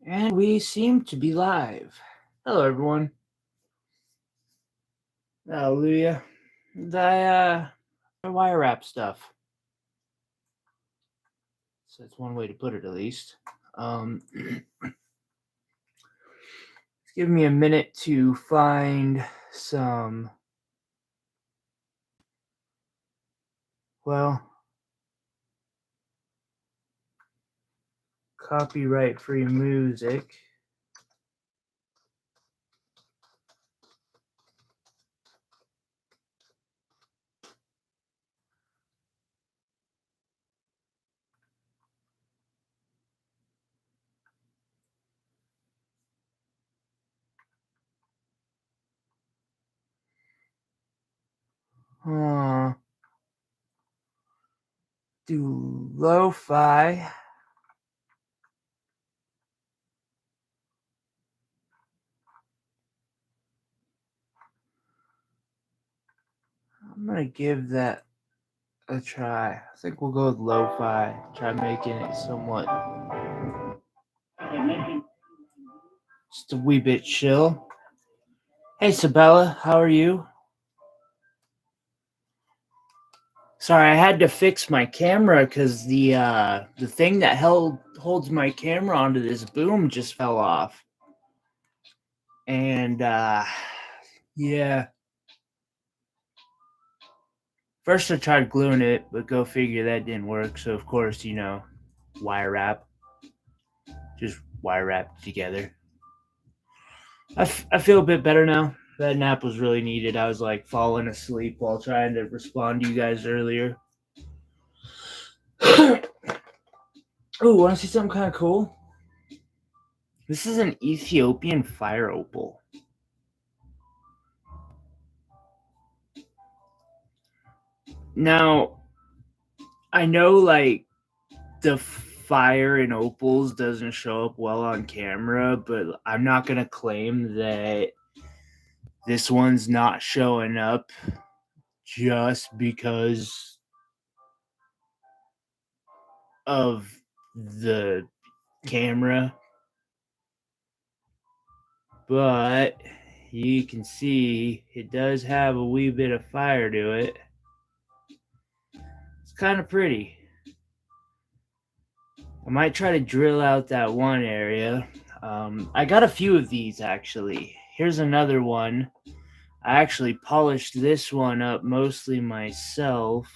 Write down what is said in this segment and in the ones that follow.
And we seem to be live. Hello, everyone. Hallelujah. The Wirewrap stuff. So that's one way to put it, at least. Give me a minute to find some, well, copyright-free music. Do lo-fi. I'm gonna give that a try. I think we'll go with lo-fi. Try making it somewhat just a wee bit chill. Hey, Sabella, how are you? Sorry, I had to fix my camera because the thing that holds my camera onto this boom just fell off. And yeah. First I tried gluing it, but go figure that didn't work. So of course, wire wrap. Just wire wrap together. I feel a bit better now. That nap was really needed. I was like falling asleep while trying to respond to you guys earlier. Oh, want to see something kind of cool? This is an Ethiopian fire opal. Now, I know like the fire in opals doesn't show up well on camera, but I'm not going to claim that this one's not showing up just because of the camera. But you can see it does have a wee bit of fire to it. It's kind of pretty. I might try to drill out that one area. I got a few of these actually. Here's another one. I actually polished this one up mostly myself.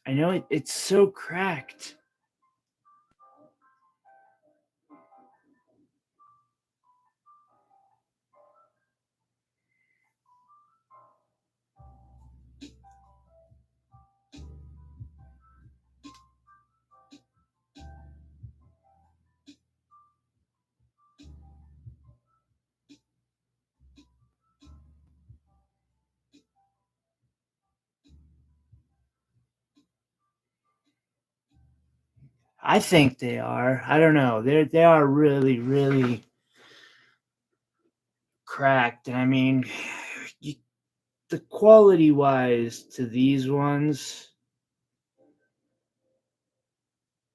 I know it's so cracked. I think they are. I don't know. They are really, really cracked. And I mean, the quality wise to these ones,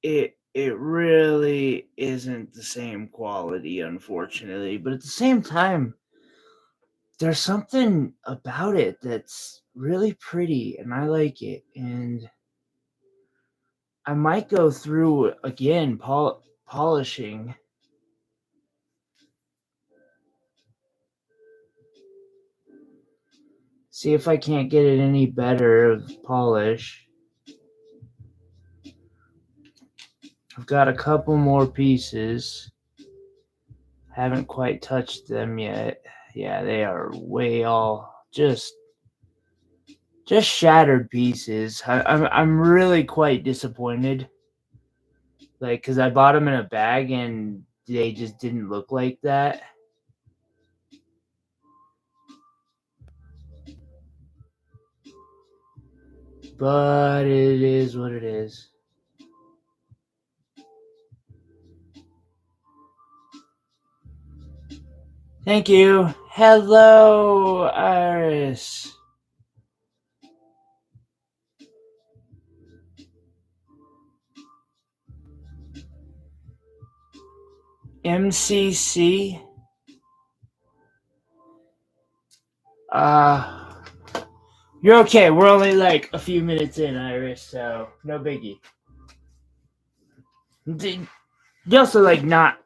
it really isn't the same quality, unfortunately. But at the same time, there's something about it that's really pretty, and I like it. And I might go through again polishing. See if I can't get it any better of polish. I've got a couple more pieces. Haven't quite touched them yet. Yeah, they are way all just shattered pieces. I'm really quite disappointed. Like, because I bought them in a bag and they just didn't look like that. But it is what it is. Thank you. Hello, Iris. MCC. You're okay. We're only like a few minutes in, Iris, so no biggie. You're also like not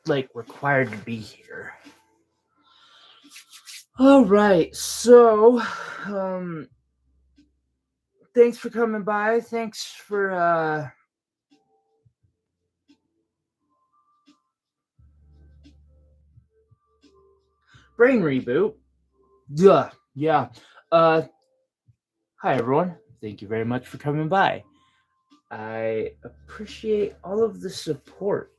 like required to be here. All right, so thanks for coming by. Thanks for brain reboot. Yeah. Hi everyone. Thank you very much for coming by. I appreciate all of the support.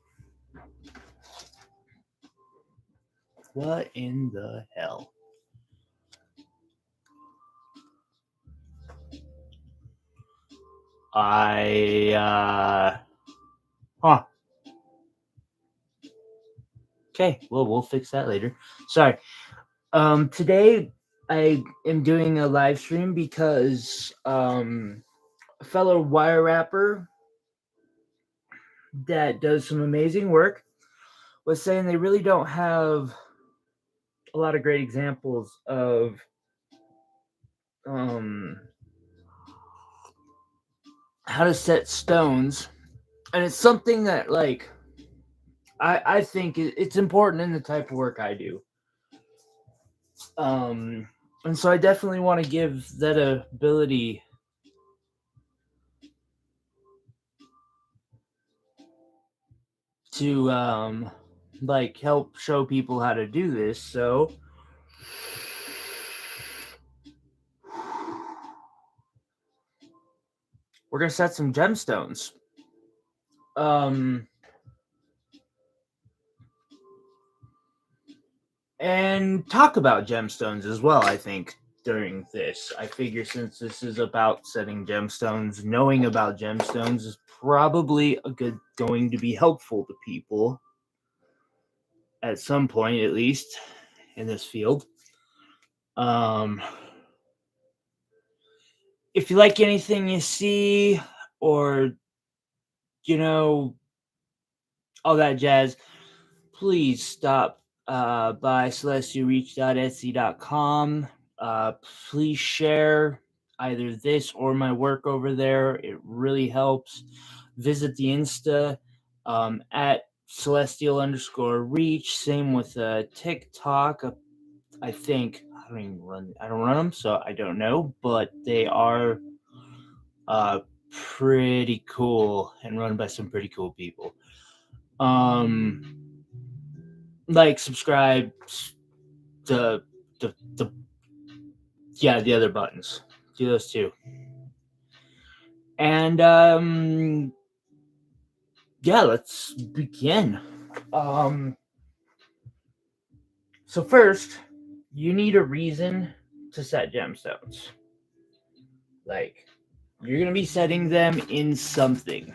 What in the hell? Huh. Okay, well, we'll fix that later. Sorry. Today I am doing a live stream because a fellow wire wrapper that does some amazing work was saying they really don't have a lot of great examples of how to set stones, and it's something that like I think it's important in the type of work I do. And so I definitely want to give that ability to like help show people how to do this. So we're gonna set some gemstones. And talk about gemstones as well, I think, during this. I figure since this is about setting gemstones, knowing about gemstones is probably going to be helpful to people at some point, at least in this field. If you like anything you see, or all that jazz, please stop by celestialreach.etsy.com. Please share either this or my work over there. It really helps. Visit the Insta at celestial_reach. Same with TikTok. I think I don't run them, so I don't know, but they are pretty cool and run by some pretty cool people. Like, subscribe, the other buttons. Do those too. And let's begin. So first, you need a reason to set gemstones. Like, you're gonna be setting them in something.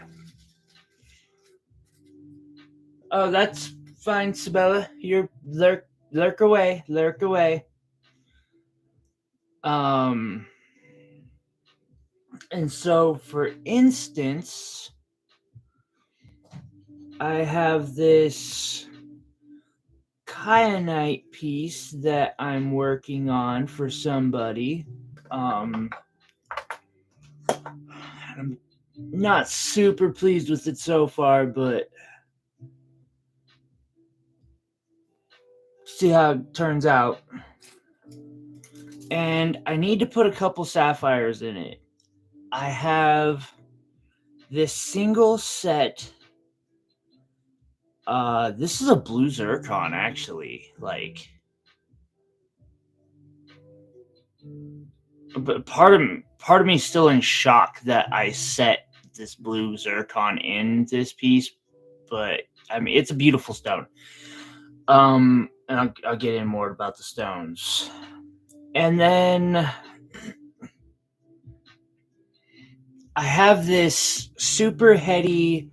Oh, that's fine, Sabella. You're lurk away. And so, for instance, I have this kyanite piece that I'm working on for somebody. I'm not super pleased with it so far, but see how it turns out. And I need to put a couple sapphires in it. I have this single set. This is a blue zircon, actually. Like, but part of me is still in shock that I set this blue zircon in this piece. But I mean, it's a beautiful stone. And I'll get in more about the stones. And then I have this super heady,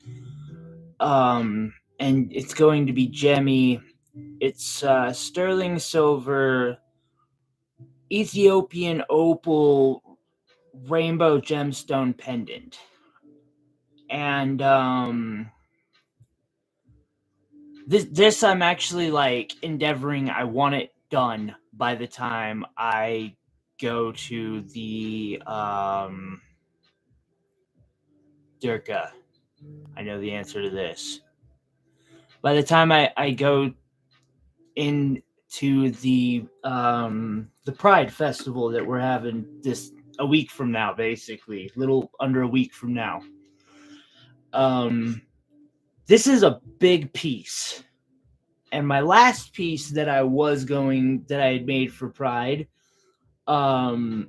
and it's going to be gemmy. It's sterling silver, Ethiopian opal, rainbow gemstone pendant. And This I'm actually like endeavoring. I want it done by the time I go to the Durka. I know the answer to this. By the time I go into the Pride Festival that we're having this a week from now, basically, little under a week from now. This is a big piece. And my last piece that I had made for Pride, one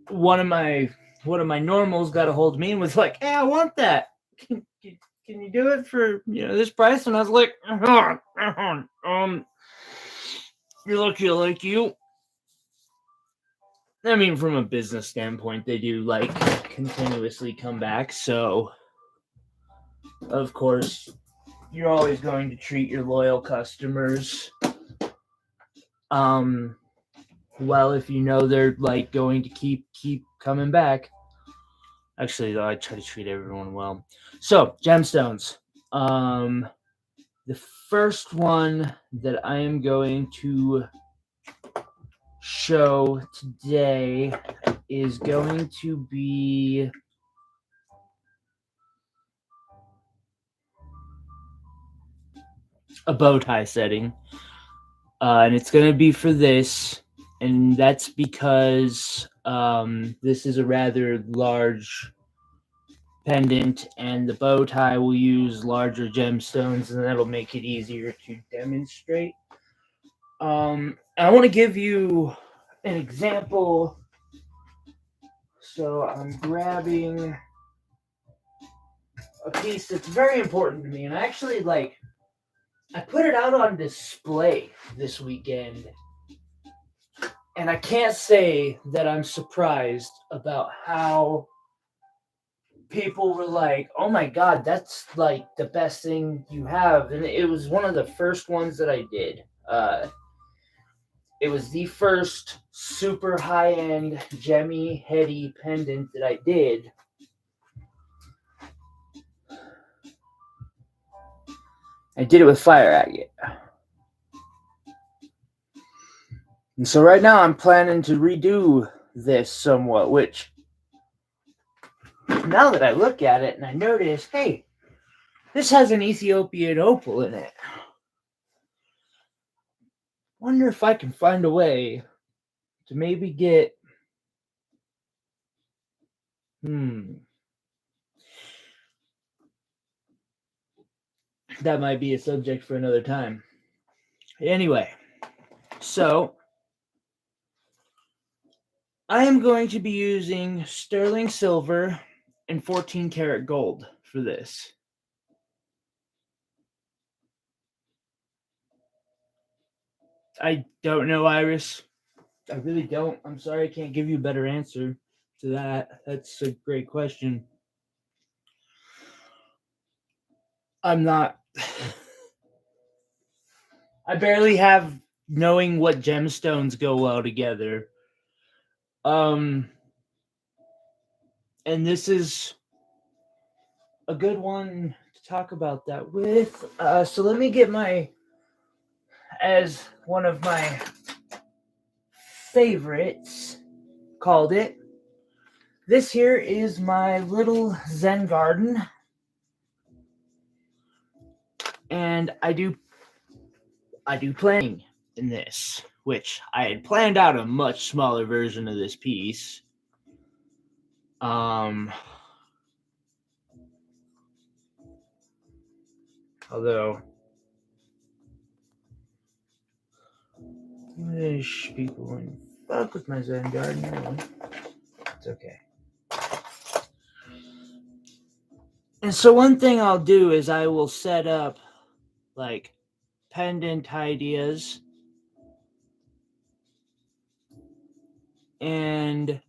of my normals got a hold of me and was like, "Hey, I want that. Can you do it for this price?" And I was like, "You're lucky I like you." I mean, from a business standpoint, they do like continuously come back, so of course you're always going to treat your loyal customers well if you know they're like going to keep coming back. Actually, though, I try to treat everyone well. So, gemstones. The first one that I am going to show today is going to be a bow tie setting. And it's going to be for this, and that's because this is a rather large pendant, and the bow tie will use larger gemstones, and that'll make it easier to demonstrate. I want to give you an example. So I'm grabbing a piece that's very important to me, and actually, I put it out on display this weekend, and I can't say that I'm surprised about how people were like, "Oh my god, that's like the best thing you have," and it was one of the first ones that I did. It was the first super high-end gemmy heady pendant that I did. I did it with fire agate. And so right now I'm planning to redo this somewhat, which now that I look at it and I notice, hey, this has an Ethiopian opal in it. Wonder if I can find a way to maybe get that might be a subject for another time. Anyway, so I am going to be using sterling silver and 14 karat gold for this. I don't know, Iris. I really don't. I'm sorry I can't give you a better answer to that. That's a great question. I'm not. I barely have knowing what gemstones go well together. And this is a good one to talk about that with. So let me get as one of my favorites called it. This here is my little Zen Garden. And I do planning in this, which I had planned out a much smaller version of this piece. Although wish people wouldn't fuck with my Zen Garden anyway. It's okay. And so one thing I'll do is I will set up like pendant ideas and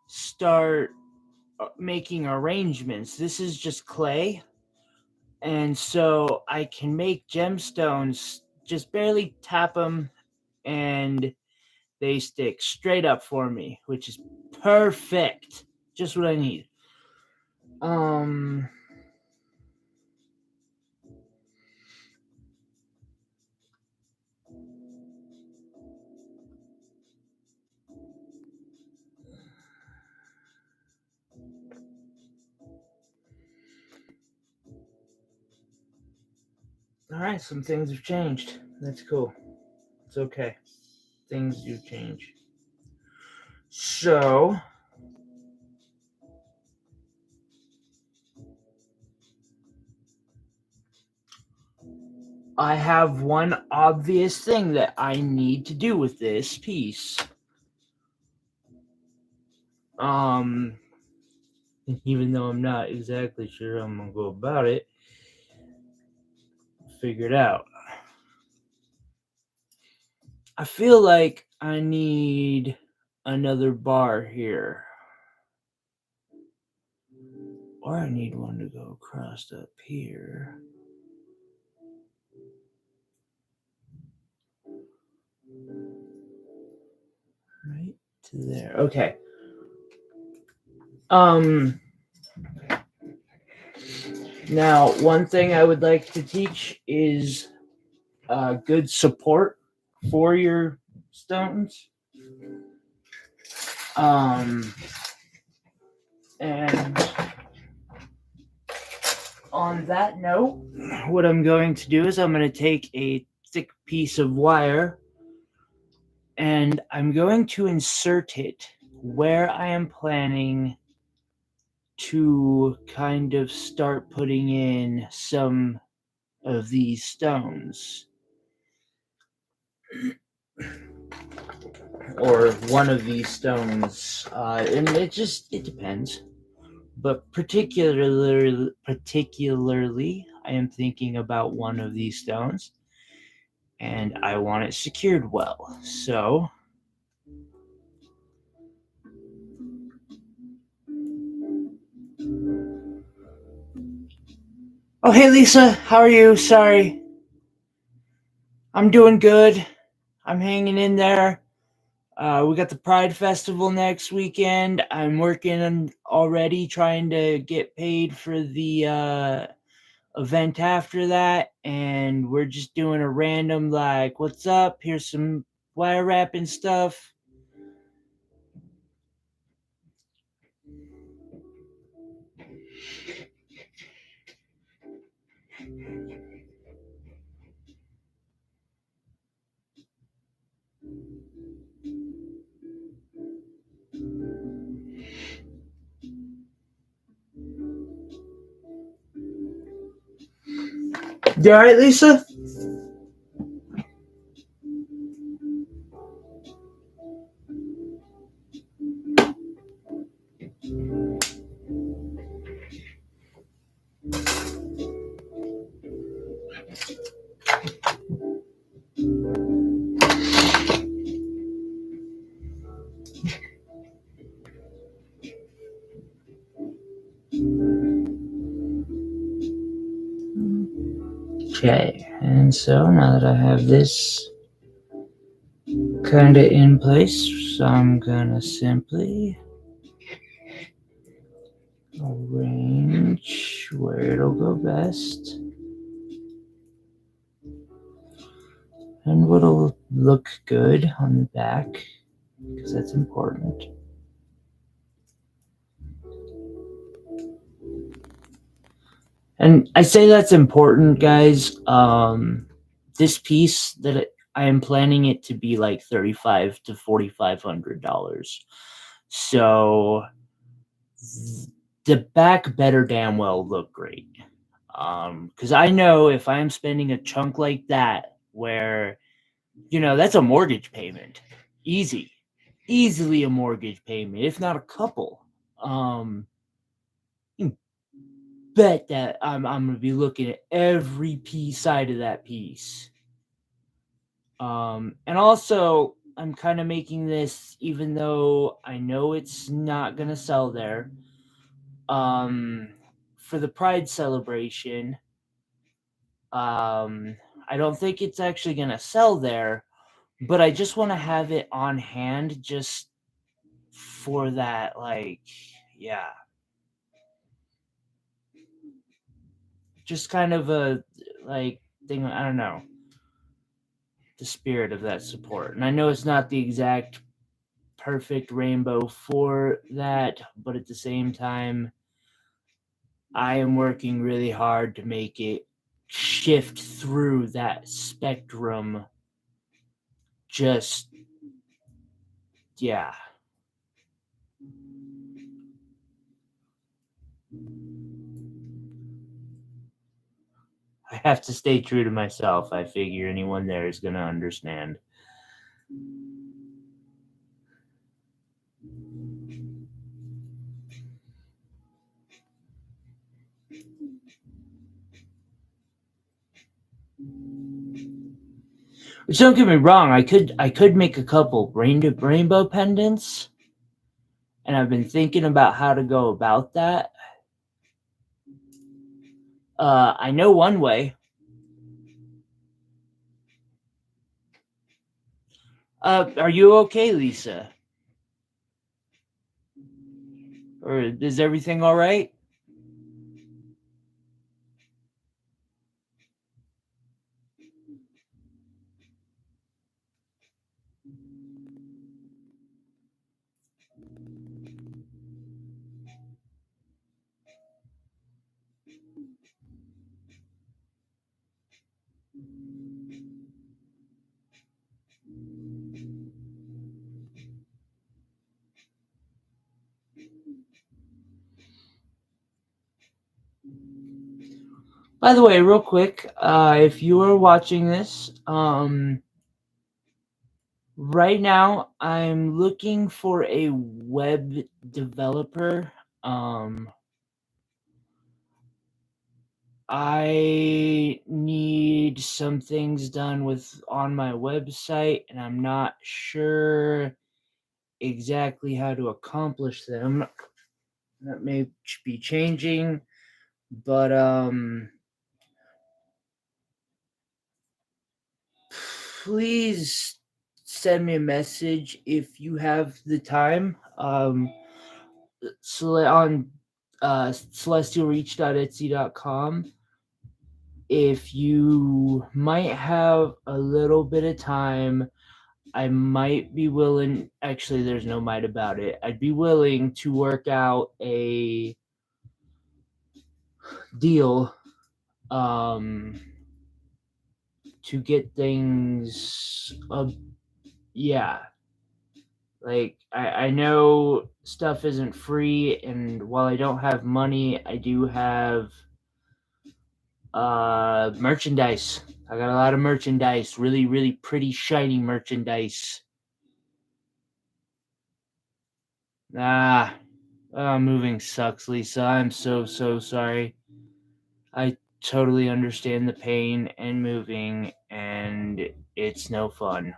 start making arrangements. This is just clay, and so I can make gemstones, just barely tap them, and they stick straight up for me, which is perfect. Just what I need. All right, some things have changed. That's cool. It's okay. Things do change. So, I have one obvious thing that I need to do with this piece. Even though I'm not exactly sure I'm gonna go about it, figure it out. I feel like I need another bar here. Or I need one to go across up here. Right to there. Okay. Now, one thing I would like to teach is good support for your stones. And on that note, what I'm going to do is I'm going to take a thick piece of wire and I'm going to insert it where I am planning to kind of start putting in some of these stones. Or one of these stones. And it depends. But particularly, I am thinking about one of these stones. And I want it secured well. So oh, hey Lisa, how are you? Sorry. I'm doing good. I'm hanging in there. We got the Pride Festival next weekend. I'm working on already trying to get paid for the event after that. And we're just doing a random, like, what's up? Here's some wire wrapping stuff. You all right, Lisa? Okay, and so now that I have this kind of in place, I'm gonna simply arrange where it'll go best and what'll look good on the back, because that's important. And I say that's important, guys. This piece that I am planning it to be like $3,500 to $4,500. So the back better damn well look great. Because I know if I'm spending a chunk like that, where that's a mortgage payment, easily a mortgage payment, if not a couple. You bet that I'm gonna be looking at every side of that piece. And also I'm kind of making this, even though I know it's not gonna sell there, for the Pride celebration. I don't think it's actually gonna sell there, but I just want to have it on hand just for that, like, yeah. Just kind of a like thing, I don't know. The spirit of that support. And I know it's not the exact perfect rainbow for that, but at the same time, I am working really hard to make it shift through that spectrum. Just, yeah. I have to stay true to myself. I figure anyone there is going to understand. Which, don't get me wrong, I could make a couple rainbow pendants, and I've been thinking about how to go about that. I know one way. Are you okay, Lisa? Or is everything all right? By the way, real quick, if you are watching this, right now I'm looking for a web developer. I need some things done on my website, and I'm not sure exactly how to accomplish them. That may be changing, but please send me a message if you have the time. On celestialreach.etsy.com. If you might have a little bit of time, I might be willing. Actually, there's no might about it. I'd be willing to work out a deal to get things yeah, like I know stuff isn't free, and while I don't have money, I do have merchandise. I got a lot of merchandise, really, really pretty shiny merchandise. Moving sucks, Lisa. I'm so sorry. I totally understand the pain and moving, and it's no fun.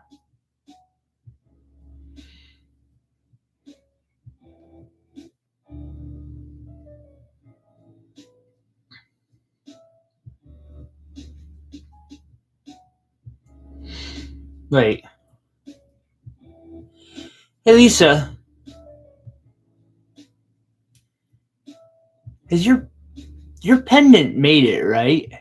Wait. Hey, Lisa, has your pendant made it, right?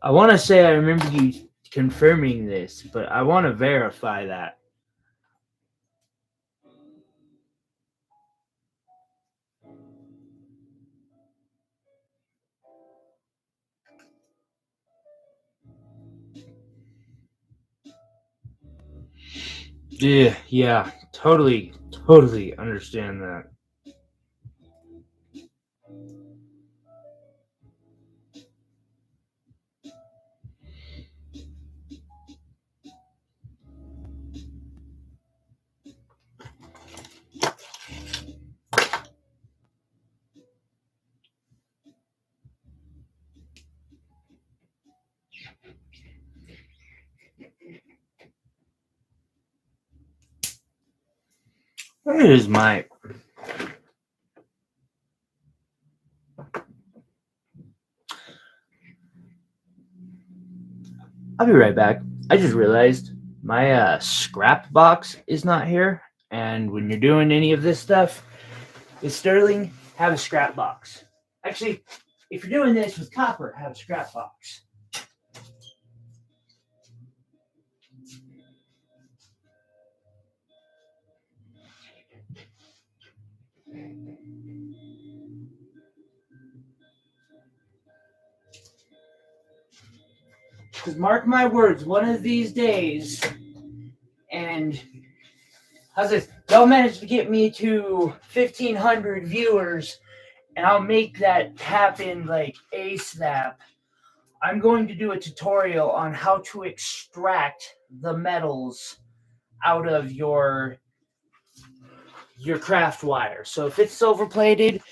I want to say I remember you confirming this, but I want to verify that. Yeah, totally understand that. Where is my? I'll be right back. I just realized my scrap box is not here, and when you're doing any of this stuff with sterling, have a scrap box. Actually, if you're doing this with copper, have a scrap box. Because mark my words, one of these days, and how's this? Y'all managed to get me to 1,500 viewers, and I'll make that happen like ASAP. I'm going to do a tutorial on how to extract the metals out of your craft wire. So if it's silver plated,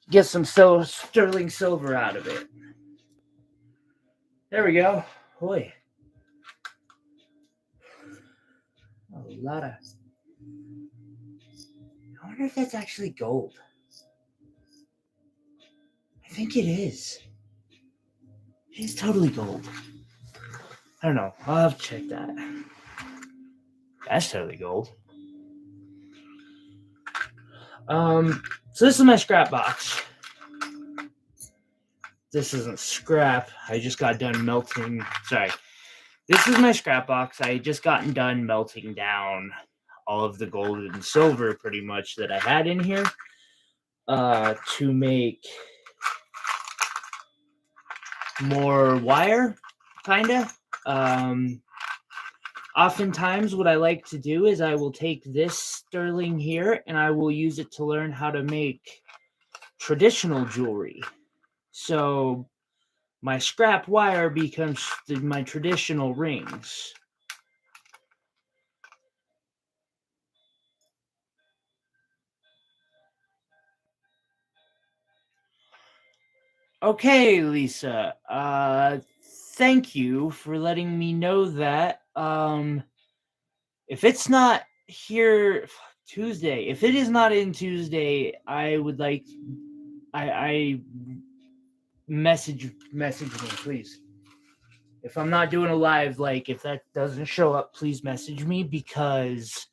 get some sterling silver out of it. There we go. Boy. A lot of... I wonder if that's actually gold. I think it is. It's totally gold. I don't know. I'll have to check that. That's totally gold. So this is my scrap box. This isn't scrap. I just got done melting. Sorry. This is my scrap box. I just gotten done melting down all of the gold and silver pretty much that I had in here to make more wire, kind of. Oftentimes what I like to do is I will take this sterling here and I will use it to learn how to make traditional jewelry. So my scrap wire becomes my traditional rings. Okay, Lisa. Thank you for letting me know that. If it's not here Tuesday, if it is not in Tuesday, I would like I message me, please. If I'm not doing a live, like if that doesn't show up, please message me, because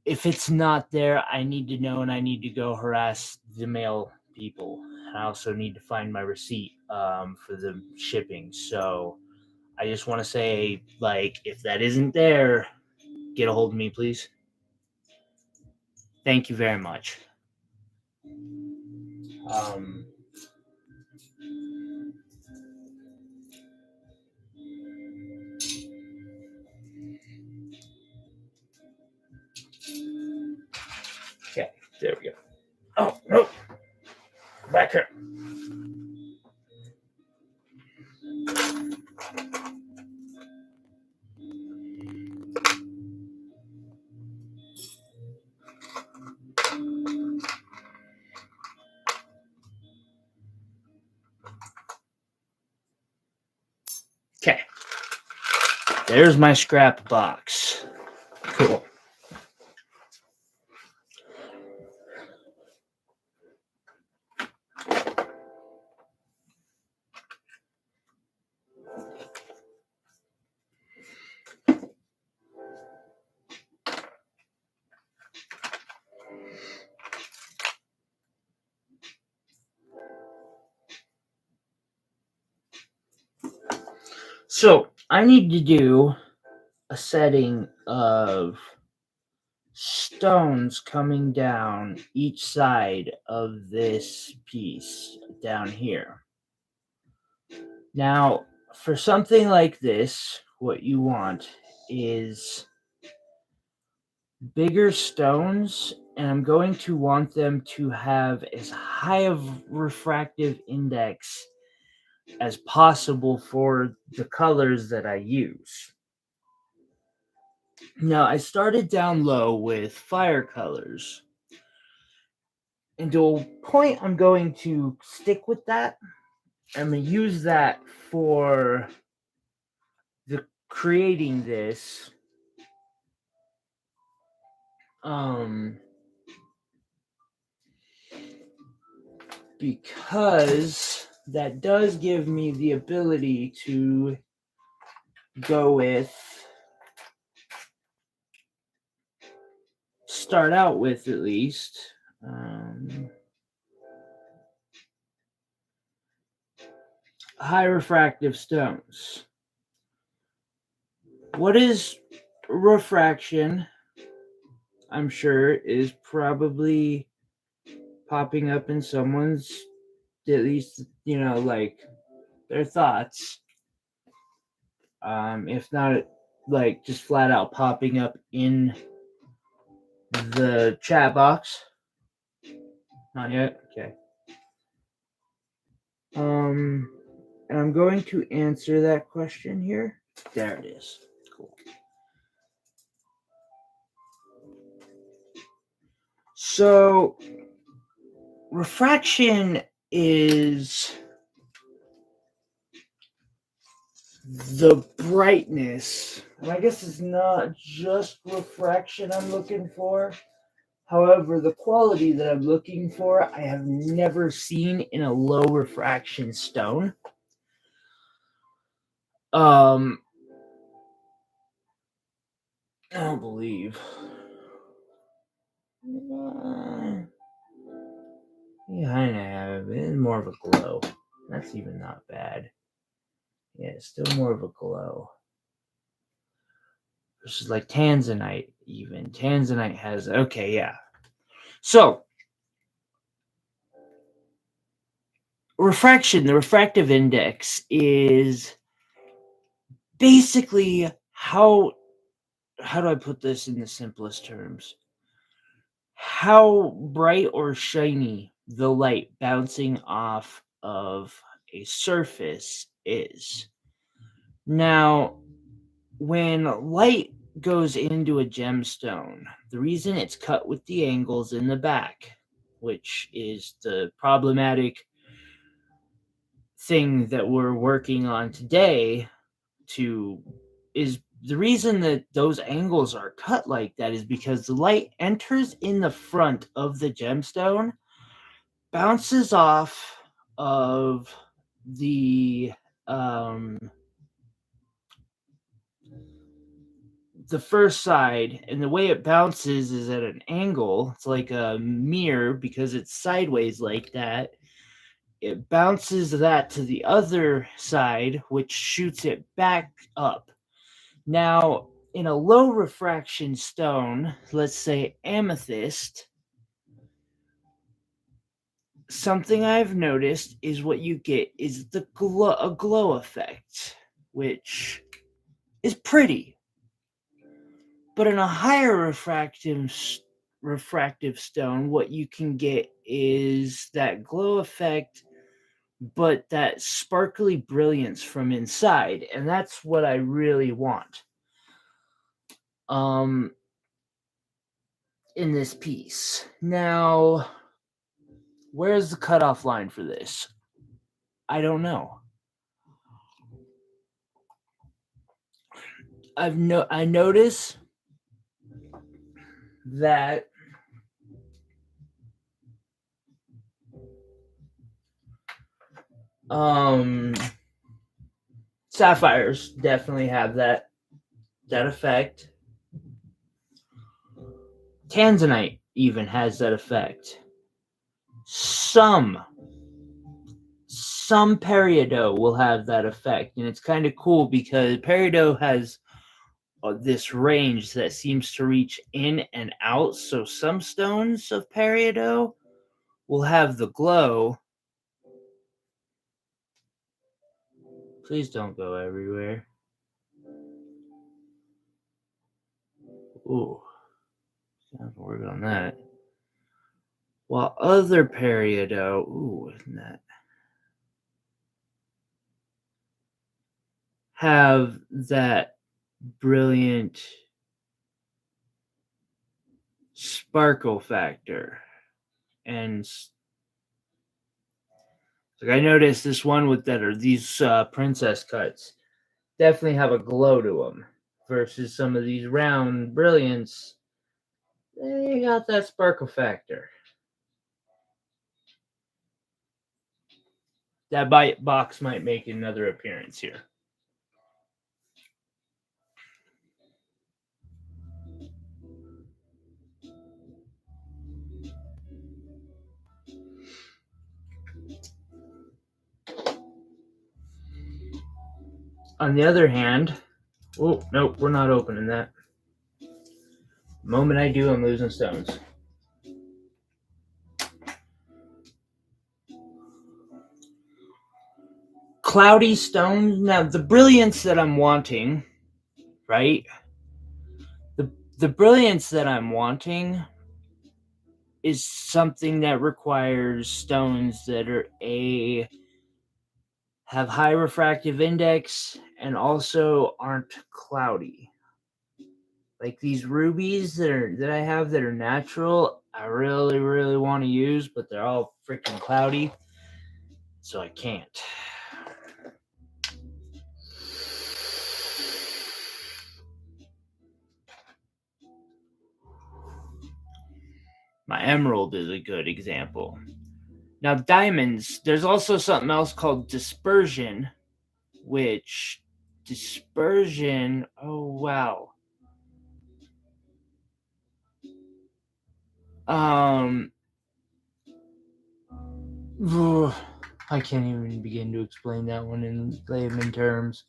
if it's not there, I need to know and I need to go harass the mail people. I also need to find my receipt for the shipping. So I just want to say, like, if that isn't there, get a hold of me, please. Thank you very much. Okay, there we go. Oh, no. Back here. Okay. There's my scrap box. Cool. So I need to do a setting of stones coming down each side of this piece down here. Now, for something like this, what you want is bigger stones, and I'm going to want them to have as high of refractive index as possible for the colors that I use. Now, I started down low with fire colors. And to a point, I'm going to stick with that. I'm going to use that for creating this. Because that does give me the ability to go with, start out with at least, high refractive stones. What is refraction? I'm sure is probably popping up in someone's, at least, like, their thoughts. If not, like just flat out popping up in the chat box. Not yet? Okay. And I'm going to answer that question here. There it is. Cool. So, refraction is the brightness. And I guess it's not just refraction I'm looking for. However, the quality that I'm looking for, I have never seen in a low refraction stone. I don't believe. Yeah, I have. It's more of a glow. That's even not bad. Yeah, it's still more of a glow. This is like tanzanite, even. Tanzanite has, okay, yeah. So, refraction, the refractive index is basically how do I put this in the simplest terms? How bright or shiny the light bouncing off of a surface is. Now, when light goes into a gemstone, the reason it's cut with the angles in the back, which is the problematic thing that we're working on today, is the reason that those angles are cut like that is because the light enters in the front of the gemstone, bounces off of the first side, and the way it bounces is at an angle. It's like a mirror because it's sideways like that. It bounces that to the other side, which shoots it back up. Now, in a low refraction stone, let's say amethyst, something I've noticed is what you get is a glow effect, which is pretty. But in a higher refractive stone, what you can get is that glow effect, but that sparkly brilliance from inside, and that's what I really want. In this piece. Now, where's the cutoff line for this? I don't know. I notice that sapphires definitely have that effect. Tanzanite even has that effect. Some peridot will have that effect, and it's kind of cool because peridot has this range that seems to reach in and out. So some stones of peridot will have the glow. Please don't go everywhere. Ooh, have to work on that. While other peridot, ooh, isn't that, have that brilliant sparkle factor. And like I noticed this one with that, or these princess cuts definitely have a glow to them versus some of these round brilliants. They got that sparkle factor. That box might make another appearance here. On the other hand, oh, nope, we're not opening that. The moment I do, I'm losing stones. cloudy stones. Now, the brilliance that I'm wanting, right? The brilliance that I'm wanting is something that requires stones that have high refractive index and also aren't cloudy. Like these rubies that I have that are natural, I really, really want to use, but they're all freaking cloudy, so I can't. My emerald is a good example. Now, diamonds, there's also something else called dispersion, oh wow. I can't even begin to explain that one in layman terms.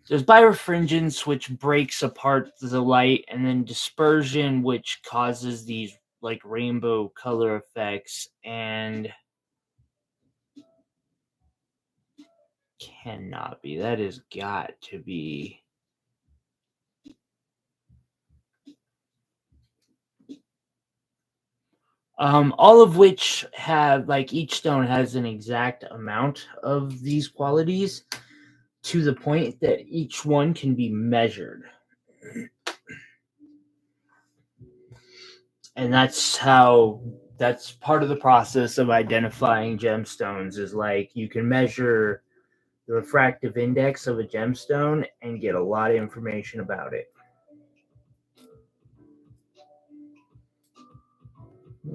There's birefringence, which breaks apart the light, and then dispersion, which causes these like rainbow color effects, and cannot be. That has got to be. All of which have, like, each stone has an exact amount of these qualities to the point that each one can be measured. And that's part of the process of identifying gemstones, is like you can measure the refractive index of a gemstone and get a lot of information about it.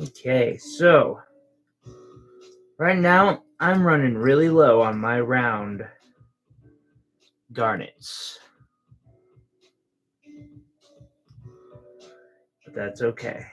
Okay, so right now I'm running really low on my round garnets, but that's okay.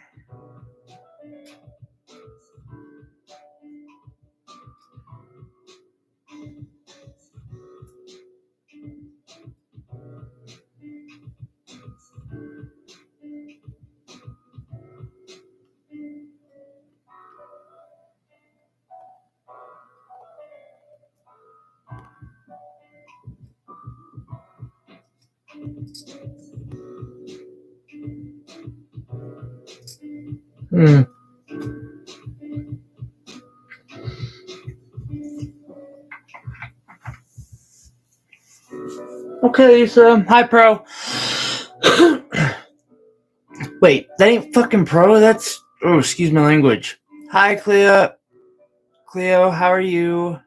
Okay, Lisa. Hi, Pro. Wait, that ain't fucking Pro. That's... Oh, excuse my language. Hi, Cleo. Cleo, how are you?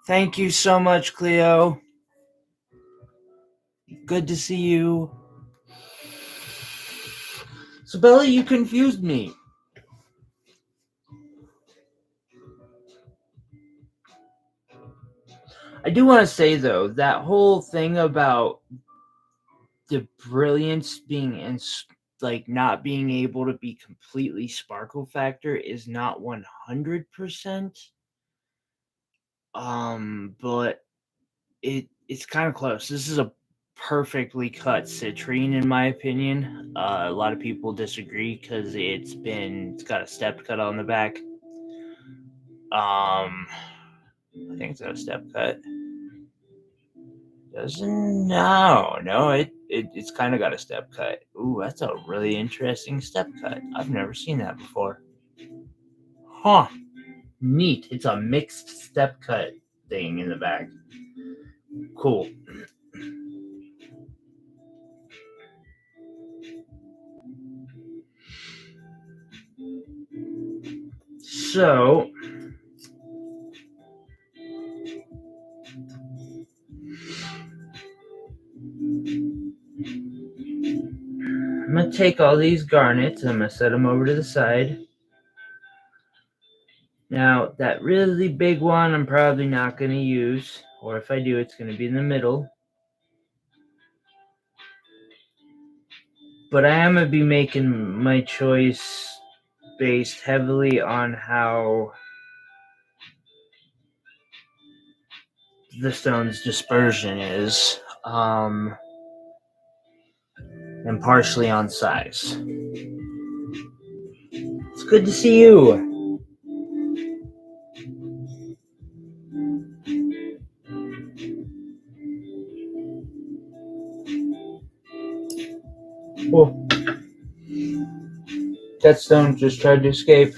Thank you so much, Cleo. Good to see you. So, Bella, you confused me. I do want to say, though, that whole thing about the brilliance being in, like, not being able to be completely sparkle factor is not 100%. But it's kind of close. This is a perfectly cut citrine, in my opinion. A lot of people disagree because it's got a stepped cut on the back. I think it's got a step cut. Doesn't no, it's kind of got a step cut. Ooh, that's a really interesting step cut. I've never seen that before. Huh. Neat. It's a mixed step cut thing in the back. Cool. So, I'm going to take all these garnets and I'm going to set them over to the side. Now, that really big one I'm probably not going to use, or if I do, it's going to be in the middle. But I am going to be making my choice based heavily on how the stone's dispersion is, and partially on size. It's Good to see you. Oh, that stone just tried to escape.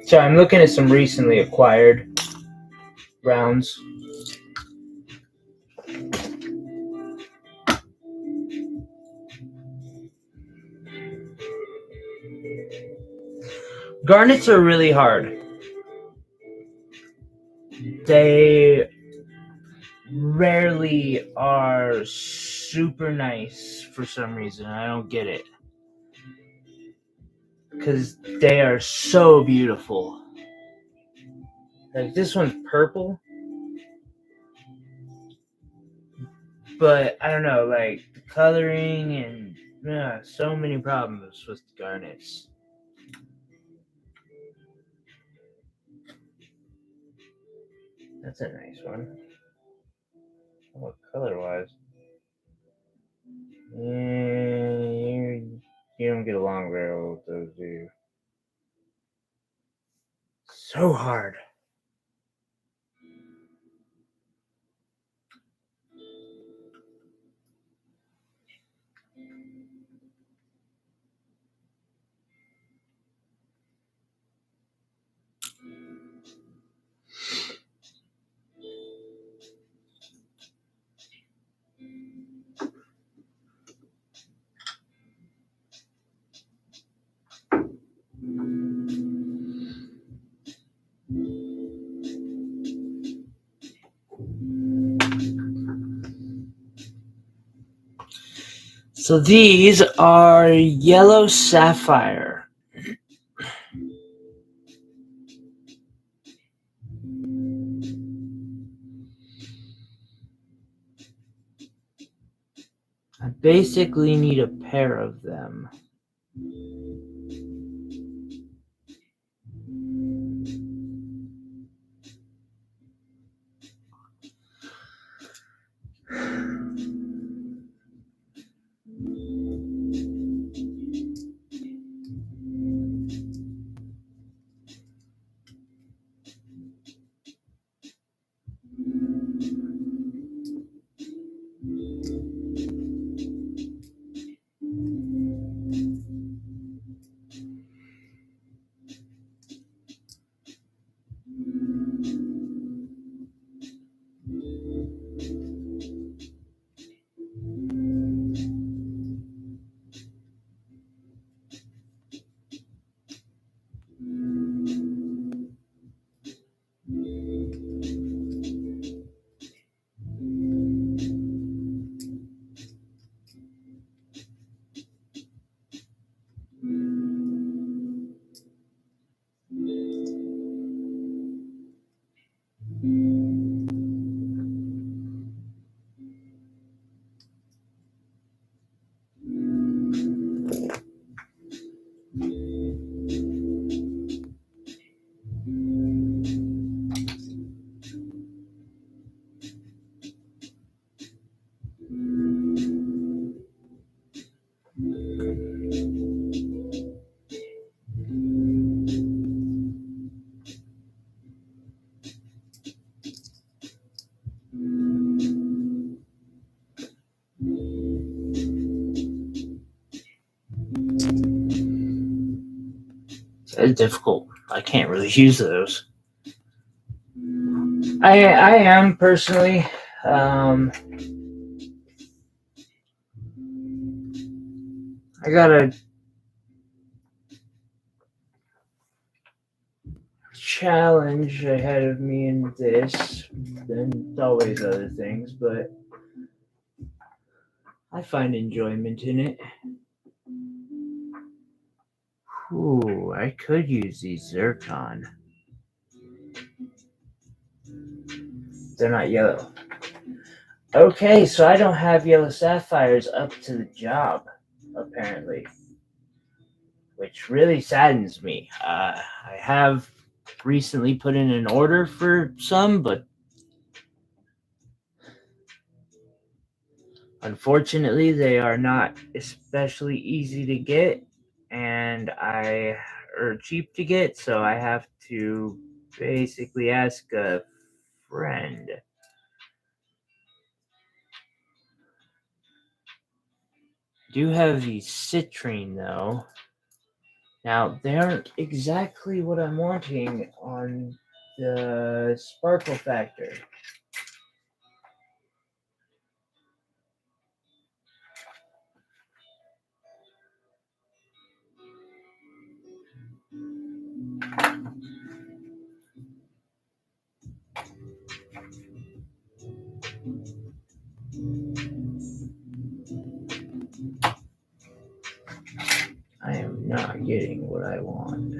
So I'm looking at some recently acquired rounds. Garnets are really hard. They rarely are super nice for some reason. I don't get it. Because they are so beautiful. Like this one's purple. But I don't know, like the coloring and so many problems with garnets. That's a nice one. What color wise? You don't get along very well with those, do you? So hard. So these are yellow sapphire. I basically need a pair of them. It's difficult. I can't really use those. I am personally. I got a challenge ahead of me in this, and always other things, but I find enjoyment in it. Ooh, I could use these Zircon. They're not yellow. Okay, so I don't have yellow sapphires up to the job, apparently, which really saddens me. I have recently put in an order for some, but unfortunately they are not especially easy to get, and are cheap to get, so I have to basically ask a friend. Do have these Citrine though. Now they aren't exactly what I'm wanting on the sparkle factor. I am not getting what I want.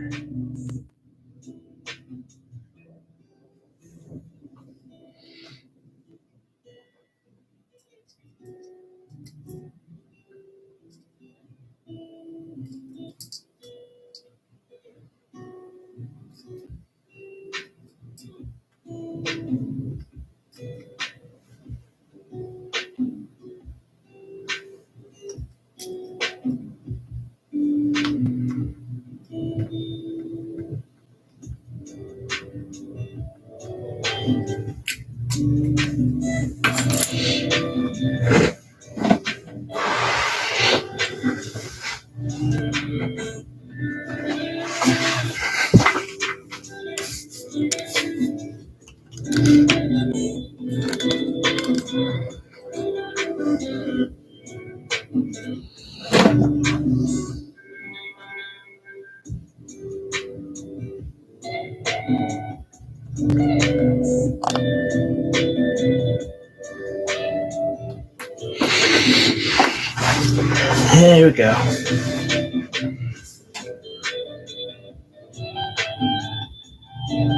There we go.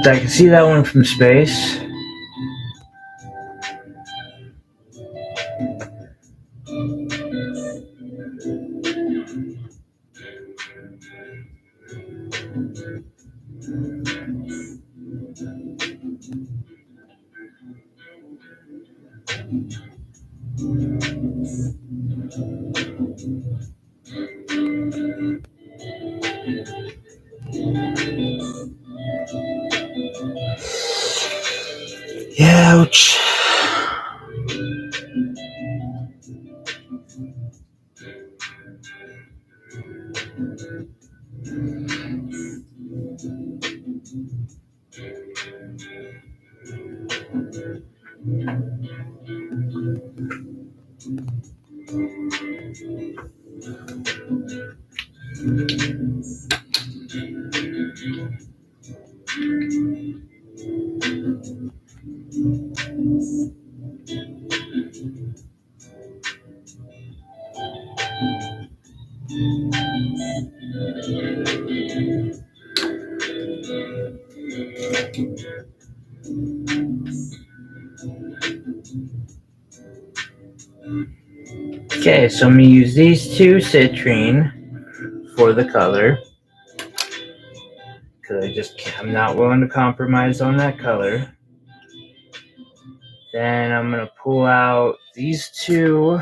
I can see that one from space. Ouch. Okay, so I'm going to use these two Citrine for the color. Because I'm not willing to compromise on that color. Then I'm going to pull out these two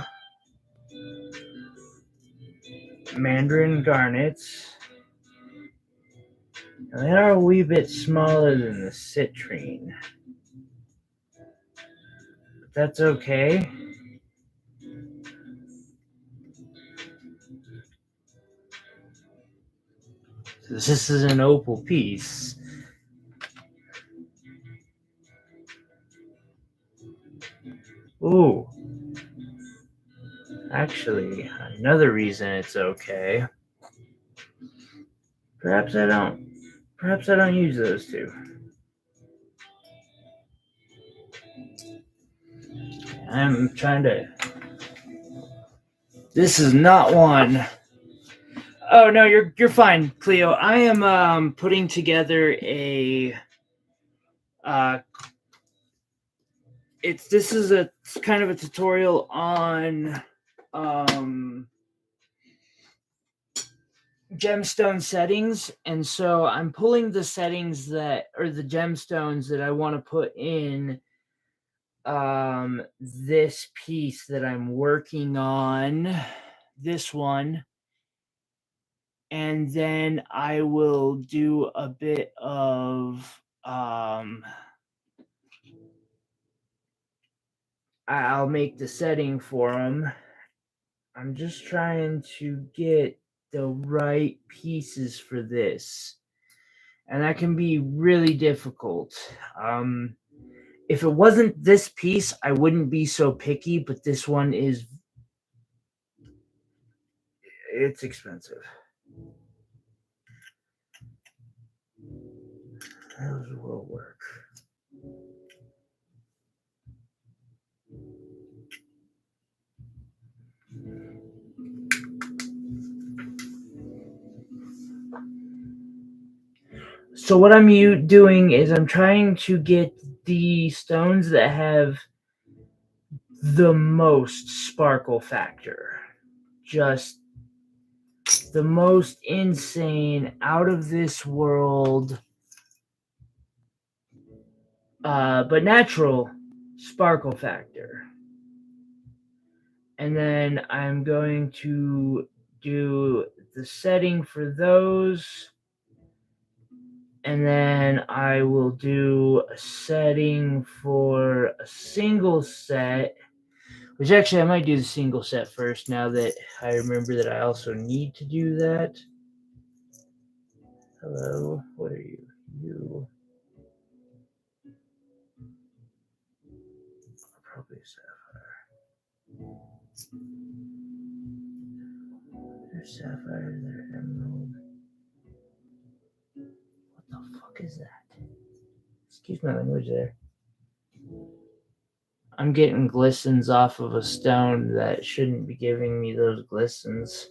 Mandarin Garnets. Now, they are a wee bit smaller than the Citrine. But that's okay. This is an opal piece. Ooh. Actually, another reason it's okay. Perhaps I don't use those two. I'm trying to. This is not one. Oh no, you're fine, Cleo. I am putting together a this is a kind of a tutorial on gemstone settings, and so I'm pulling the settings that, or the gemstones that I want to put in this piece that I'm working on, this one, and then I will do a bit of I'll make the setting for them. I'm just trying to get the right pieces for this, and that can be really difficult. If it wasn't this piece, I wouldn't be so picky, but this one is, it's expensive. Those will work. So what I'm doing is I'm trying to get the stones that have the most sparkle factor. Just the most insane, out of this world, but natural sparkle factor. And then I'm going to do the setting for those. And then I will do a setting for a single set, which actually I might do the single set first now that I remember that I also need to do that. Hello, what are you? You. Probably a sapphire. There's sapphire, there's emerald. What the fuck is that? Excuse my language there. I'm getting glistens off of a stone that shouldn't be giving me those glistens.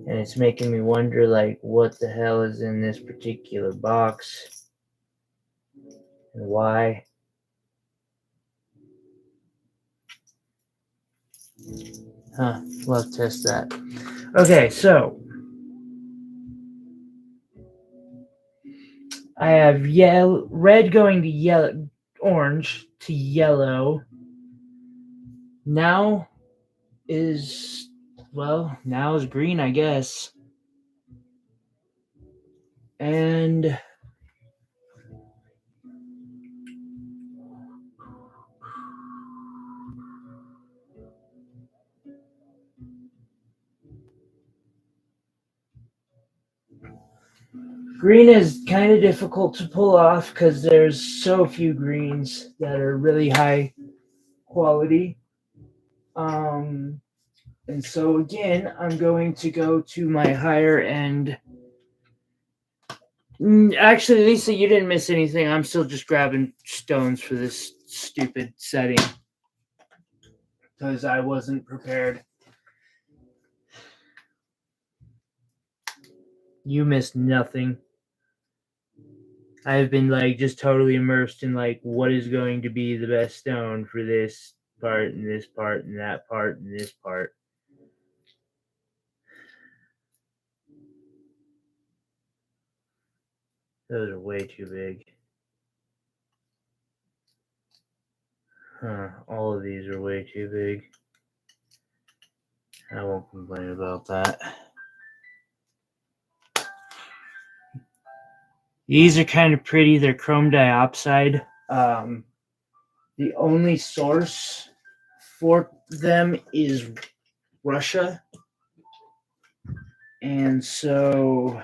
And it's making me wonder, like, what the hell is in this particular box and why. Huh, we'll test that. Okay, so I have red going to yellow, orange to yellow. Now is green, I guess. And green is kind of difficult to pull off because there's so few greens that are really high quality. And so again, I'm going to go to my higher end. Actually, Lisa, you didn't miss anything. I'm still just grabbing stones for this stupid setting because I wasn't prepared. You missed nothing. I've been like just totally immersed in like what is going to be the best stone for this part and this part and that part and this part. Those are way too big. Huh, all of these are way too big. I won't complain about that. These are kind of pretty. They're chrome diopside. The only source for them is Russia. And so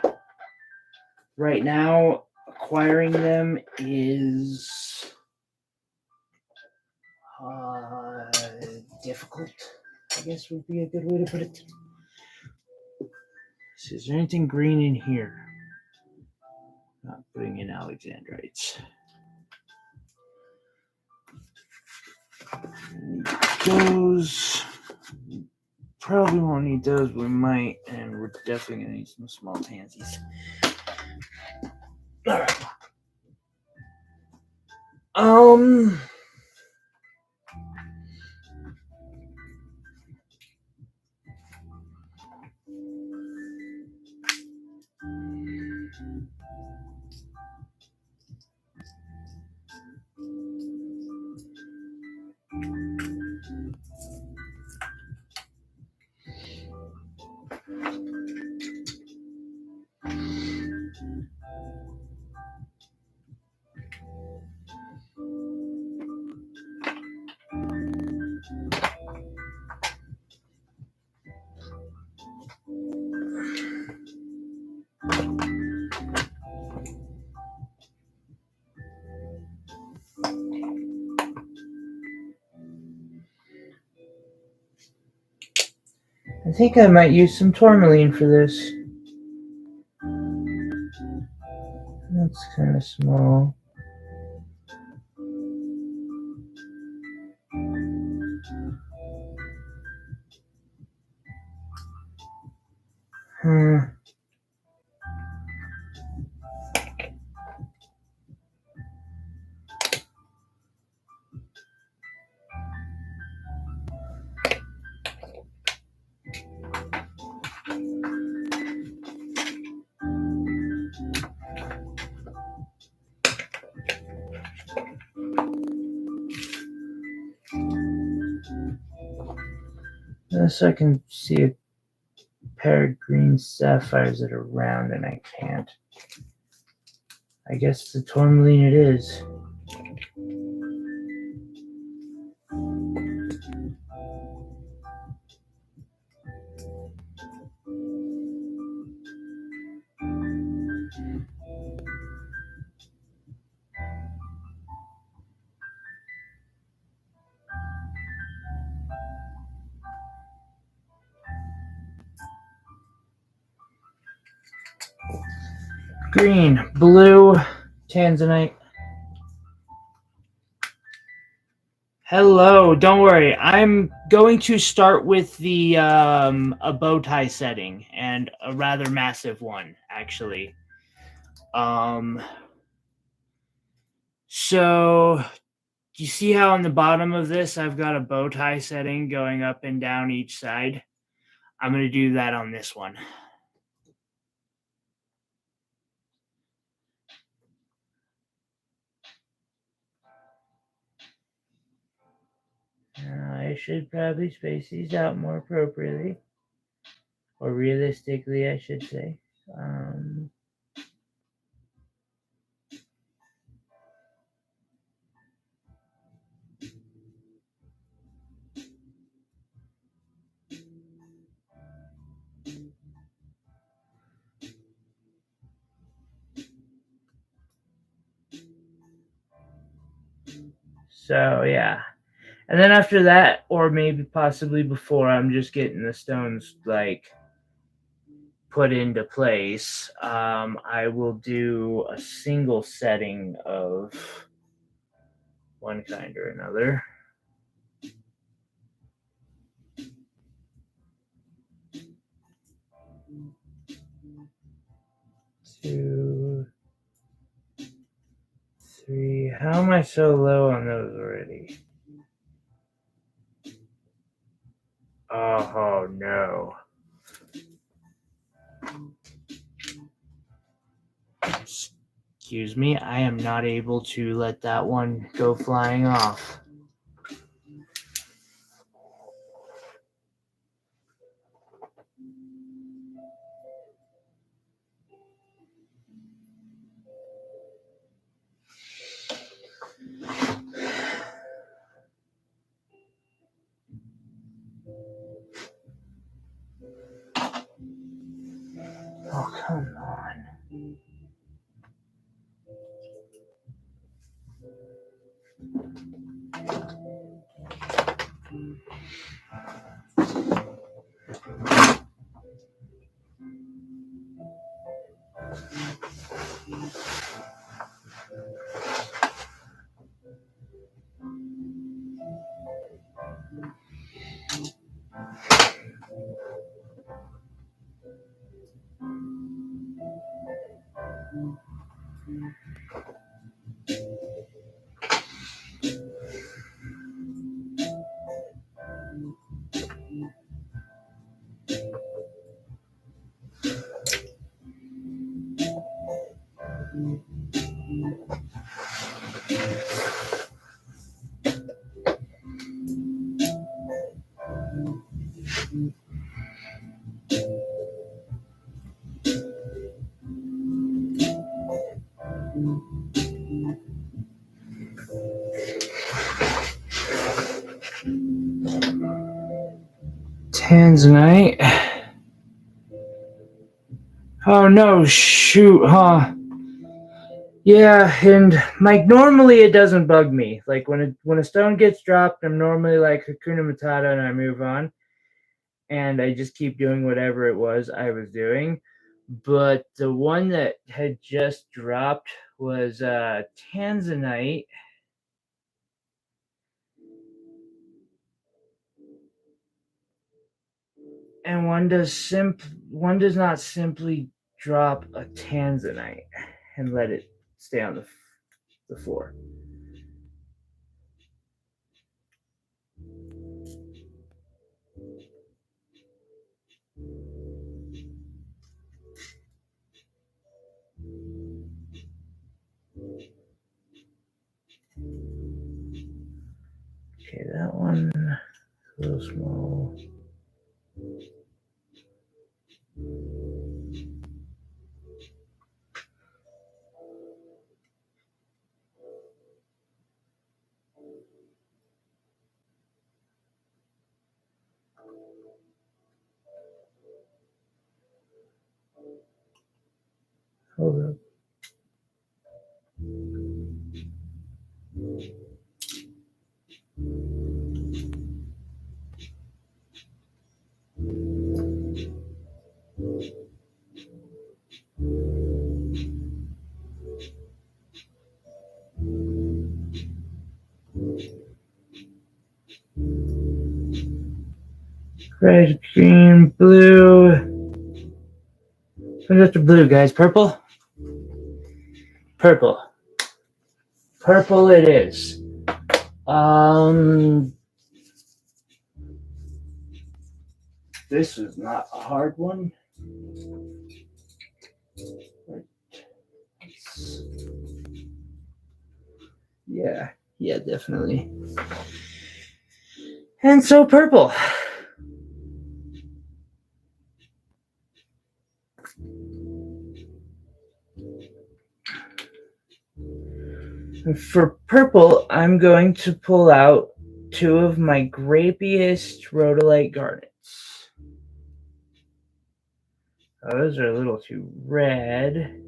right now, acquiring them is difficult, I guess would be a good way to put it. So is there anything green in here? Not putting in alexandrites. Those probably won't need those. We might, and we're definitely gonna need some small pansies. All right. I think I might use some tourmaline for this. That's kind of small. Unless I can see a pair of green sapphires that are round, and I can't. I guess the tourmaline it is. Green, blue, tanzanite. Hello, don't worry. I'm going to start with the a bow tie setting, and a rather massive one, actually. So you see how on the bottom of this I've got a bow tie setting going up and down each side? I'm going to do that on this one. I should probably space these out more appropriately, or realistically, I should say. So yeah, and then after that, or maybe possibly before, I'm just getting the stones like put into place. I will do a single setting of one kind or another. Two, three. How am I so low on those already? Oh no. Excuse me, I am not able to let that one go flying off. Oh, come on. Tanzanite. Oh no, shoot, huh? Yeah, and like normally it doesn't bug me. Like when a stone gets dropped, I'm normally like Hakuna Matata and I move on. and I just keep doing whatever it was I was doing. But the one that had just dropped was Tanzanite. And one does not simply drop a Tanzanite and let it stay on the floor. Okay, that one a little small. Hold up. Red, green, blue. What's after blue, guys? Purple? Purple. Purple it is. This is not a hard one. Yeah, definitely. And so purple. For purple, I'm going to pull out two of my grapiest rhodolite garnets. Those are a little too red.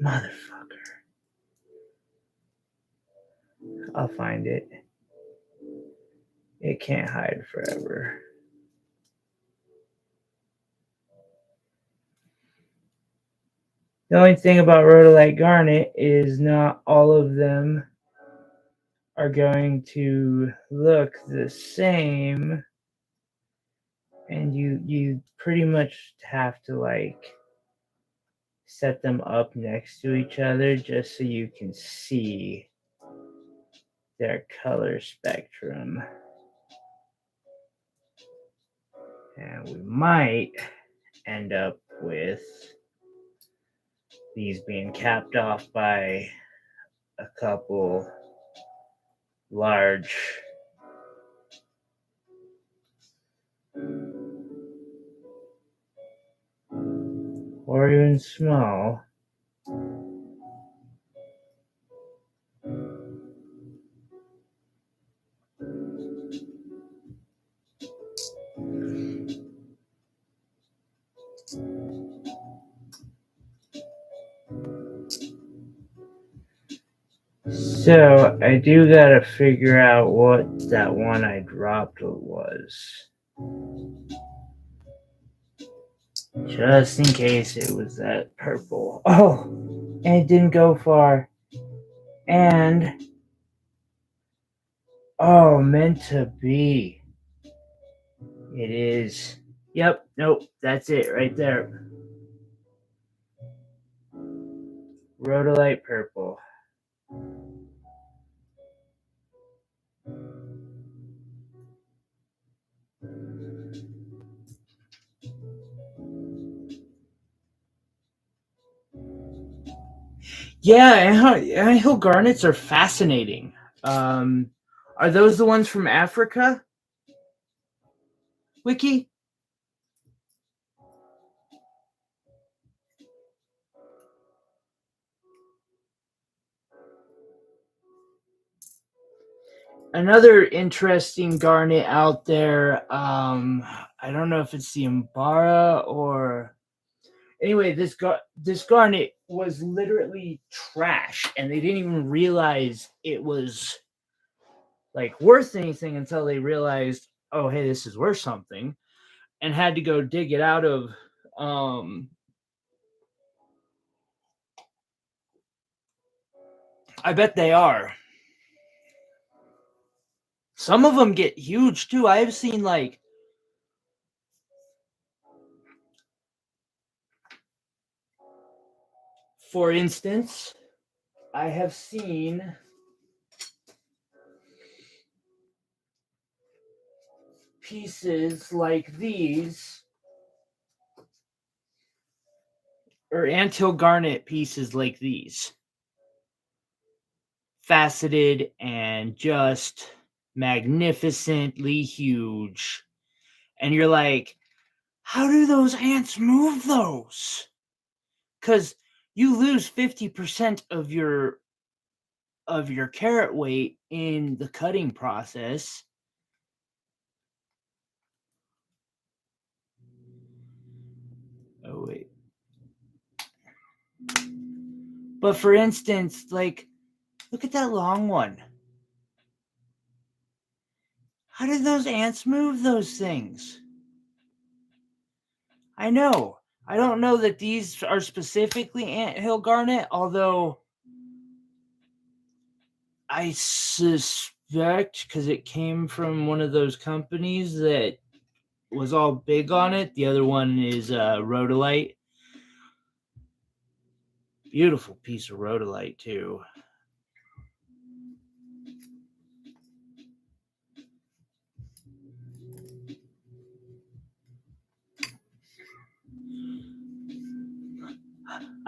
Motherfucker. I'll find it. It can't hide forever. The only thing about rhodolite garnet is not all of them are going to look the same, and you pretty much have to like set them up next to each other just so you can see their color spectrum. And we might end up with these being capped off by a couple large or even small. So I do gotta figure out what that one I dropped was. Just in case it was that purple. Oh, and it didn't go far. And oh, meant to be. It is. Yep, nope, that's it right there. Rhodolite purple. Yeah, anthill garnets are fascinating. Are those the ones from Africa? Wiki? Another interesting garnet out there. I don't know if it's the Imbara or Anyway, this garnet was literally trash, and they didn't even realize it was like worth anything until they realized, oh hey, this is worth something, and had to go dig it out of I bet they are. Some of them get huge too. I have seen, like, for instance, I have seen pieces like these, or anthill garnet pieces like these, faceted and just magnificently huge. And you're like, how do those ants move those? Because you lose 50% of your carat weight in the cutting process. Oh wait. But for instance, like, look at that long one. How did those ants move those things? I know. I don't know that these are specifically anthill garnet, although I suspect, because it came from one of those companies that was all big on it. The other one is rhodolite. Beautiful piece of rhodolite too.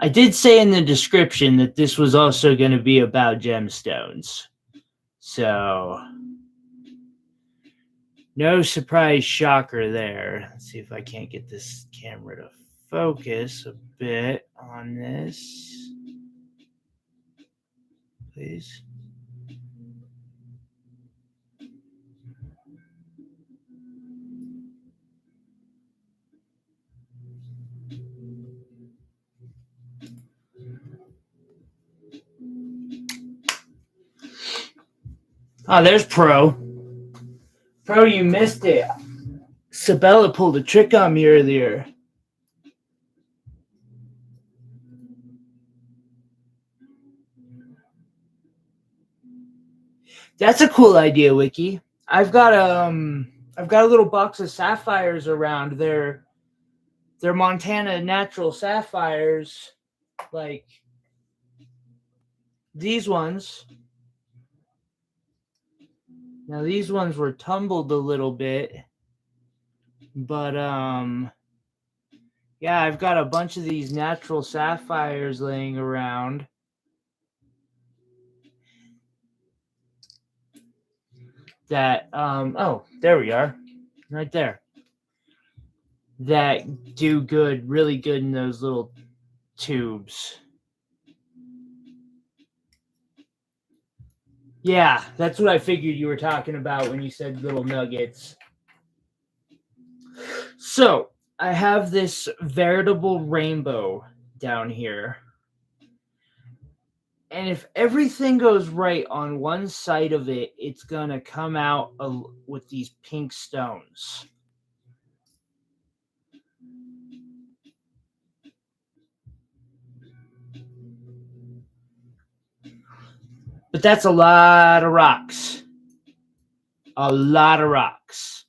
I did say in the description that this was also going to be about gemstones. So, no surprise shocker there. Let's see if I can't get this camera to focus a bit on this. Please. Oh, there's Pro. Pro, you missed it. Sabella pulled a trick on me earlier. That's a cool idea, Wiki. I've got a little box of sapphires around. They're Montana natural sapphires, like these ones. Now these ones were tumbled a little bit, but yeah, I've got a bunch of these natural sapphires laying around. That oh, there we are. Right there. That do good, really good in those little tubes. Yeah, that's what I figured you were talking about when you said little nuggets. So, I have this veritable rainbow down here. And if everything goes right on one side of it, it's going to come out with these pink stones. But that's a lot of rocks. A lot of rocks.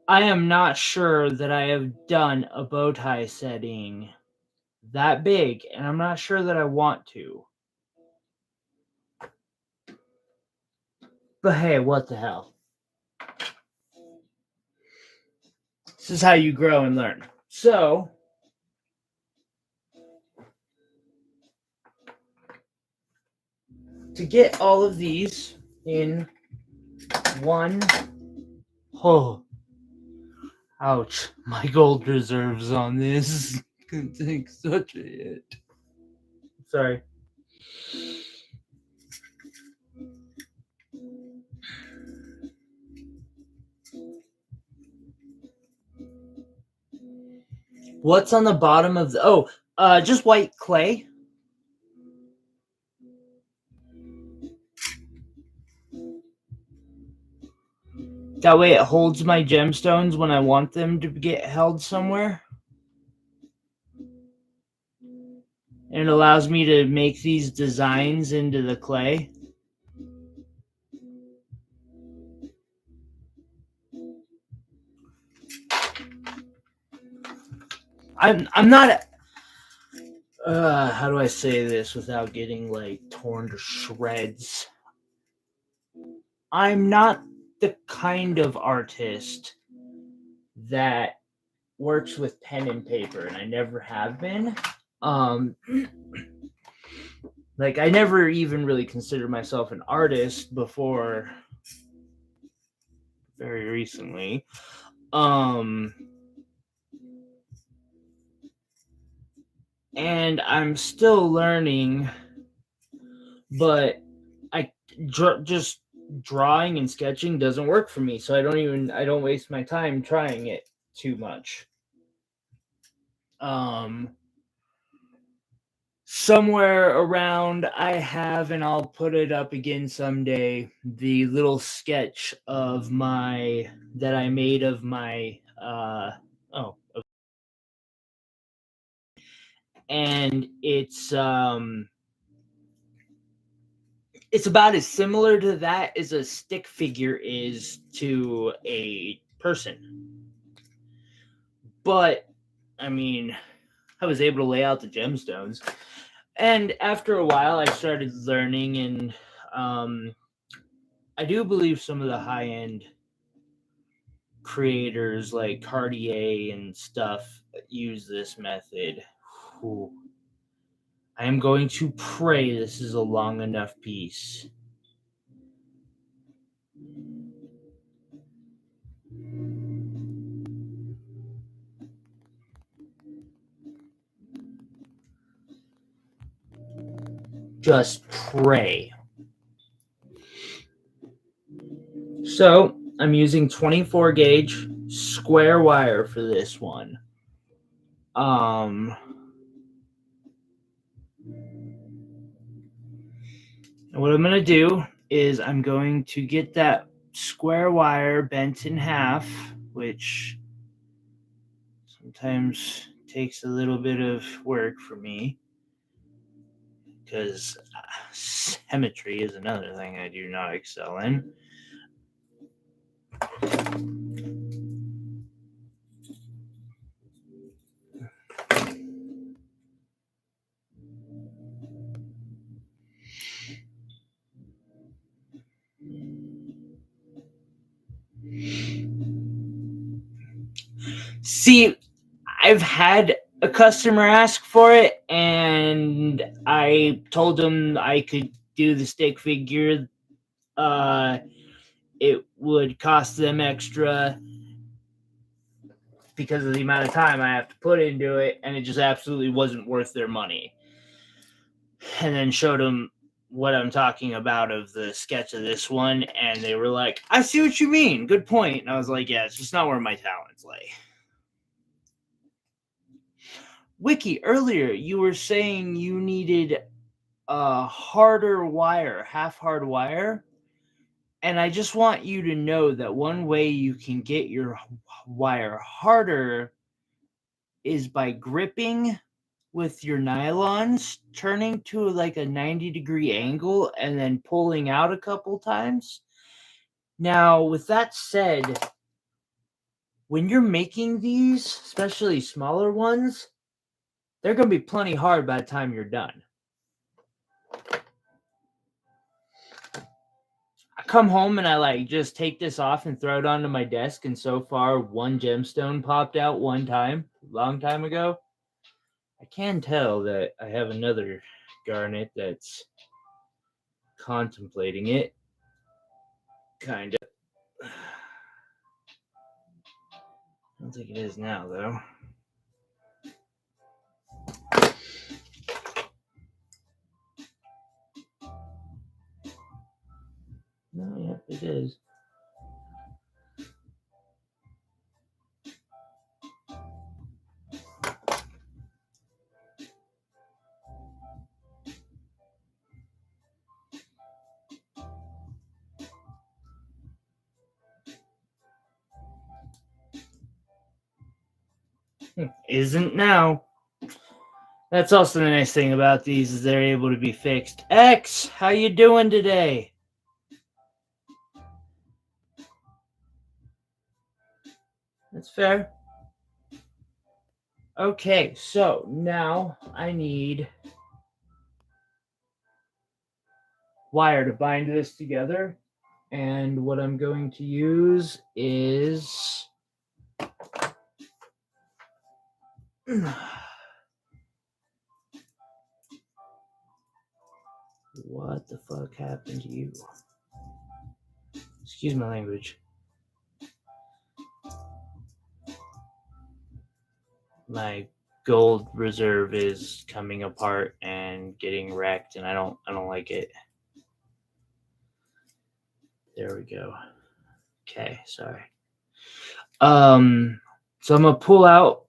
I am not sure that I have done a bow tie setting that big, and I'm not sure that I want to. But hey, what the hell? This is how you grow and learn. So, to get all of these in one, oh, ouch, my gold reserves on this can take such a hit. Sorry. What's on the bottom of the... just white clay. That way it holds my gemstones when I want them to get held somewhere. And it allows me to make these designs into the clay. I'm not... how do I say this without getting, like, torn to shreds? I'm not the kind of artist that works with pen and paper, and I never have been. Like, I never even really considered myself an artist before very recently. And I'm still learning, but just drawing and sketching doesn't work for me, so I don't waste my time trying it too much. Somewhere around I have, and I'll put it up again someday, the little sketch of that I made of my and it's about as similar to that as a stick figure is to a person. But I mean, I was able to lay out the gemstones. And after a while, I started learning, and I do believe some of the high-end creators like Cartier and stuff use this method. Whew. I am going to pray this is a long enough piece. Just pray. So I'm using 24 gauge square wire for this one. And what I'm going to do is I'm going to get that square wire bent in half, which sometimes takes a little bit of work for me, because symmetry is another thing I do not excel in. See, I've had a customer ask for it, and I told them I could do the stick figure. It would cost them extra because of the amount of time I have to put into it, and it just absolutely wasn't worth their money. And then showed them what I'm talking about of the sketch of this one, and they were like, I see what you mean. Good point. And I was like, yeah, it's just not where my talents lay. Wiki, earlier you were saying you needed a harder wire, half hard wire. And I just want you to know that one way you can get your wire harder is by gripping with your nylons, turning to like a 90-degree angle, and then pulling out a couple times. Now, with that said, when you're making these, especially smaller ones, they're going to be plenty hard by the time you're done. I come home and I just take this off and throw it onto my desk, and so far one gemstone popped out one time, a long time ago. I can tell that I have another garnet that's contemplating it. Kind of. I don't think it is now, though. No, yep, it is. Isn't now. That's also the nice thing about these is they're able to be fixed. X, how you doing today? That's fair. Okay, so now I need wire to bind this together. And what I'm going to use is what the fuck happened to you? Excuse my language. My gold reserve is coming apart and getting wrecked, and I don't like it. There we go. Okay, sorry. So I'm gonna pull out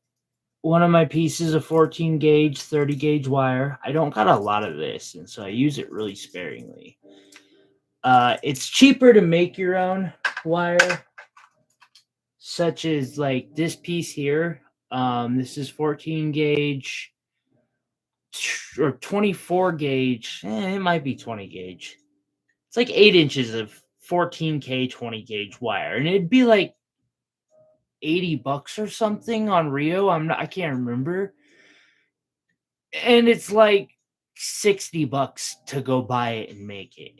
one of my pieces of 14 gauge, 30 gauge wire. I don't got a lot of this, and so I use it really sparingly. It's cheaper to make your own wire, such as like this piece here. This is 14 gauge or 24 gauge. It might be 20 gauge. It's like 8 inches of 14K 20 gauge wire, and it'd be like $80 or something on Rio. I can't remember. And it's like $60 to go buy it and make it.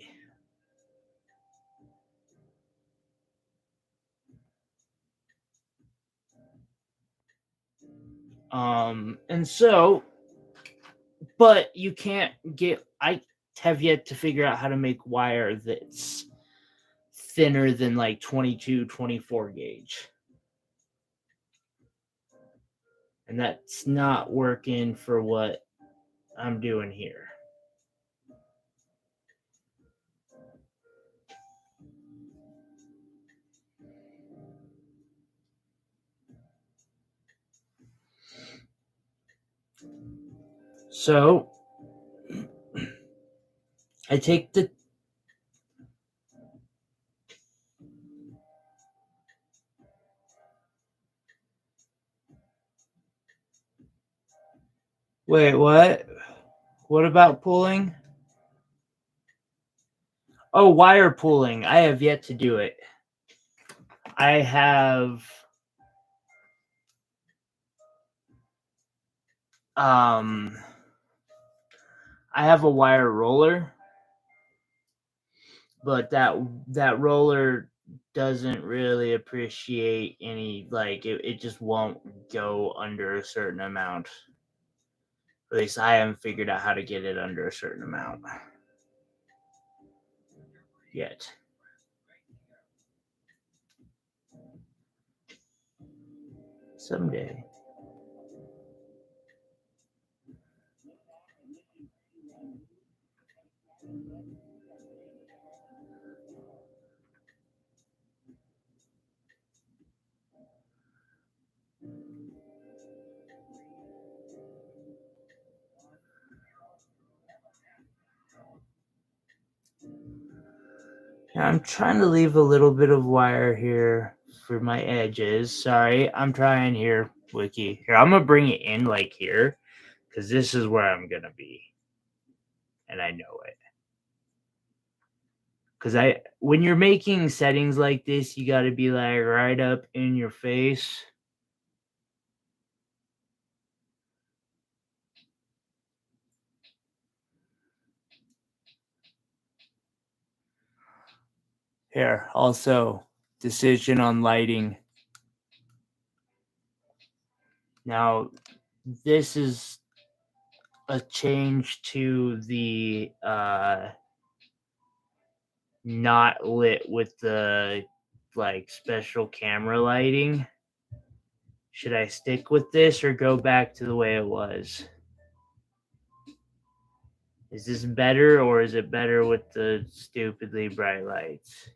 And so, but you can't get, I have yet to figure out how to make wire that's thinner than like 22, 24 gauge. And that's not working for what I'm doing here. So I take the Wait, what? What about pulling? Oh, wire pulling. I have yet to do it. I have um I have a wire roller, but that roller doesn't really appreciate any, like it just won't go under a certain amount. At least I haven't figured out how to get it under a certain amount yet. Someday. Now I'm trying to leave a little bit of wire here for my edges. Sorry, I'm trying here, Wiki. Here, I'm gonna bring it in like here, because this is where I'm gonna be. And I know it. Because when you're making settings like this, you gotta be like right up in your face. Here, also, decision on lighting. Now, this is a change to the not lit with the like special camera lighting. Should I stick with this or go back to the way it was? Is this better, or is it better with the stupidly bright lights?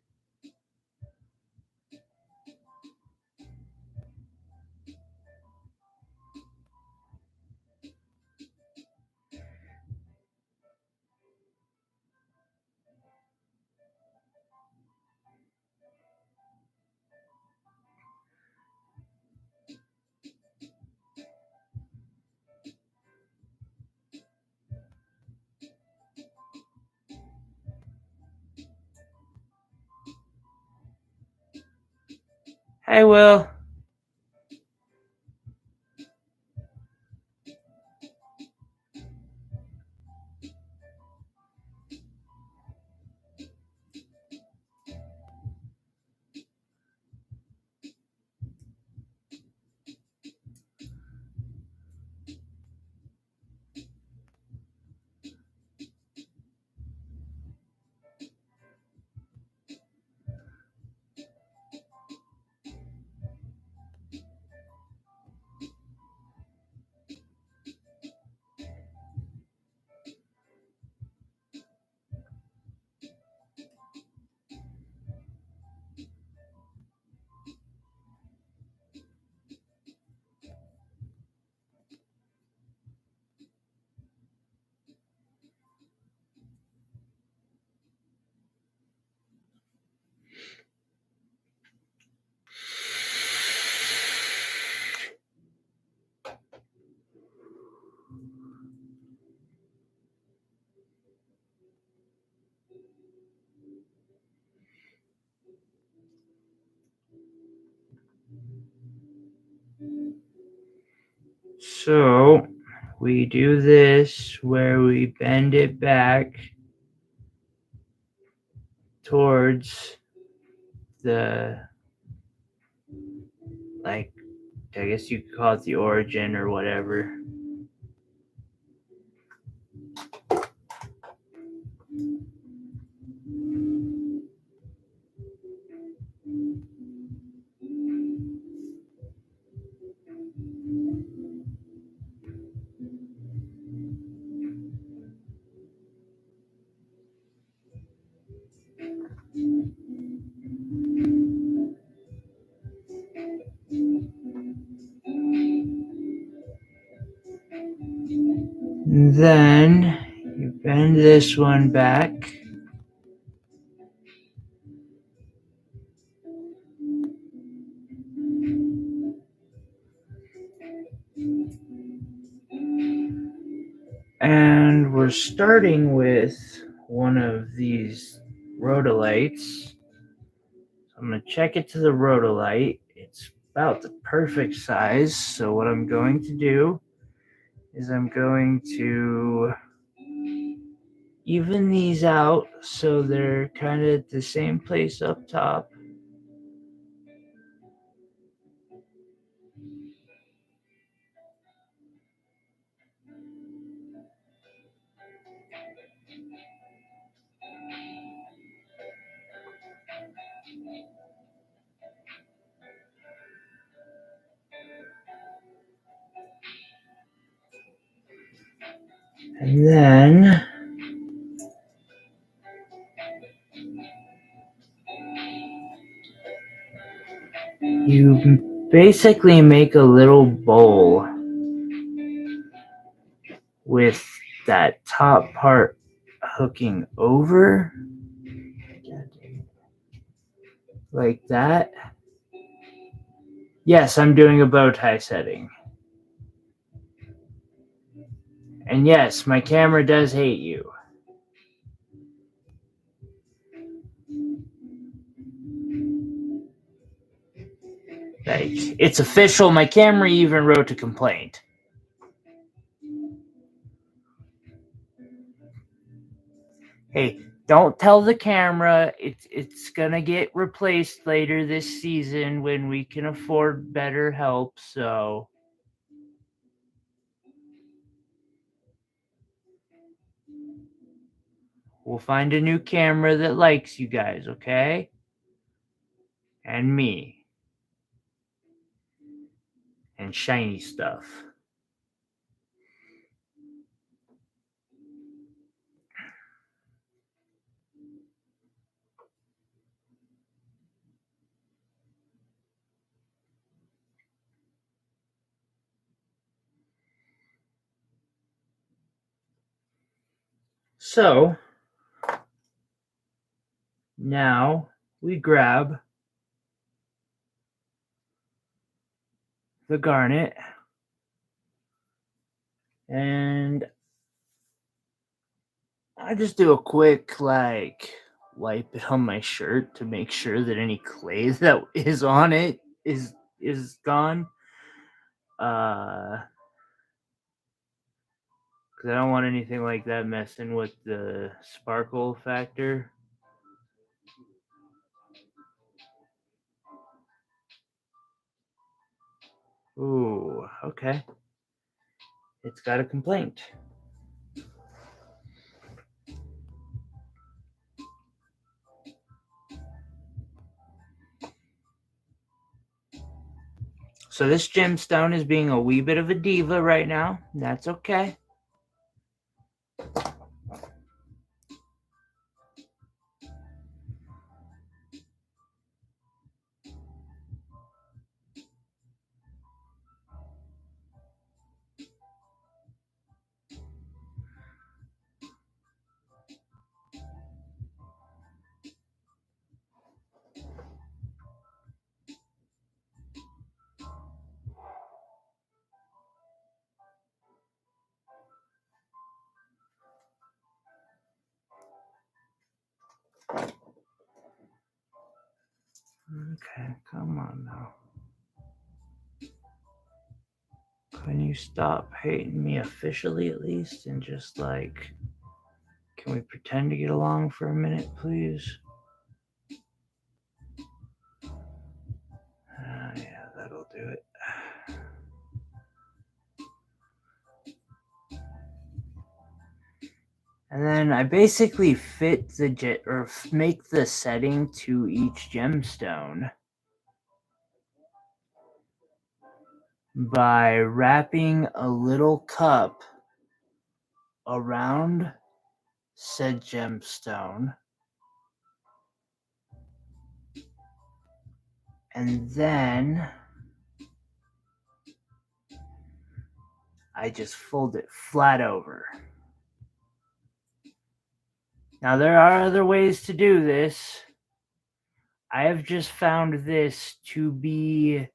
I will. So we do this where we bend it back towards the, like, I guess you could call it the origin or whatever. Then you bend this one back. And we're starting with one of these rhodolites. I'm going to check it to the rhodolite. It's about the perfect size. So what I'm going to do is I'm going to even these out so they're kind of at the same place up top. And then you basically make a little bowl with that top part hooking over like that. Yes, I'm doing a bow tie setting. And yes, my camera does hate you. Like, it's official. My camera even wrote a complaint. Hey, don't tell the camera. It's gonna get replaced later this season when we can afford better help, so we'll find a new camera that likes you guys, okay? And me. And shiny stuff. So now we grab the garnet and I just do a quick wipe it on my shirt to make sure that any clay that is on it is gone. Because I don't want anything like that messing with the sparkle factor. Ooh, okay. It's got a complaint. So this gemstone is being a wee bit of a diva right now. That's okay. Okay, come on now. Can you stop hating me officially at least and just like, can we pretend to get along for a minute, please? Yeah, that'll do it. And then I basically fit the make the setting to each gemstone by wrapping a little cup around said gemstone, and then I just fold it flat over. Now there are other ways to do this. I have just found this to be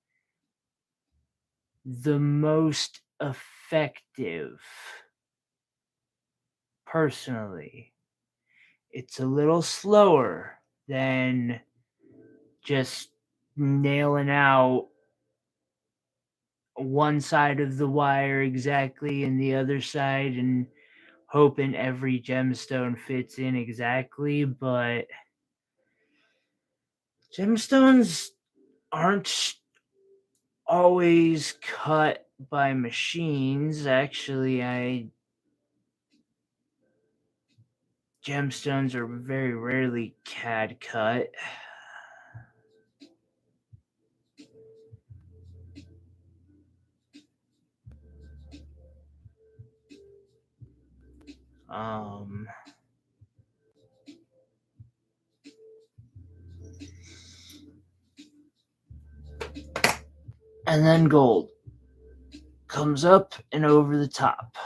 the most effective. Personally, it's a little slower than just nailing out one side of the wire exactly and the other side and hoping every gemstone fits in exactly, but gemstones aren't always cut by machines. Actually, gemstones are very rarely CAD cut. And then gold comes up and over the top.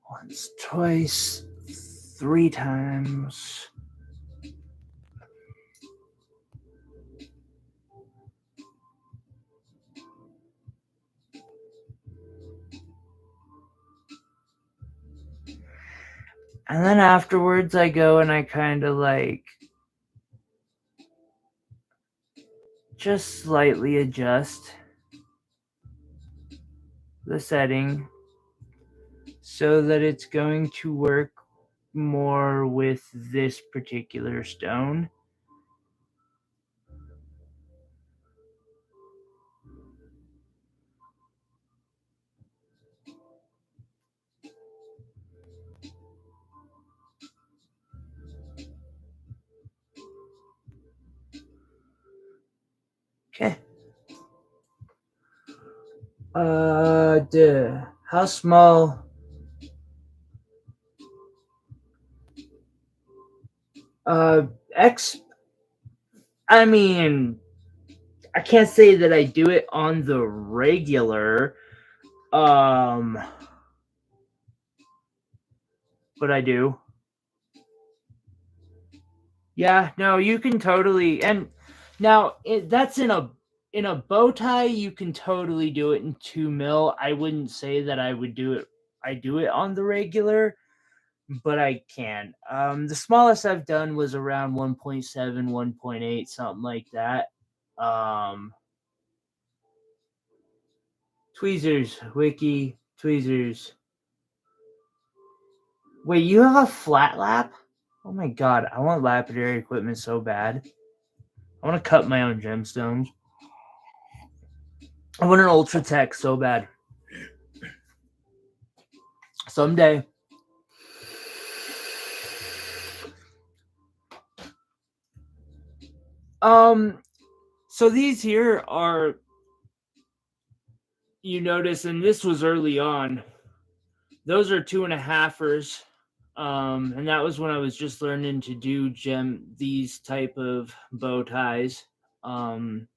Once, twice, 3 times. And then afterwards, I go and I kind of like just slightly adjust the setting so that it's going to work more with this particular stone. Okay. How small? X. I mean, I can't say that I do it on the regular. But I do. Yeah, no, you can totally. And now that's in a bow tie. You can totally do it in 2 mil. I wouldn't say that I would do it. I do it on the regular, but I can. The smallest I've done was around 1.7, 1.8, something like that. Tweezers, wiki, tweezers. Wait, you have a flat lap? Oh my god, I want lapidary equipment so bad. I want to cut my own gemstones. I want an ultra tech so bad. Someday. So these here are, you notice, and this was early on. Those are 2.5ers. And that was when I was just learning to do these type of bow ties. And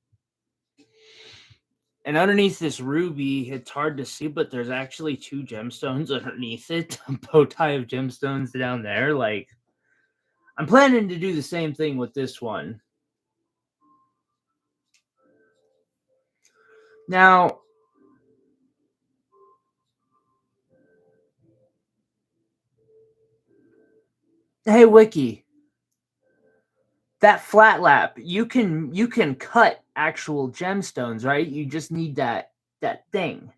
underneath this ruby, it's hard to see, but there's actually 2 gemstones underneath it. A bow tie of gemstones down there. Like, I'm planning to do the same thing with this one. Now, hey Wiki, that flat lap, you can cut actual gemstones, right? You just need that thing.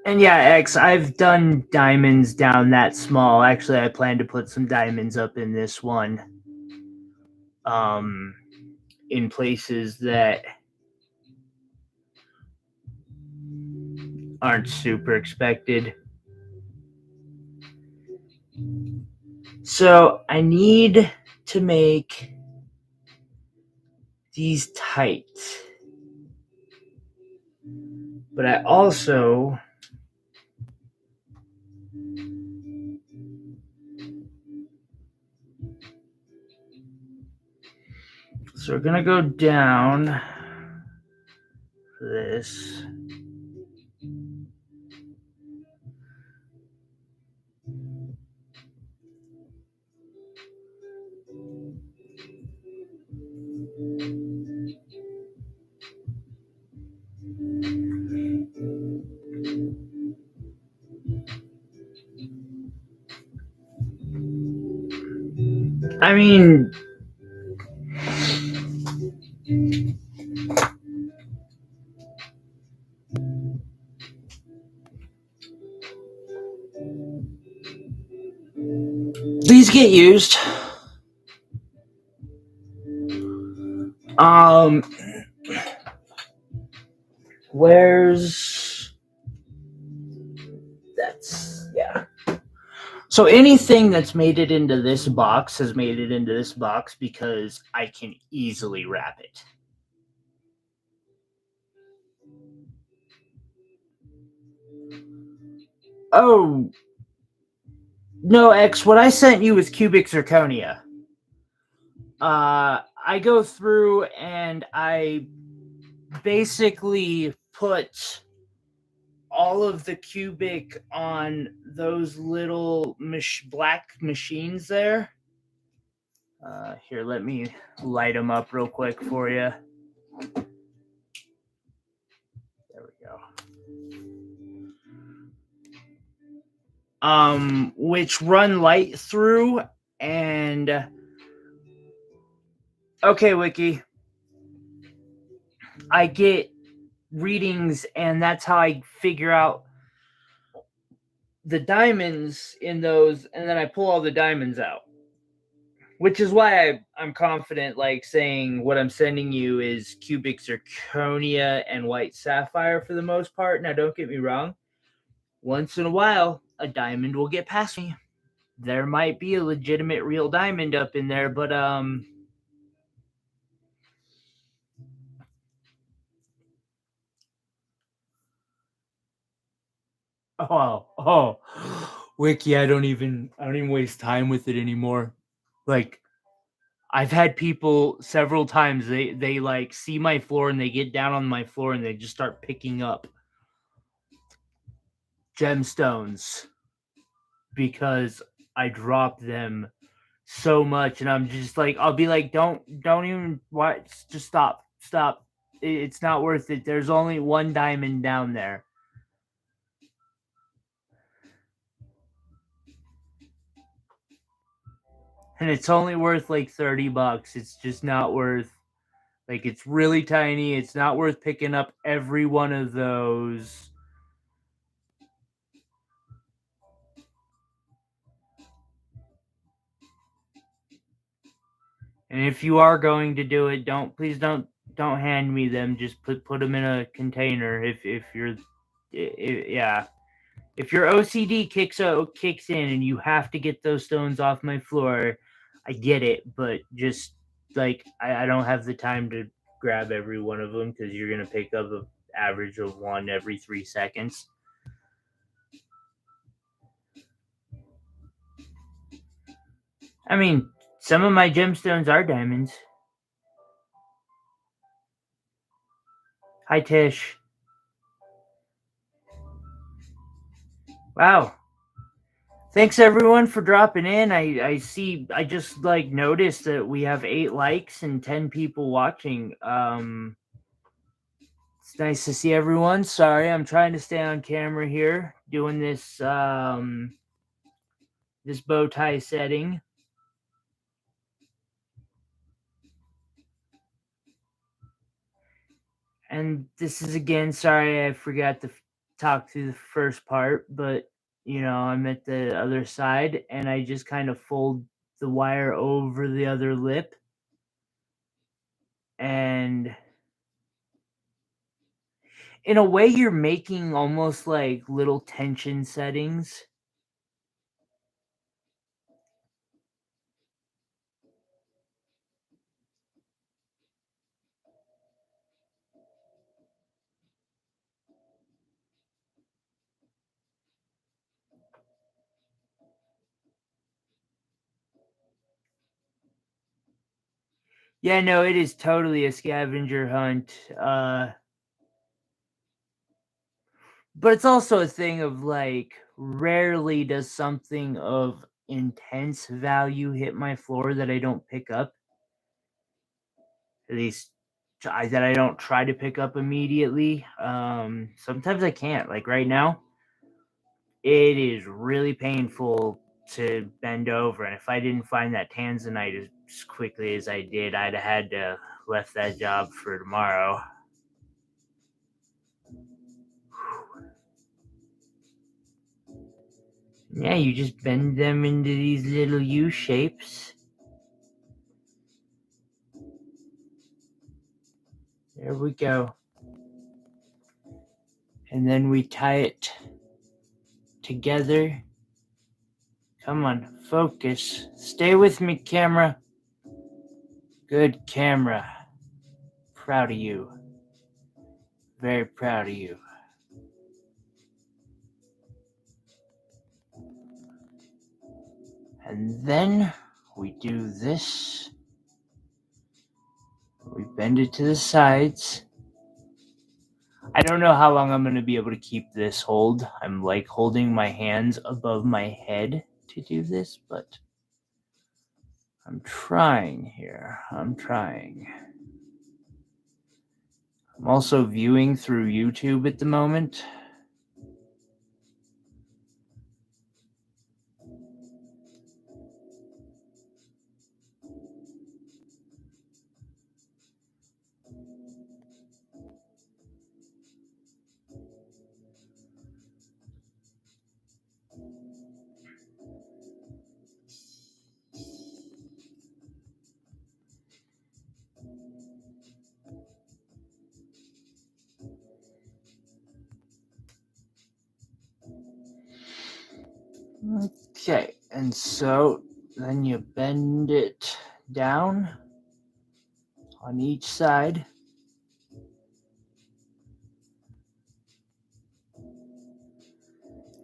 And yeah, X, I've done diamonds down that small. Actually, I plan to put some diamonds up in this one. In places that aren't super expected. So I need to make these tight. But I also so we're gonna go down for this. I mean, these get used. Where's that's yeah. So anything that's made it into this box has made it into this box because I can easily wrap it. Oh no, X, what I sent you was cubic zirconia. I go through and I basically put all of the cubic on those little black machines there. Here, let me light them up real quick for you. There we go. Which run light through and okay, Wiki. I get readings, and that's how I figure out the diamonds in those, and then I pull all the diamonds out. Which is why I'm confident, like saying what I'm sending you is cubic zirconia and white sapphire for the most part. Now, don't get me wrong. Once in a while, a diamond will get past me. There might be a legitimate real diamond up in there, but Wiki, I don't even waste time with it anymore. Like, I've had people several times, they like see my floor and they get down on my floor and they just start picking up gemstones because I drop them so much, and I'm just like, I'll be like, don't even what, just stop. It's not worth it. There's only one diamond down there, and it's only worth like $30. It's just not worth. Like, it's really tiny. It's not worth picking up every one of those. And if you are going to do it, please don't hand me them. Just put them in a container. If you're, yeah, if your OCD kicks in and you have to get those stones off my floor, I get it. But just like, I don't have the time to grab every one of them because you're gonna pick up an average of one every 3 seconds. I mean, some of my gemstones are diamonds. Hi, Tish. Wow. Thanks everyone for dropping in. I just like noticed that we have 8 likes and 10 people watching. It's nice to see everyone. Sorry, I'm trying to stay on camera here doing this bow tie setting. And this is again, sorry I forgot to talk through the first part, but I'm at the other side and I just kind of fold the wire over the other lip, and in a way you're making almost like little tension settings. Yeah, no, it is totally a scavenger hunt. But it's also a thing of like, rarely does something of intense value hit my floor that I don't pick up. At least that I don't try to pick up immediately. Sometimes I can't. Like right now, it is really painful to bend over, and if I didn't find that tanzanite as quickly as I did, I'd have had to left that job for tomorrow. Yeah, you just bend them into these little U shapes. There we go. And then we tie it together. Come on, focus. Stay with me, camera. Good camera. Proud of you. Very proud of you. And then we do this. We bend it to the sides. I don't know how long I'm going to be able to keep this hold. I'm like holding my hands above my head to do this, but I'm trying here. I'm trying. I'm also viewing through YouTube at the moment. Okay, and so then you bend it down on each side.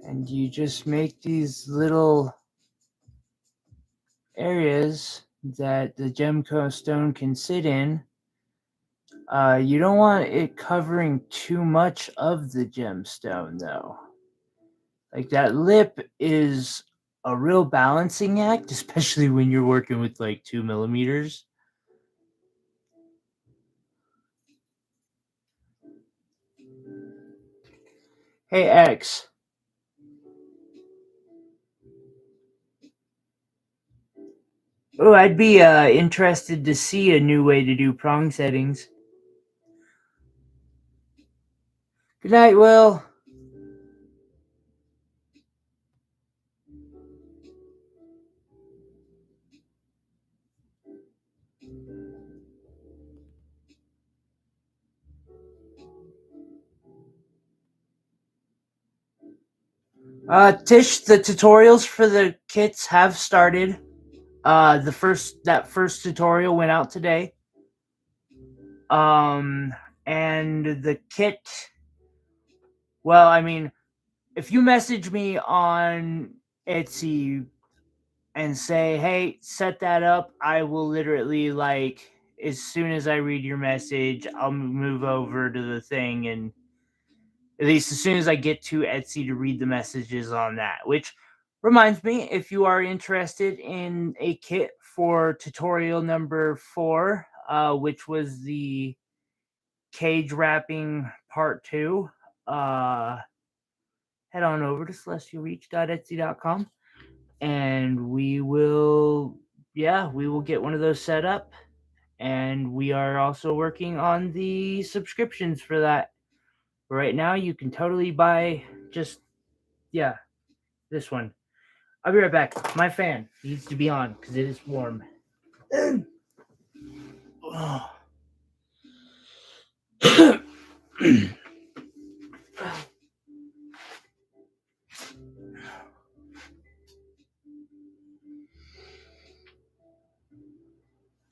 And you just make these little areas that the gemstone can sit in. You don't want it covering too much of the gemstone, though. Like that lip is a real balancing act, especially when you're working with like 2 millimeters. Hey X. Oh, I'd be interested to see a new way to do prong settings. Good night, Will. Tish, the tutorials for the kits have started. That first tutorial went out today. Um, and the kit. Well, I mean, if you message me on Etsy and say, "Hey, set that up," I will literally like as soon as I read your message, I'll move over to the thing and at least as soon as I get to Etsy to read the messages on that. Which reminds me, if you are interested in a kit for tutorial number 4, which was the cage wrapping part 2, head on over to celestialreach.etsy.com and we will get one of those set up. And we are also working on the subscriptions for that. Right now, you can totally buy just this one. I'll be right back. My fan needs to be on because it is warm. Oh.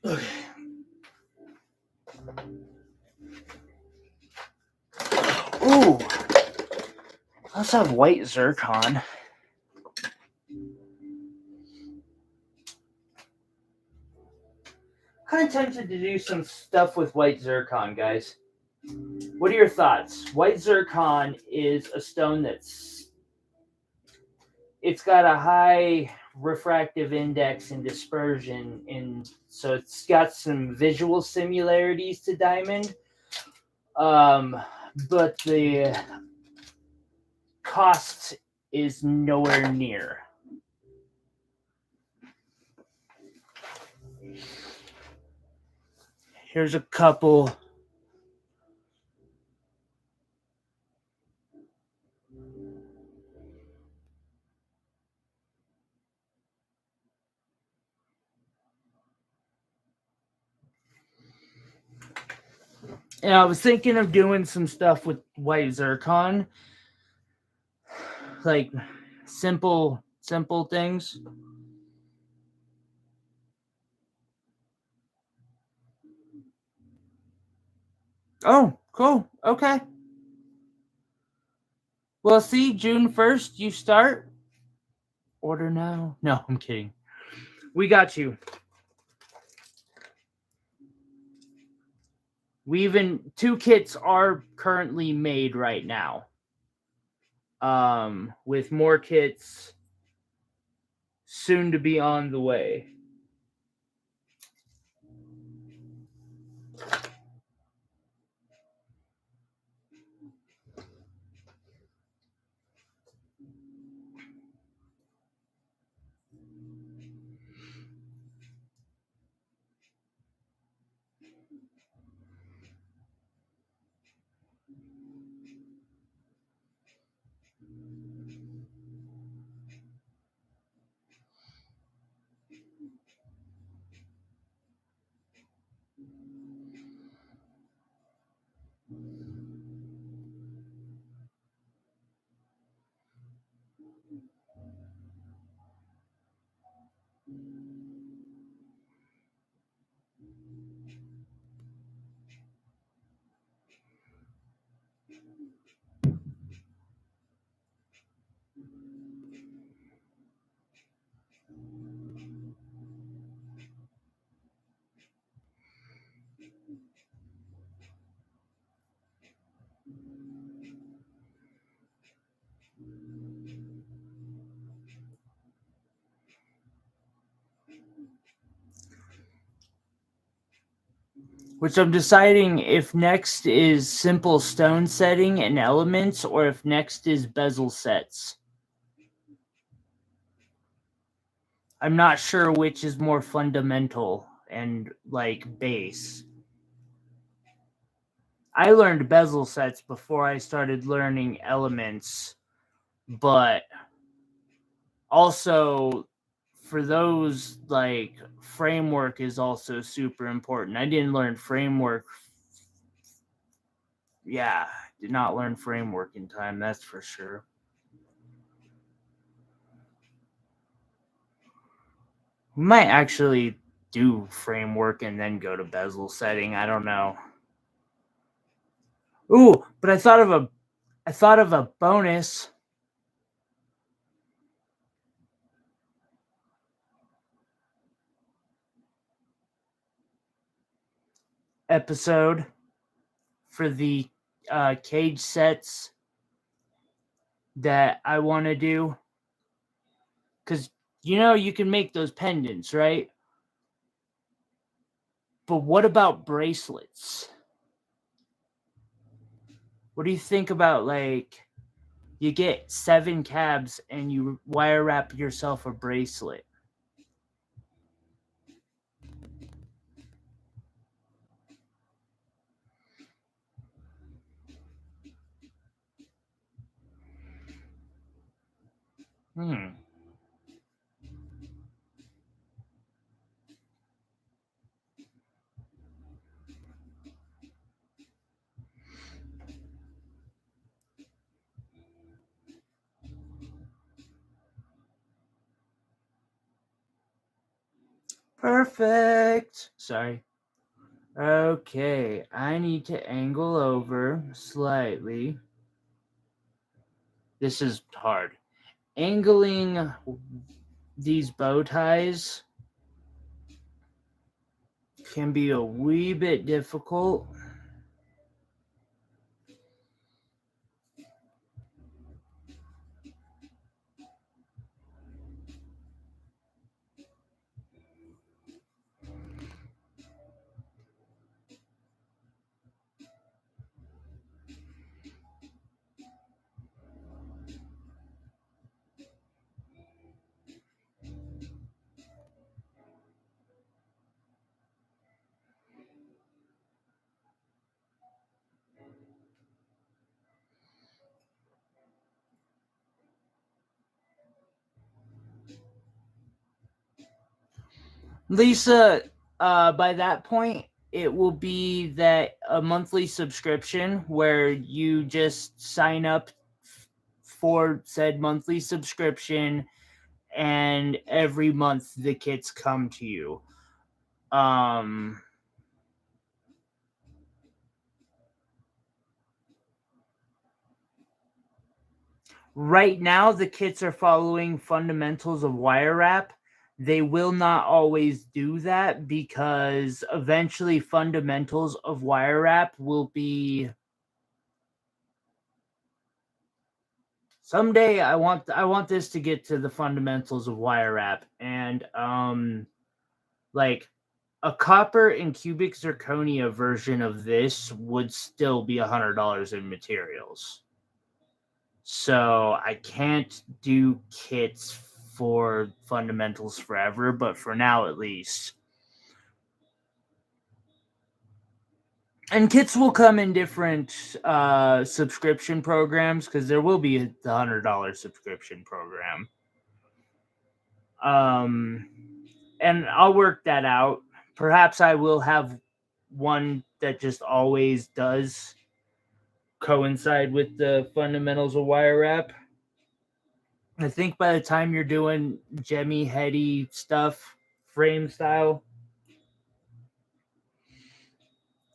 Okay. Ooh. Let's have white zircon. Kind of tempted to do some stuff with white zircon, guys. What are your thoughts? White zircon is a stone it's got a high refractive index and dispersion, and so it's got some visual similarities to diamond. But the cost is nowhere near. Here's a couple. Yeah, I was thinking of doing some stuff with white zircon, like simple things. Oh, cool. Okay. Well, see, June 1st, you start. Order now. No, I'm kidding. We got you. Two kits are currently made right now. With more kits soon to be on the way. which I'm deciding if next is simple stone setting and elements, or if next is bezel sets. I'm not sure which is more fundamental and like base. I learned bezel sets before I started learning elements, but also for those, like, framework is also super important. I didn't learn framework. Yeah, did not learn framework in time, that's for sure. We might actually do framework and then go to bezel setting. I don't know. Ooh, but I thought of a bonus episode for the cage sets that I want to do. Because, you can make those pendants, right? But what about bracelets? What do you think about, like, you get 7 cabs and you wire wrap yourself a bracelet? Hmm. Perfect. Sorry. Okay, I need to angle over slightly. This is hard. Angling these bow ties can be a wee bit difficult. Lisa, by that point, it will be that a monthly subscription where you just sign up for said monthly subscription, and every month the kits come to you. Um, right now, the kits are following fundamentals of Wirewrap. They will not always do that because eventually fundamentals of Wirewrap will be someday. I want this to get to the fundamentals of Wirewrap, and like a copper and cubic zirconia version of this would still be $100 in materials. So I can't do kits for fundamentals forever, but for now at least. And kits will come in different subscription programs, because there will be the $100 subscription program. And I'll work that out. Perhaps I will have one that just always does coincide with the fundamentals of Wirewrap. I think by the time you're doing gemmy, heady stuff, frame style,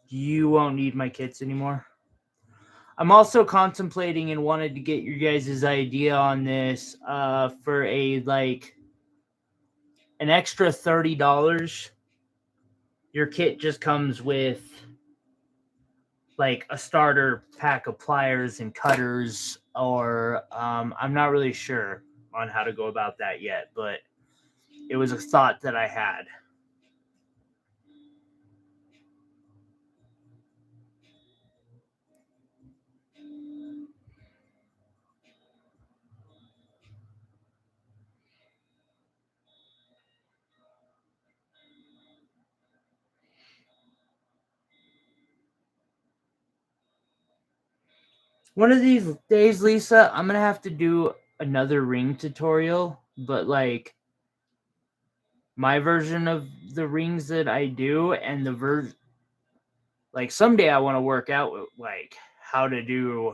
you won't need my kits anymore. I'm also contemplating and wanted to get your guys' idea on this for an extra $30. Your kit just comes with like a starter pack of pliers and cutters, or I'm not really sure on how to go about that yet, but it was a thought that I had. One of these days, Lisa, I'm gonna have to do another ring tutorial, but like my version of the rings that I do, and the like someday I want to work out with, like, how to do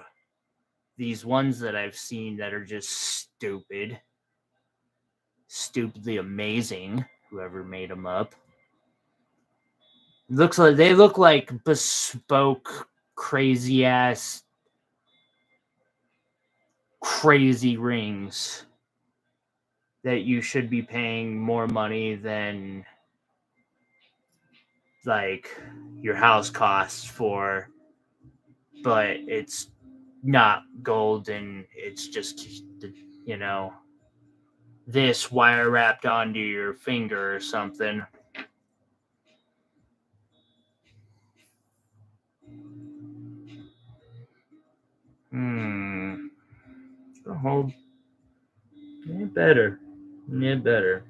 these ones that I've seen that are just stupidly amazing. Whoever made them up. Looks like they look like bespoke, crazy ass, crazy rings that you should be paying more money than like your house costs for, but it's not gold and it's just, you know, this wire wrapped onto your finger or something. Hold. It better. It better.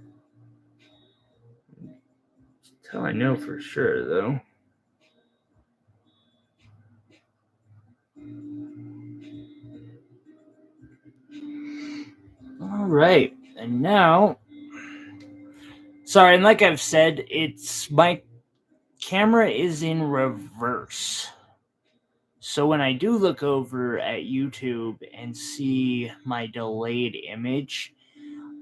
That's how I know for sure, though. All right, and now, sorry, and like I've said, it's my camera is in reverse. So when I do look over at YouTube and see my delayed image,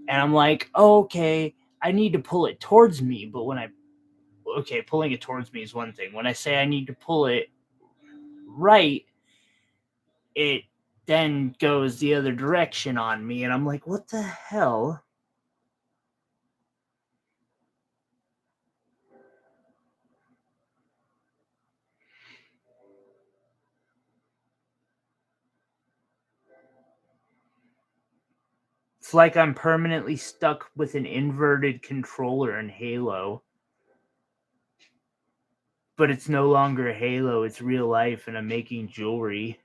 and I'm like, oh, okay, I need to pull it towards me, but pulling it towards me is one thing. When I say I need to pull it right, it then goes the other direction on me, and I'm like, what the hell? It's like I'm permanently stuck with an inverted controller in Halo. But it's no longer Halo, it's real life, and I'm making jewelry.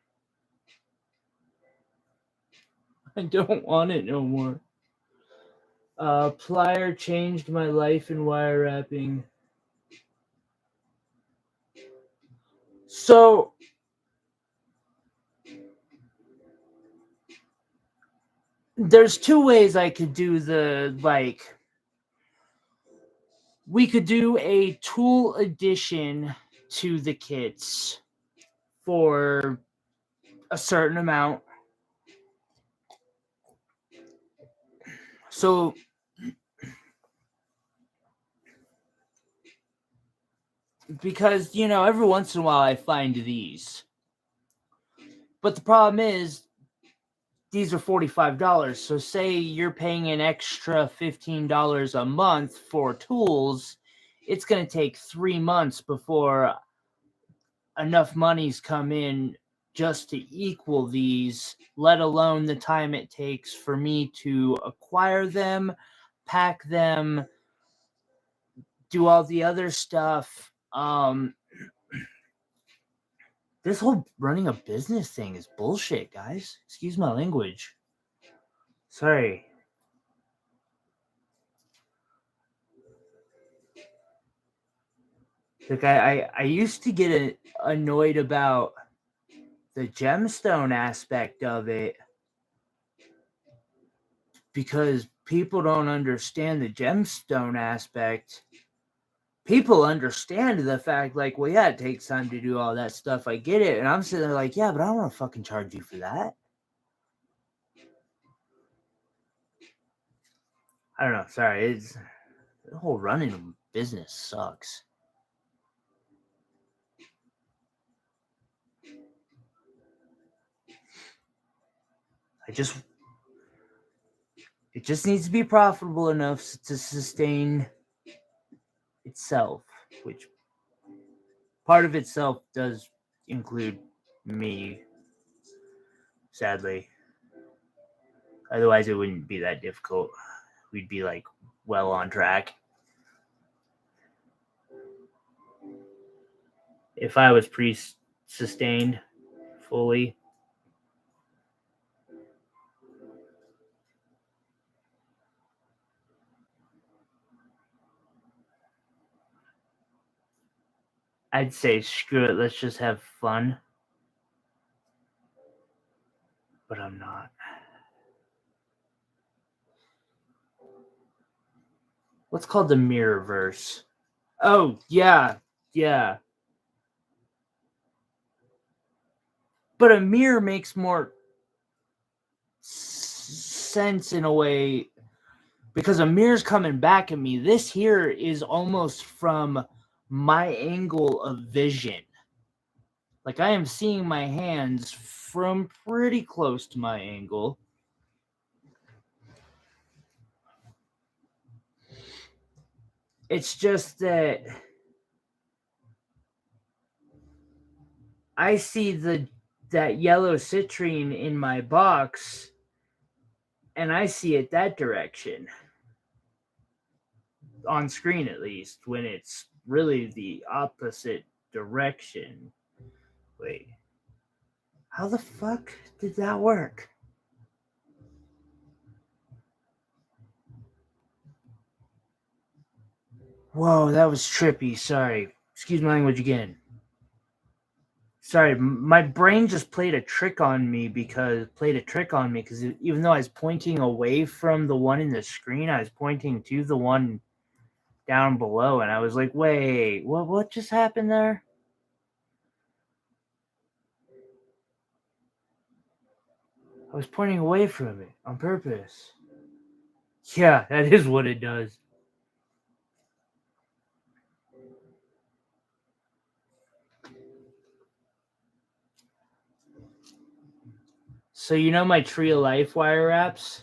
I don't want it no more. Plier changed my life in wire wrapping. So, there's two ways I could do we could do a tool addition to the kits for a certain amount. So, because, every once in a while I find these. But the problem is, these are $45. So say you're paying an extra $15 a month for tools, it's going to take 3 months before enough money's come in just to equal these, let alone the time it takes for me to acquire them, pack them, do all the other stuff. This whole running a business thing is bullshit, guys. Excuse my language. Sorry. Like I used to get annoyed about the gemstone aspect of it because people don't understand the gemstone aspect. People understand the fact, like, well, yeah, it takes time to do all that stuff. I get it. And I'm sitting there like, yeah, but I don't want to fucking charge you for that. I don't know. Sorry. The whole running a business sucks. It just needs to be profitable enough to sustain itself, which part of itself does include me, sadly. Otherwise, it wouldn't be that difficult. We'd be like well on track. If I was sustained fully. I'd say screw it, let's just have fun. but I'm not. What's called the mirror verse? Oh, yeah. But a mirror makes more sense in a way because a mirror's coming back at me. This here is almost from my angle of vision. Like I am seeing my hands from pretty close to my angle. It's just that I see that yellow citrine in my box and I see it that direction. On screen at least, when it's really the opposite direction. Wait. How the fuck did that work? Whoa, that was trippy. Sorry. Excuse my language again. Sorry, my brain just played a trick on me because even though I was pointing away from the one in the screen, I was pointing to the one down below, and I was like, "Wait, what just happened there?" I was pointing away from it on purpose. Yeah, that is what it does. So you know my Tree of Life wire wraps?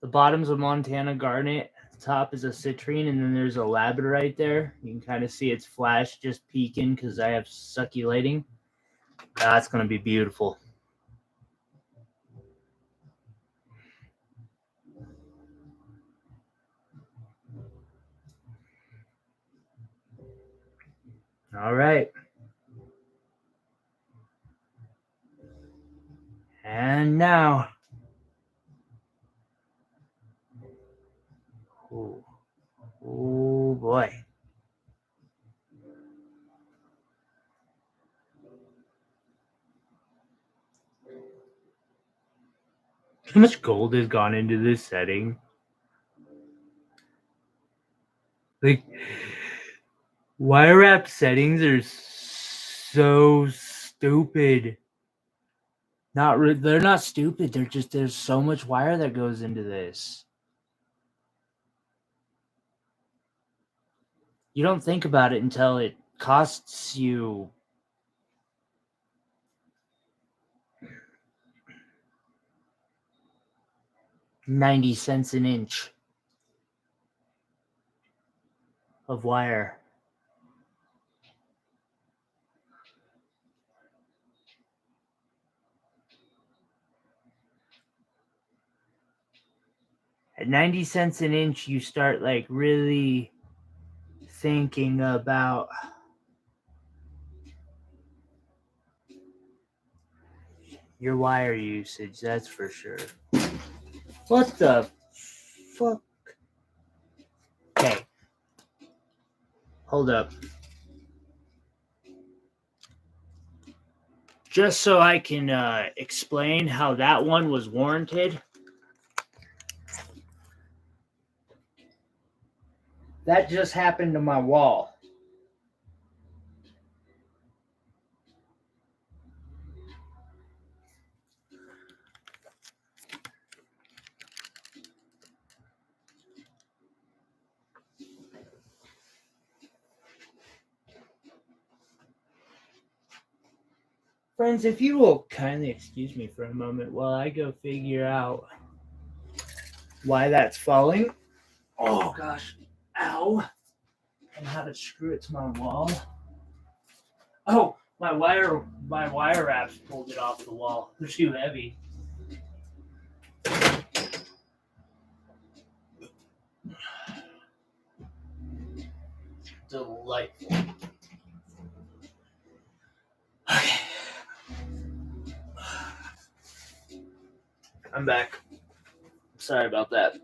The bottom's a Montana Garnet, the top is a Citrine, and then there's a labradorite there. You can kind of see its flash just peeking because I have sucky lighting. That's going to be beautiful. All right. And now. Oh, oh boy. How much gold has gone into this setting? Like, wire wrap settings are so stupid. They're not stupid. They're just there's so much wire that goes into this. You don't think about it until it costs you 90 cents an inch of wire. At 90 cents an inch, you start like really thinking about your wire usage, that's for sure. What the fuck? Okay. Hold up. Just so I can explain how that one was warranted. That just happened to my wall. Friends, if you will kindly excuse me for a moment while I go figure out why that's falling. Oh gosh. Ow. And how to screw it to my wall. Oh, my wire wraps pulled it off the wall. They're too heavy. Delightful. Okay. I'm back. Sorry about that.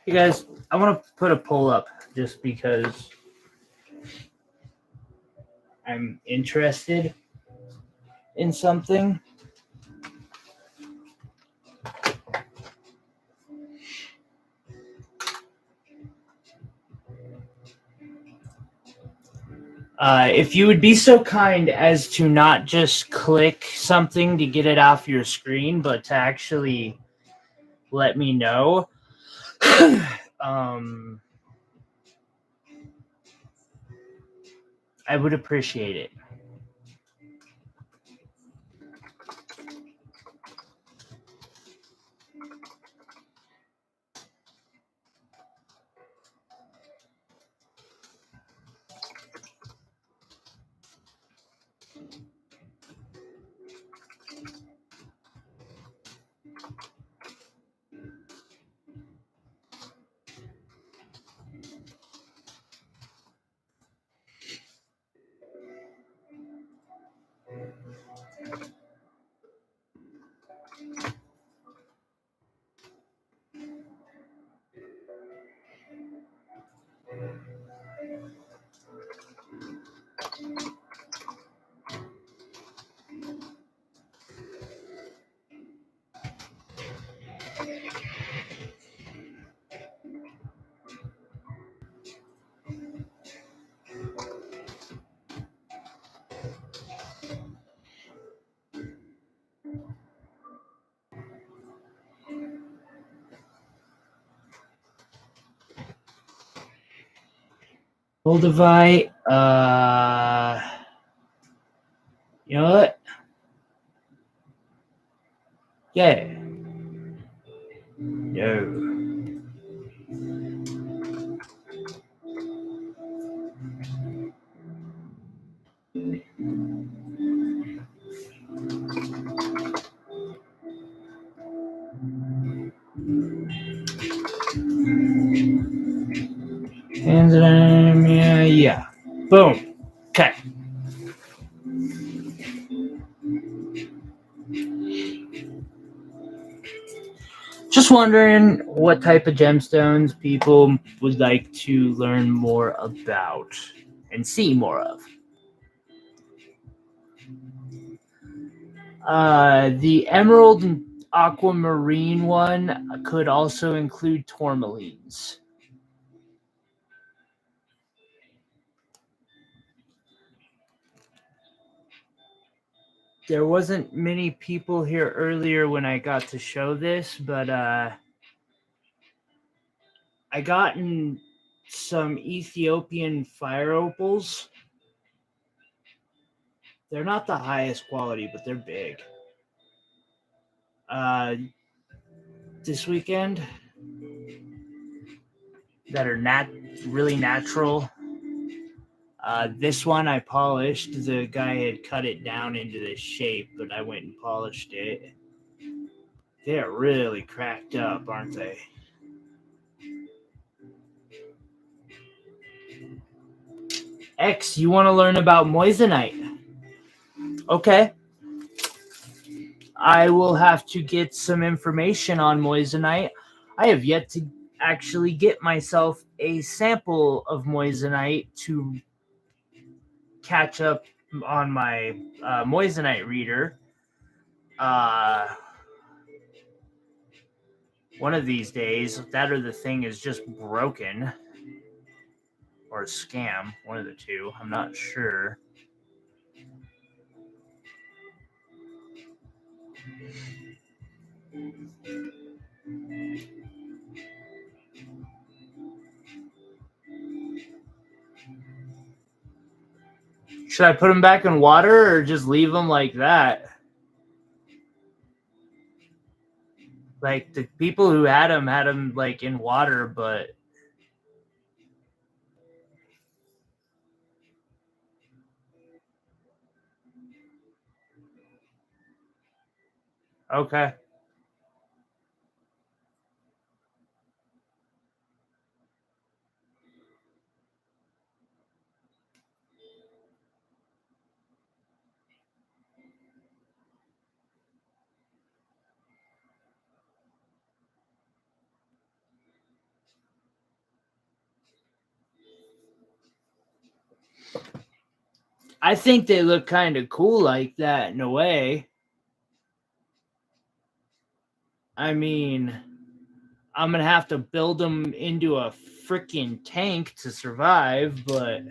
Hey guys, I want to put a poll up just because I'm interested in something. If you would be so kind as to not just click something to get it off your screen, but to actually let me know. I would appreciate it. Moldavite, you know what? Yeah. No. And yeah. Boom. Okay. Just wondering what type of gemstones people would like to learn more about and see more of. The emerald and aquamarine one could also include tourmalines. There wasn't many people here earlier when I got to show this, but I gotten some Ethiopian fire opals. They're not the highest quality, but they're big. This weekend that are really natural. This one I polished. The guy had cut it down into this shape, but I went and polished it. They're really cracked up, aren't they? X, you want to learn about moissanite? Okay. I will have to get some information on moissanite. I have yet to actually get myself a sample of moissanite to catch up on my moissanite reader. One of these days, that or the thing is just broken. Or a scam, one of the two. I'm not sure. Should I put them back in water or just leave them like that? Like the people who had them like in water, but okay. I think they look kind of cool like that in a way. I mean, I'm going to have to build them into a freaking tank to survive, but...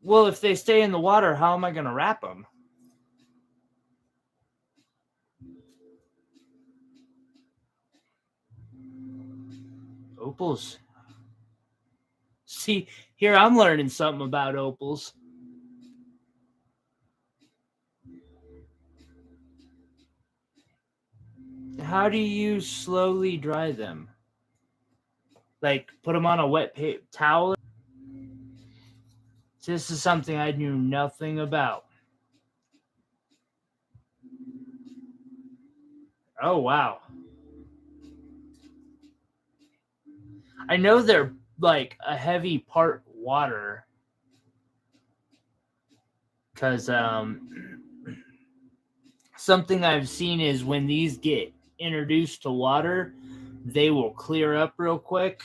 Well, if they stay in the water, how am I going to wrap them? Opals. See, here I'm learning something about opals. How do you slowly dry them? Like, put them on a wet towel? This is something I knew nothing about. Oh, wow. I know they're like a heavy part water. Because something I've seen is when these get introduced to water, they will clear up real quick.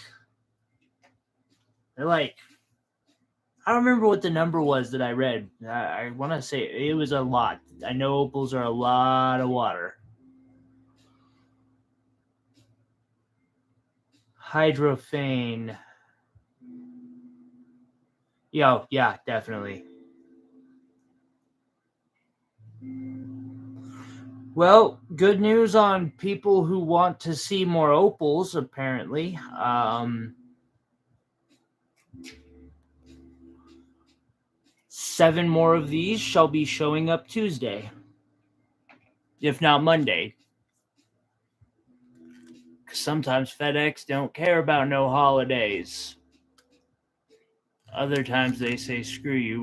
They're like, I don't remember what the number was that I read. I want to say it was a lot. I know opals are a lot of water. Hydrophane. Yeah, definitely. Well, good news on people who want to see more opals, apparently. 7 more of these shall be showing up Tuesday, if not Monday. Sometimes FedEx don't care about no holidays. Other times they say, screw you,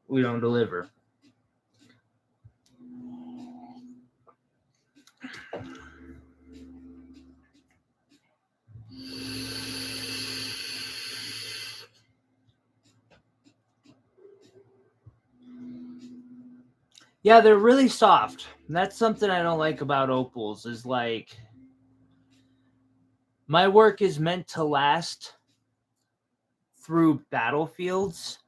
we don't deliver. Yeah, they're really soft. That's something I don't like about opals, is like, my work is meant to last through battlefields,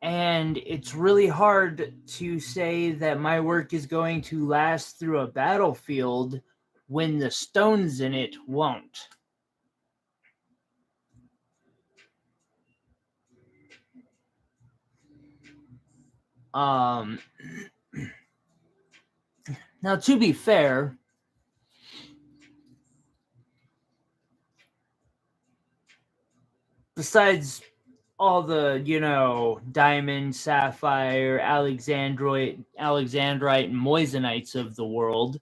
and it's really hard to say that my work is going to last through a battlefield when the stones in it won't. Now, to be fair, besides all the, diamond, sapphire, alexandrite, and moisanites of the world,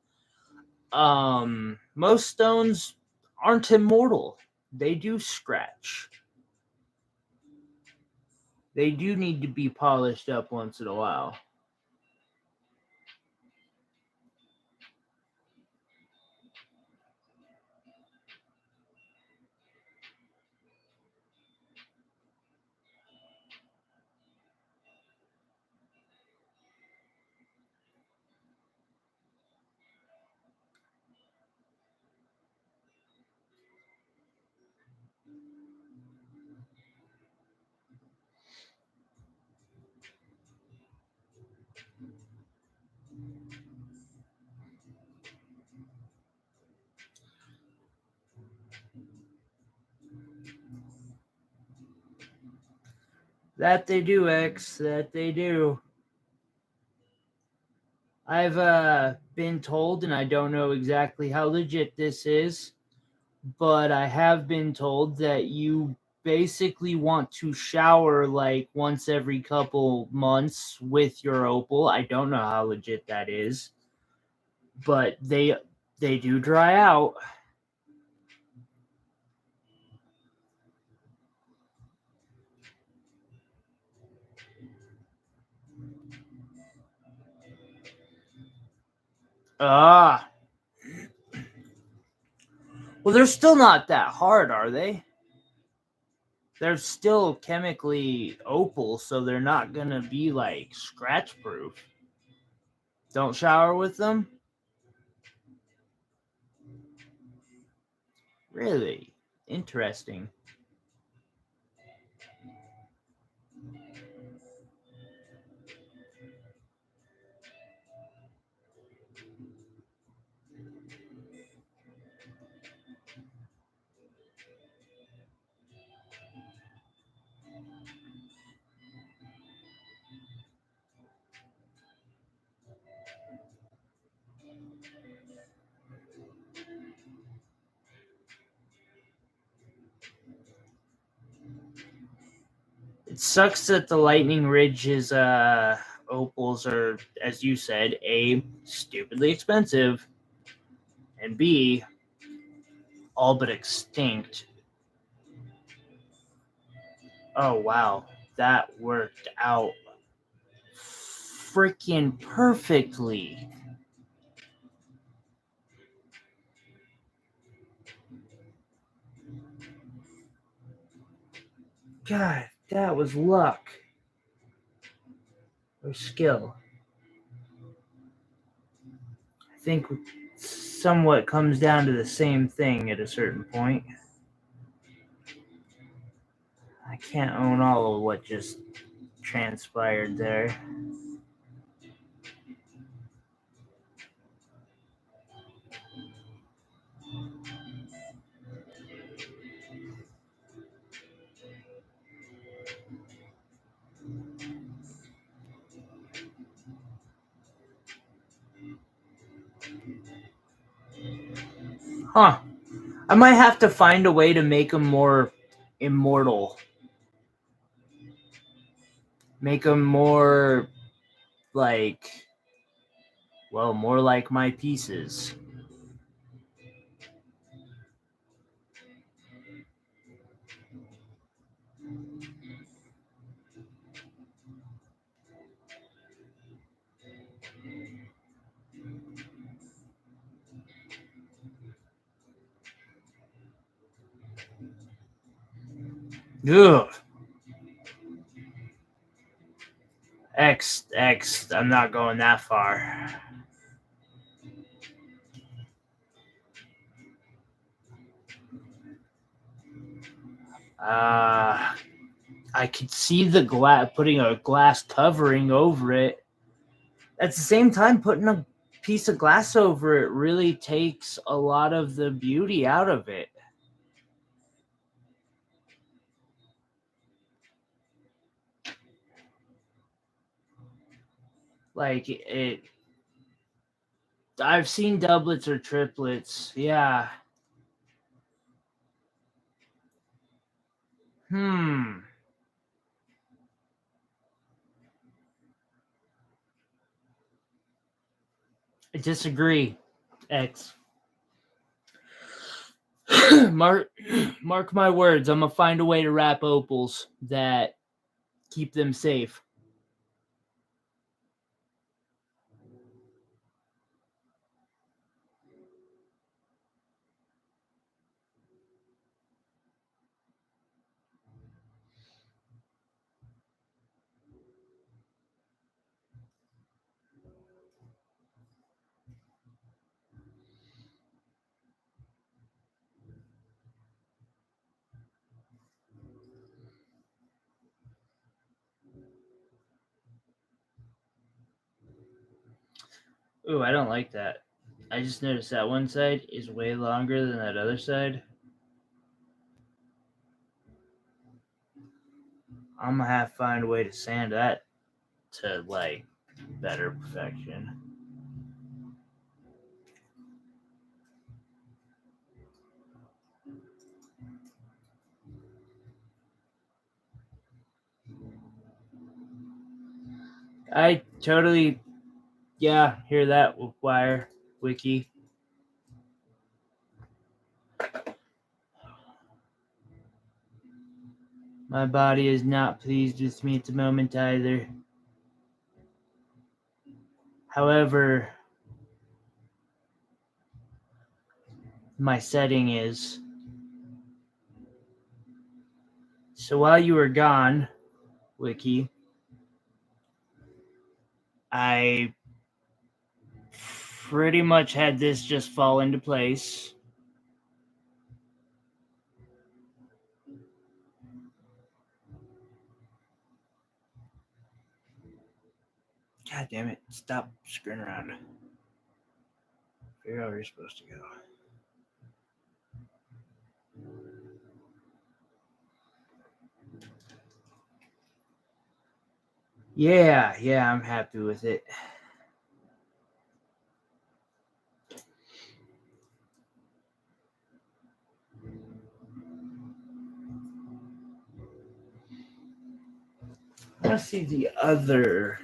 most stones aren't immortal. They do scratch. They do need to be polished up once in a while. That they do, X. That they do. I've been told, and I don't know exactly how legit this is, but I have been told that you basically want to shower like once every couple months with your opal. I don't know how legit that is, but they do dry out. Ah. Well, they're still not that hard, are they? They're still chemically opal, so they're not gonna be like scratch proof. Don't shower with them? Really? Interesting. It sucks that the Lightning Ridge's opals are, as you said, A, stupidly expensive, and B, all but extinct. Oh, wow. That worked out freaking perfectly. God, that was luck. Or skill. I think somewhat comes down to the same thing at a certain point. I can't own all of what just transpired there. Huh. I might have to find a way to make them more immortal. Make them more like, well, more like my pieces. Ugh. X, I'm not going that far. I could see the glass, putting a glass covering over it. At the same time, putting a piece of glass over it really takes a lot of the beauty out of it. Like it, I've seen doublets or triplets. Yeah. Hmm. I disagree. X. Mark my words. I'm gonna find a way to wrap opals that keep them safe. Ooh, I don't like that. I just noticed that one side is way longer than that other side. I'm gonna have to find a way to sand that to like better perfection. I totally, yeah, hear that wire wiki. My body is not pleased with me at the moment either. However, my setting is. So while you were gone, Wiki, I pretty much had this just fall into place. God damn it. Stop screwing around. Figure out where you're supposed to go. Yeah, I'm happy with it. I want to see the other.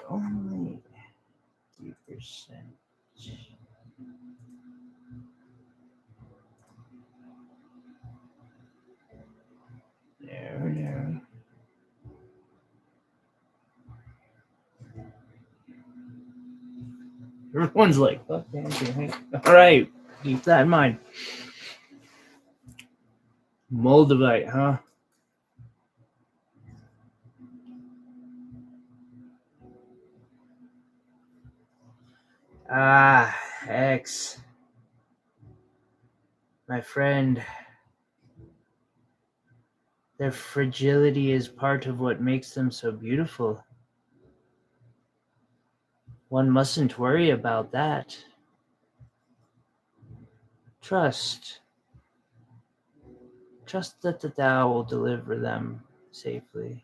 Only 3%. There. Everyone's like, fuck that. All right, keep that in mind. Moldavite, huh? Ah, X. My friend. Their fragility is part of what makes them so beautiful. One mustn't worry about that. Trust that the Tao will deliver them safely,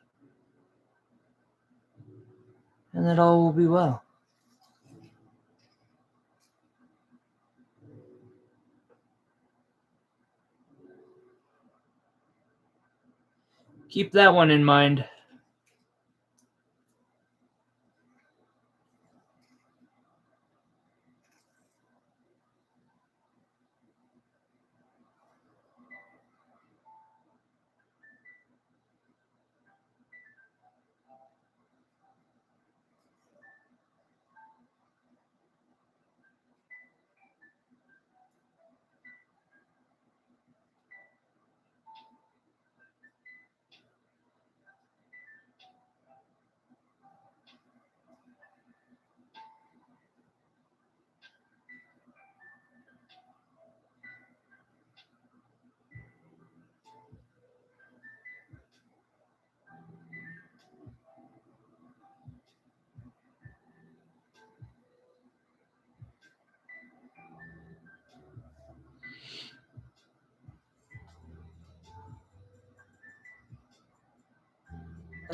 and that all will be well. Keep that one in mind.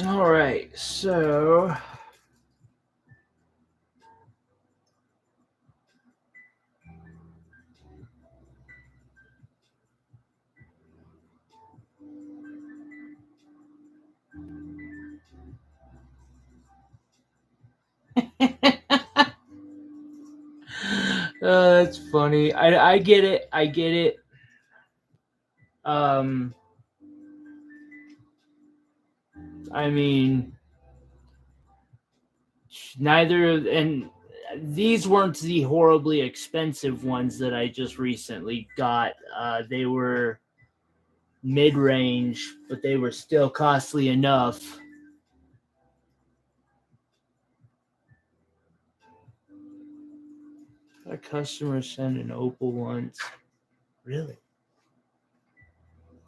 All right, so that's funny. I get it. I get it. I mean, neither, and these weren't the horribly expensive ones that I just recently got. They were mid-range, but they were still costly enough. A customer sent an opal once. Really?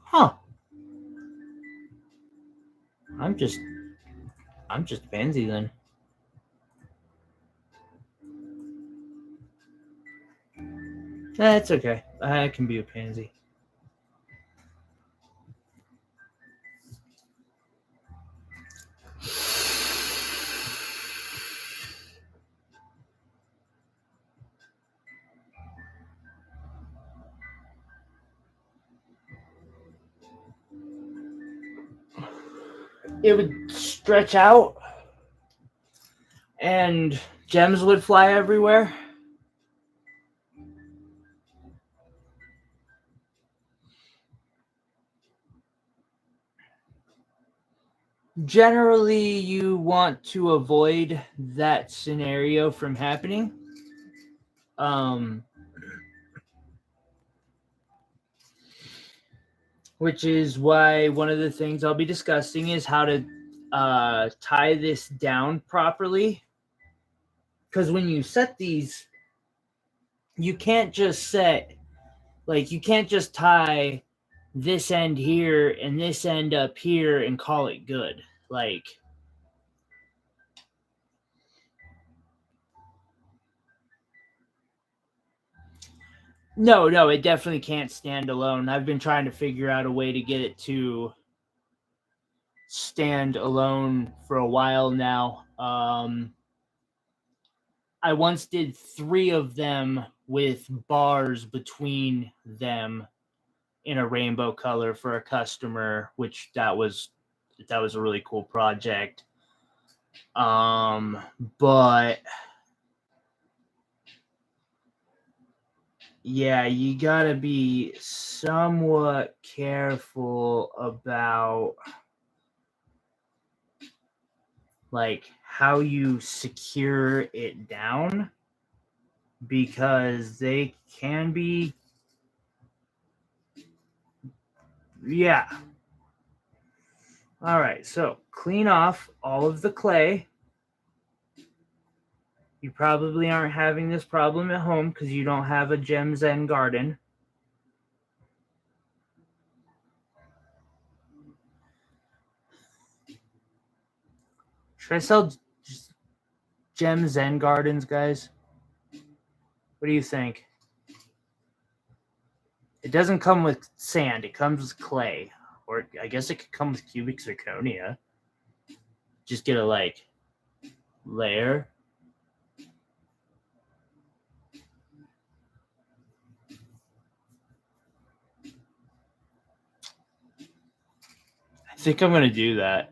Huh. I'm just pansy then. That's okay. I can be a pansy. It would stretch out and gems would fly everywhere. Generally, you want to avoid that scenario from happening. Which is why one of the things I'll be discussing is how to tie this down properly. Because when you set these, you can't just you can't just tie this end here and this end up here and call it good. Like, No, it definitely can't stand alone. I've been trying to figure out a way to get it to stand alone for a while now. I once did 3 of them with bars between them in a rainbow color for a customer, which that was a really cool project. But yeah, you gotta be somewhat careful about like how you secure it down, because they can be, yeah. All right, so clean off all of the clay. You probably aren't having this problem at home because you don't have a Zen Garden. Should I sell Zen Gardens, guys? What do you think? It doesn't come with sand. It comes with clay. Or I guess it could come with cubic zirconia. Just get a, like, layer. I think I'm going to do that.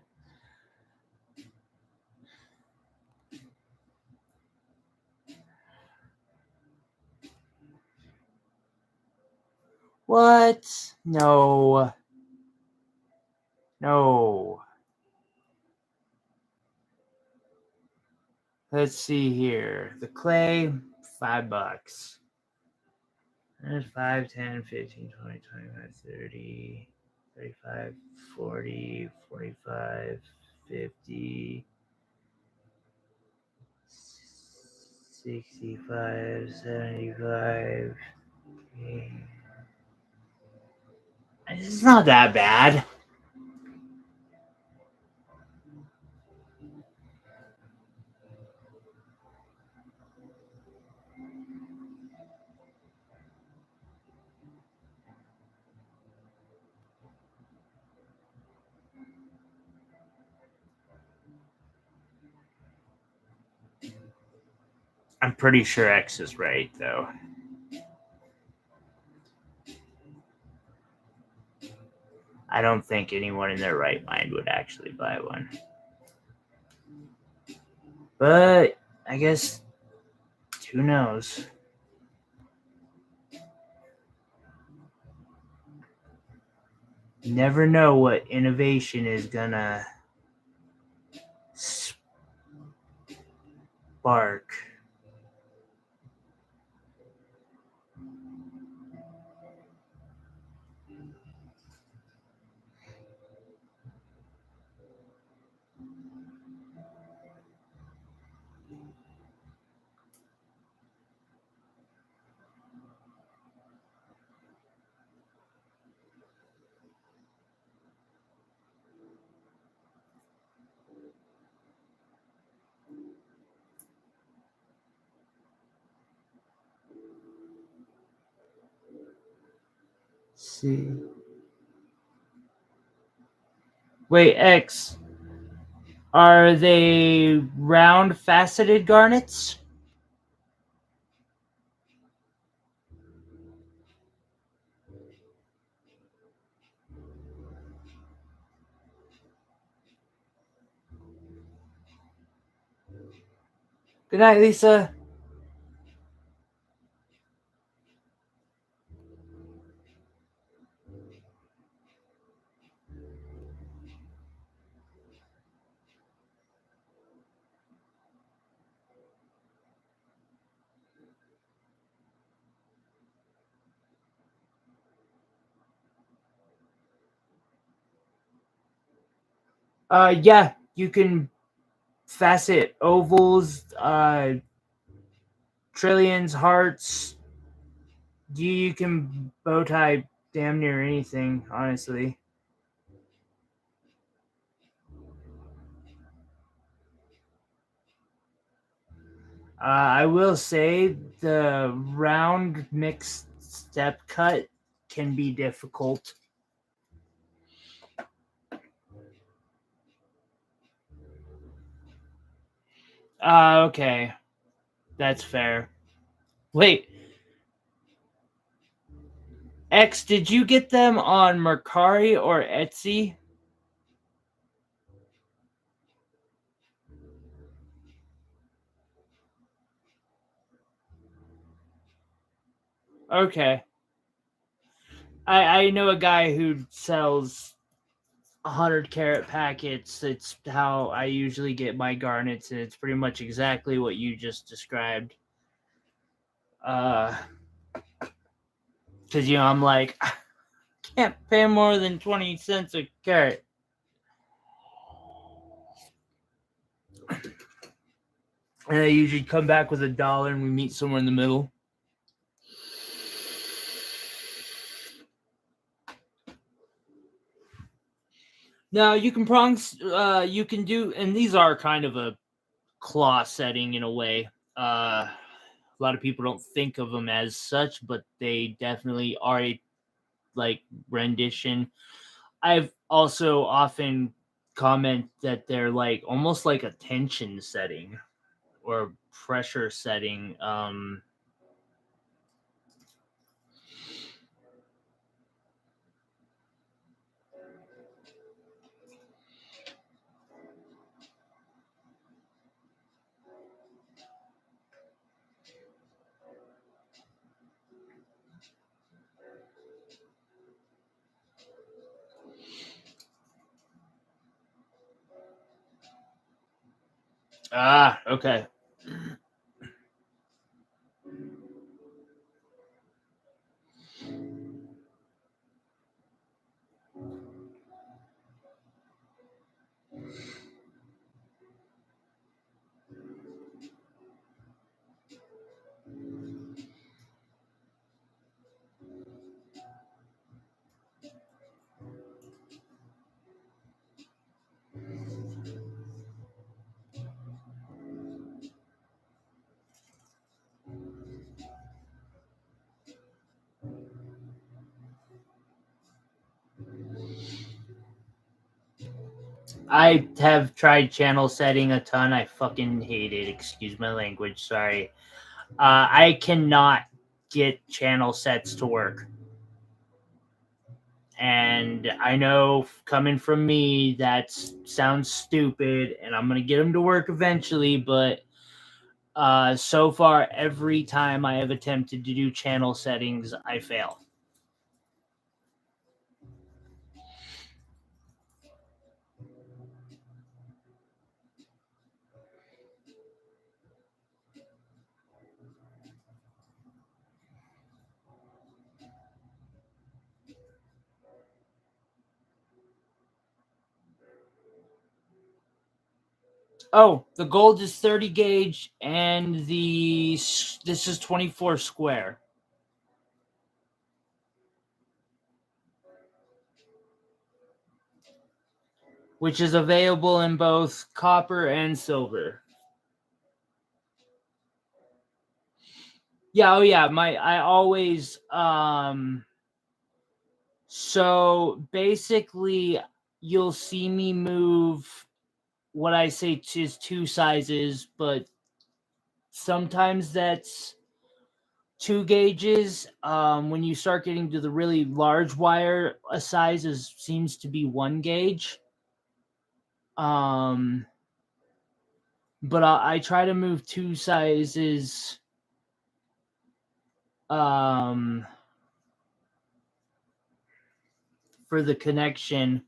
What? No. No. Let's see here. The clay, $5. There's 5, 10, 15, 20, 25, 30, 35, 40, 45, 50, 65, 75. It's not that bad. I'm pretty sure X is right, though. I don't think anyone in their right mind would actually buy one. But I guess, who knows? You never know what innovation is gonna spark. See. Wait, X. Are they round faceted garnets? Good night, Lisa. Yeah, you can facet ovals, trillions, hearts. You can bow tie damn near anything, honestly. I will say the round mixed step cut can be difficult. Okay. That's fair. Wait. X, did you get them on Mercari or Etsy? Okay. I know a guy who sells 100 carat packets. It's how I usually get my garnets, and it's pretty much exactly what you just described. Because I'm like, I can't pay more than 20 cents a carat. And I usually come back with $1 and we meet somewhere in the middle. Now you can you can do, and these are kind of a claw setting in a way. A lot of people don't think of them as such, but they definitely are a like rendition. I've also often comment that they're like almost like a tension setting or pressure setting. Okay. I have tried channel setting a ton. I fucking hate it. Excuse my language. Sorry. I cannot get channel sets to work. And I know coming from me, that sounds stupid, and I'm going to get them to work eventually, but so far, every time I have attempted to do channel settings, I fail. Oh, the gold is 30 gauge, and this is 24 square. Which is available in both copper and silver. Yeah, oh yeah, I always so basically you'll see me move what I say is 2 sizes, but sometimes that's 2 gauges. When you start getting to the really large wire, a size seems to be 1 gauge. But I try to move 2 sizes for the connection.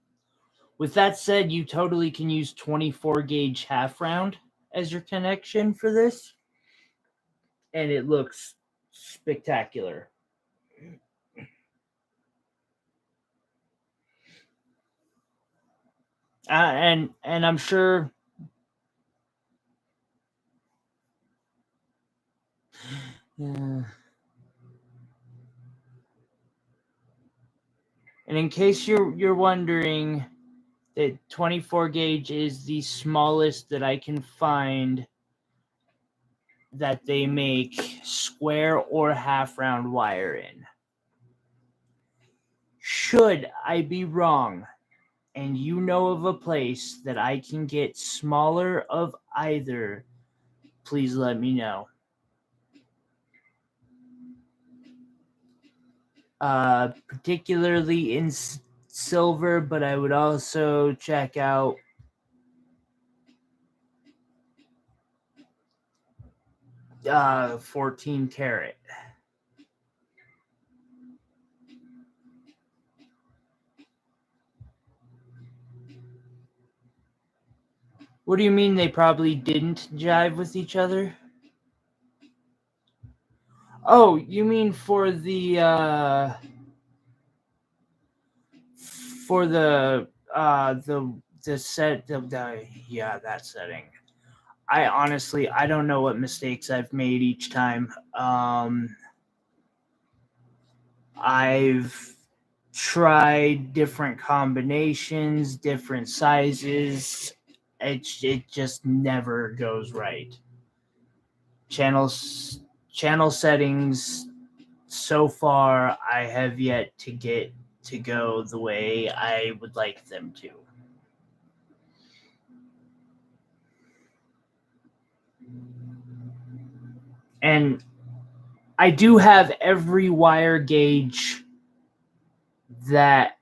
With that said, you totally can use 24 gauge half round as your connection for this, and it looks spectacular. And I'm sure. Yeah. And in case you're wondering, that 24 gauge is the smallest that I can find that they make square or half round wire in. Should I be wrong and you know of a place that I can get smaller of either, please let me know. Particularly in silver, but I would also check out 14 karat. What do you mean they probably didn't jive with each other? Oh, you mean for the set yeah, that setting. I honestly I don't know what mistakes I've made each time. I've tried different combinations, different sizes. It just never goes right. Channel settings so far I have yet to get to go the way I would like them to. And I do have every wire gauge that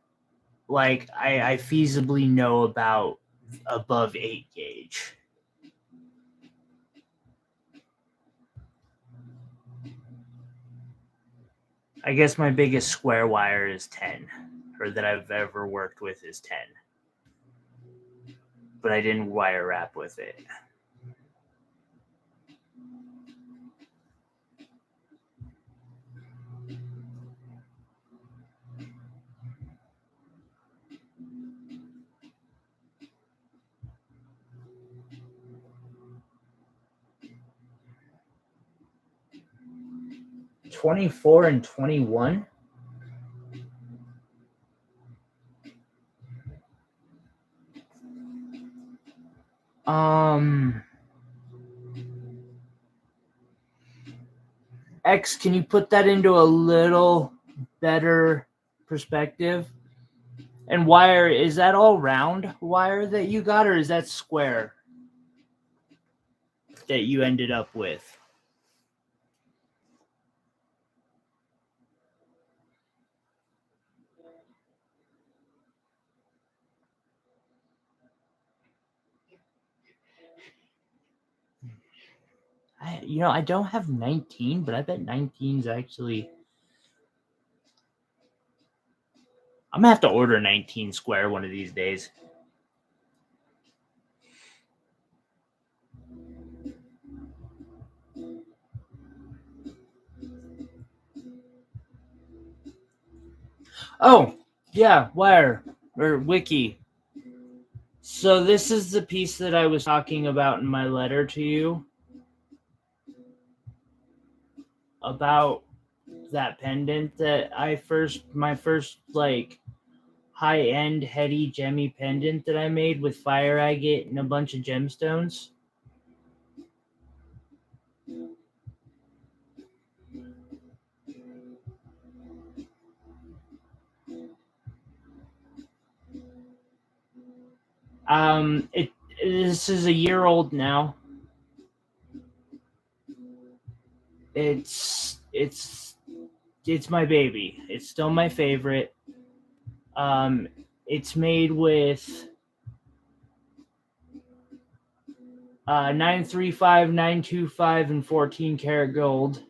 like I feasibly know about above 8 gauge. I guess my biggest square wire is 10, or that I've ever worked with is 10. But I didn't wire wrap with it. $24 and $21. X, can you put that into a little better perspective? And wire, is that all round wire that you got, or is that square that you ended up with? I don't have 19, but I bet 19's actually. I'm gonna have to order 19 square one of these days. Oh, yeah, wire or wiki. So this is the piece that I was talking about in my letter to you about that pendant that my first like high-end heady gemmy pendant that I made with fire agate and a bunch of gemstones. This is a year old now. It's my baby. It's still my favorite. It's made with 935, 925, and 14 karat gold.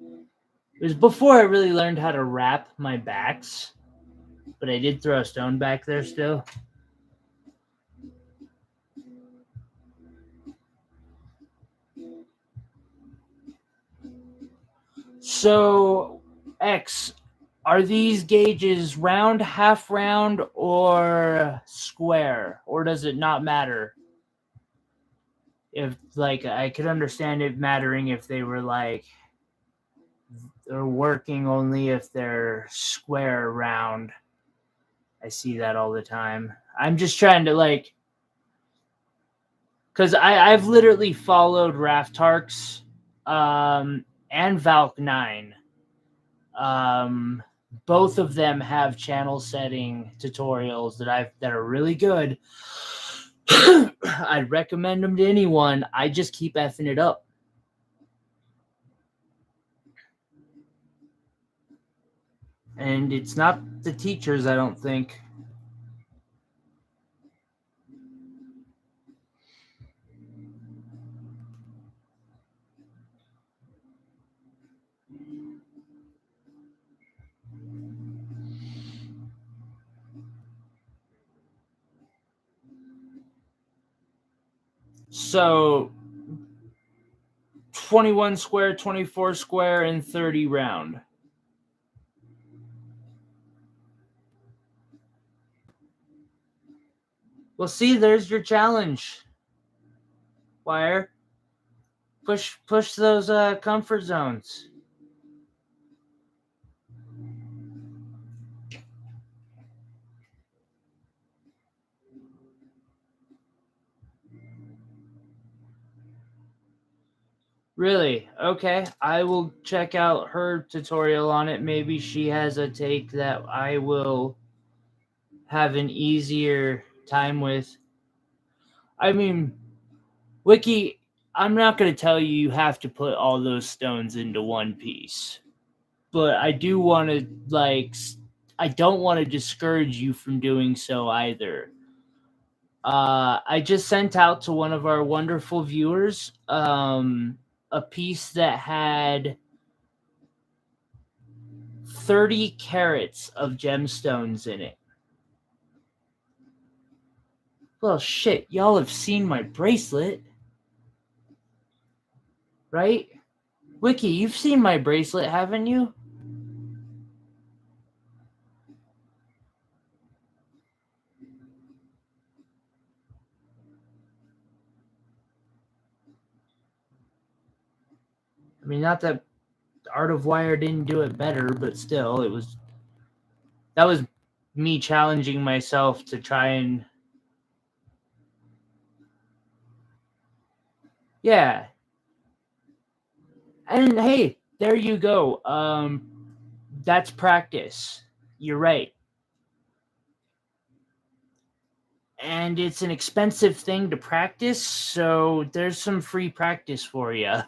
It was before I really learned how to wrap my backs, but I did throw a stone back there still. So, X, are these gauges round, half round, or square? Or does it not matter? If, like, I could understand it mattering if they were, like, they're working only if they're square, round. I see that all the time. I'm just trying to, like, because I've literally followed Raftarks and Valk 9. Both of them have channel setting tutorials that are really good. I'd recommend them to anyone. I just keep effing it up. And it's not the teachers, I don't think. So 21 square, 24 square, and 30 round. Well, see, there's your challenge. Wire. Push those comfort zones. Really? Okay. I will check out her tutorial on it. Maybe she has a take that I will have an easier time with. I mean, Wiki, I'm not going to tell you have to put all those stones into one piece. But I do want to, I don't want to discourage you from doing so either. I just sent out to one of our wonderful viewers a piece that had 30 carats of gemstones in it. Well, shit, y'all have seen my bracelet, right? Wiki, you've seen my bracelet, haven't you? I mean, not that Art of Wire didn't do it better, but still, that was me challenging myself to try and, yeah. And hey, there you go. That's practice. You're right. And it's an expensive thing to practice, so there's some free practice for you.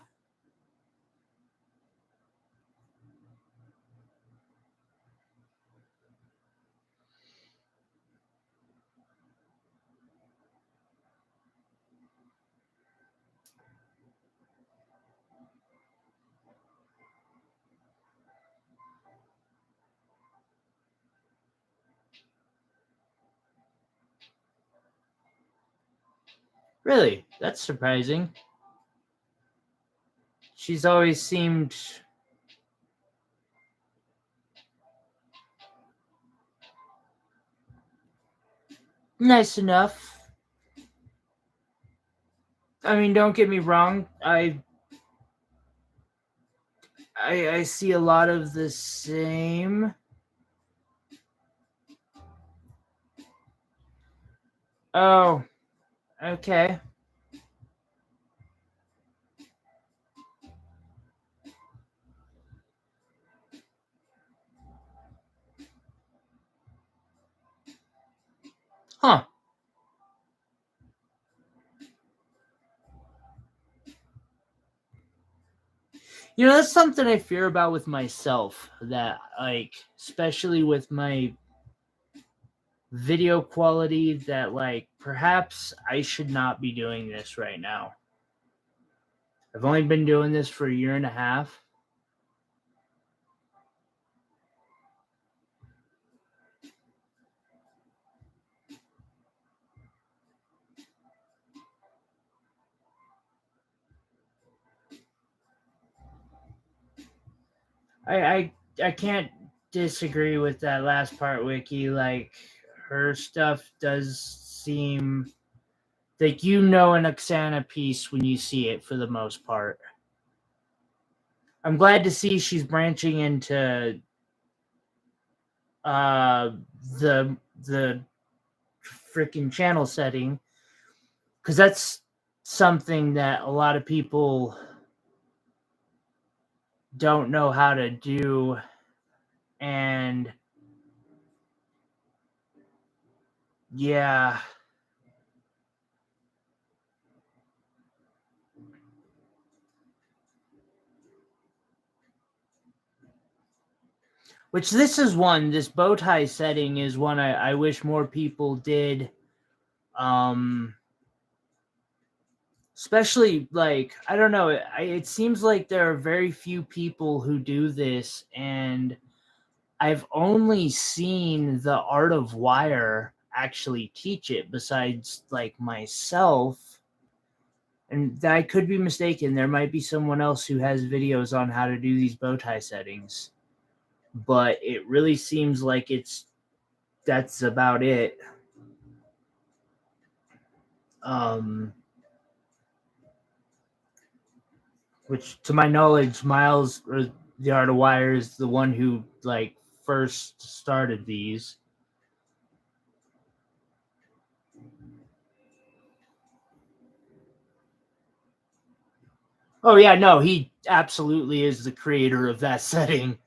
Really? That's surprising. She's always seemed nice enough. I mean, don't get me wrong. I see a lot of the same. Oh, okay. Huh. You know, that's something I fear about with myself. That, like, especially with my video quality, that, like, perhaps I should not be doing this right now. I've only been doing this for a year and a half. I can't disagree with that last part, Wiki. Like, her stuff does seem like, you know, an Oksana piece when you see it for the most part. I'm glad to see she's branching into uh the freaking channel setting, because that's something that a lot of people don't know how to do. And yeah, which this is one, this bow tie setting is one I wish more people did. Um, especially like, I don't know, it seems like there are very few people who do this, and I've only seen the Art of Wire actually teach it besides like myself. And I could be mistaken. There might be someone else who has videos on how to do these bow tie settings. But it really seems like that's about it. Um, which to my knowledge, Miles or the Art of Wire is the one who like first started these. Oh yeah, no, he absolutely is the creator of that setting.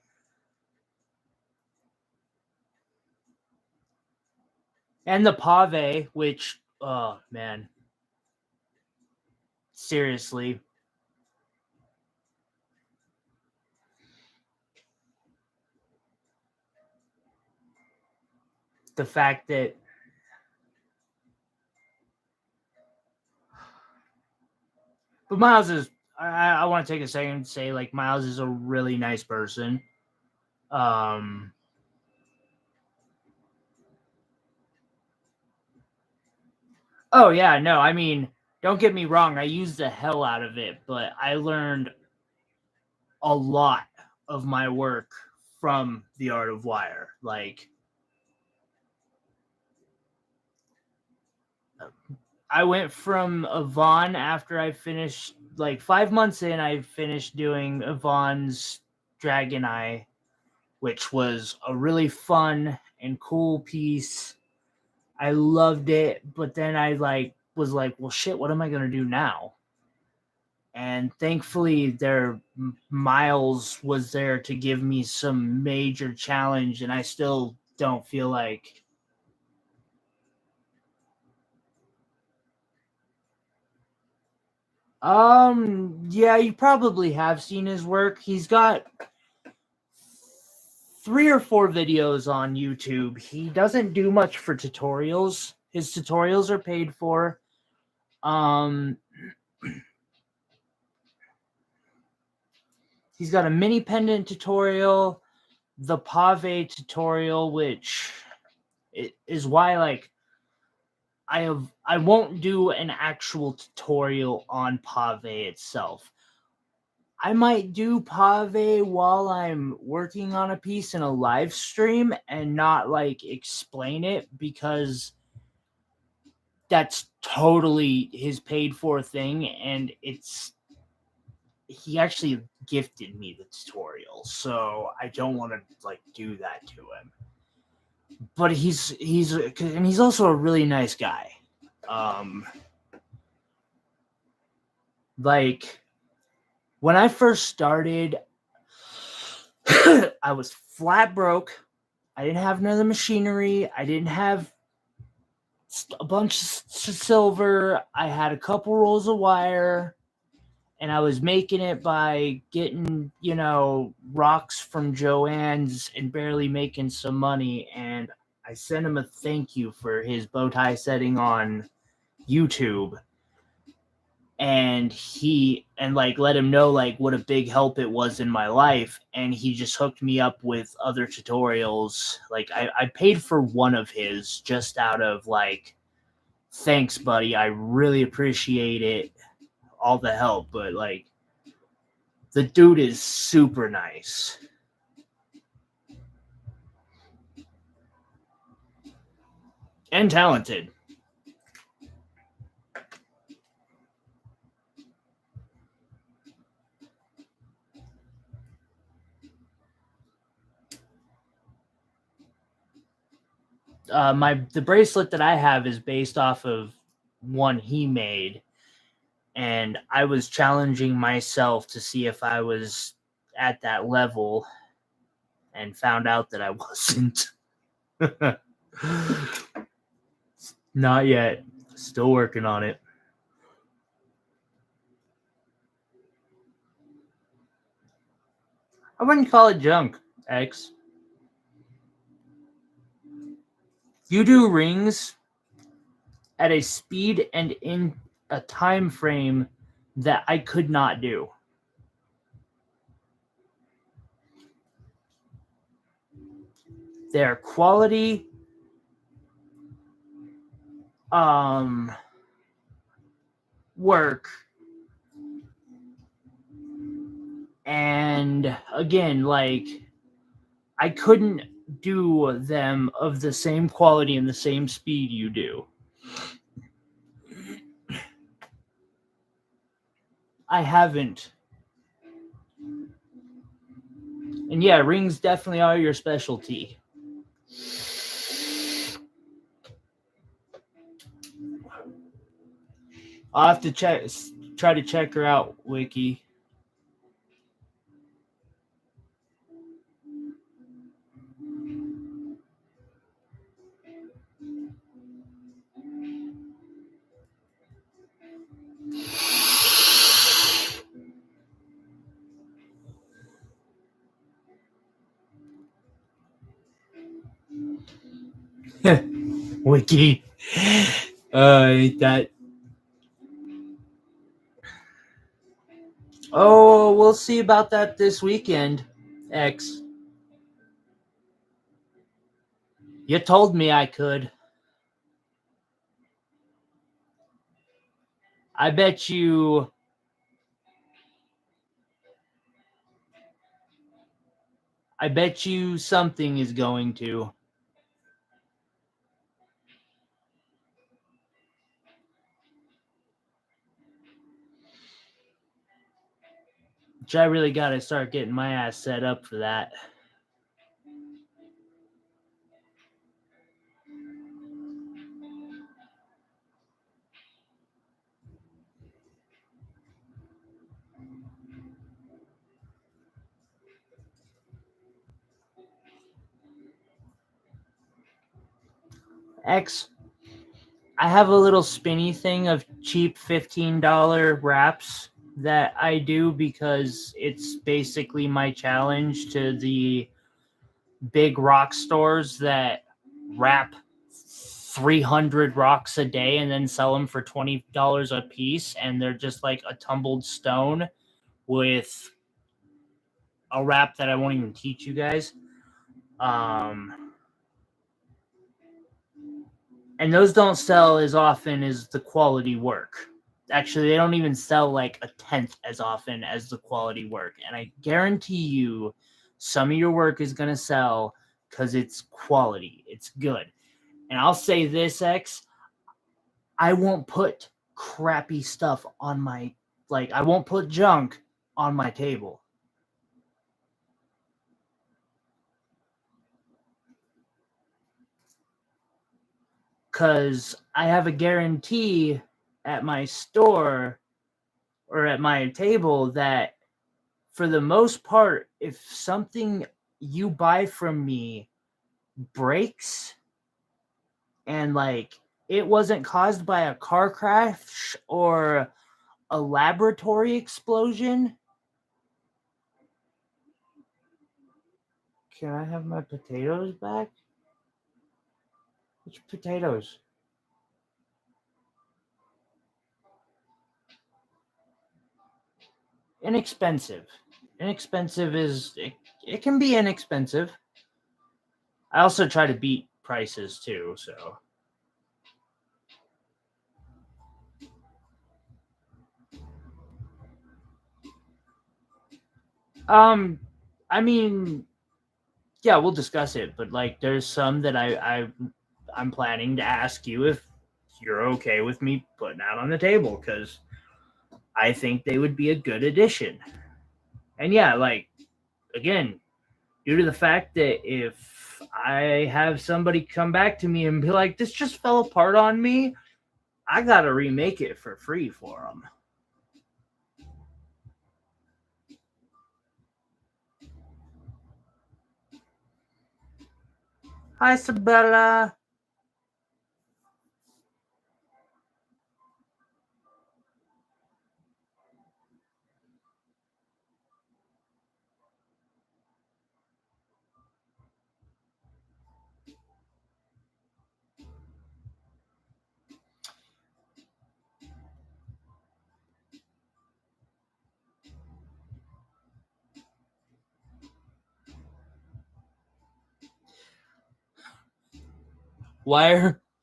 And the pave, which, oh man, seriously, the fact that, but Miles is, I want to take a second to say like Miles is a really nice person. Um, oh yeah, no, I mean, don't get me wrong, I used the hell out of it, but I learned a lot of my work from the Art of Wire. Like, I went from Yvonne after I finished, like 5 months in, I finished doing Yvonne's Dragon Eye, which was a really fun and cool piece. I loved it, but then I like was like, well, shit, what am I gonna do now? And thankfully, Miles was there to give me some major challenge, and I still don't feel like. Yeah, you probably have seen his work. He's got 3 or 4 videos on YouTube. He doesn't do much for tutorials. His tutorials are paid for. Um, he's got a mini pendant tutorial, the pave tutorial, which is why like I won't do an actual tutorial on pave itself. I might do pave while I'm working on a piece in a live stream and not like explain it, because that's totally his paid for thing, and he actually gifted me the tutorial, so I don't want to like do that to him. But he's also a really nice guy. Um, like when I first started, I was flat broke. I didn't have none of the machinery. I didn't have a bunch of silver. I had a couple rolls of wire, and I was making it by getting, rocks from Joanne's and barely making some money. And I sent him a thank you for his bow tie setting on YouTube. And like let him know like what a big help it was in my life, and he just hooked me up with other tutorials. Like I paid for one of his just out of like, thanks buddy, I really appreciate it, all the help. But like, the dude is super nice and talented. The bracelet that I have is based off of one he made, and I was challenging myself to see if I was at that level and found out that I wasn't. Not yet. Still working on it. I wouldn't call it junk, X. You do rings at a speed and in a time frame that I could not do. Their quality, work, and again, like, I couldn't do them of the same quality and the same speed you do. I haven't. And yeah, rings definitely are your specialty. I'll have to try to check her out, Wiki. Wiki. That. Oh, we'll see about that this weekend, X. You told me I could. I bet you something is going to. Which I really got to start getting my ass set up for that. X, I have a little spinny thing of cheap $15 wraps that I do because it's basically my challenge to the big rock stores that wrap 300 rocks a day and then sell them for $20 a piece, and they're just like a tumbled stone with a wrap that I won't even teach you guys. And those don't sell as often as the quality work. Actually, they don't even sell like a tenth as often as the quality work. And I guarantee you some of your work is going to sell because it's quality. It's good. And I'll say this, X, I won't put crappy stuff on my, like, I won't put junk on my table. Because I have a guarantee at my store or at my table that for the most part, if something you buy from me breaks and like it wasn't caused by a car crash or a laboratory explosion. Can I have my potatoes back? Which potatoes? Inexpensive. Inexpensive is, it can be inexpensive. I also try to beat prices too, so. I mean, yeah, we'll discuss it, but like there's some that I'm planning to ask you if you're okay with me putting out on the table, because I think they would be a good addition. And yeah, like, again, due to the fact that if I have somebody come back to me and be like, this just fell apart on me, I gotta remake it for free for them. Hi, Sabella.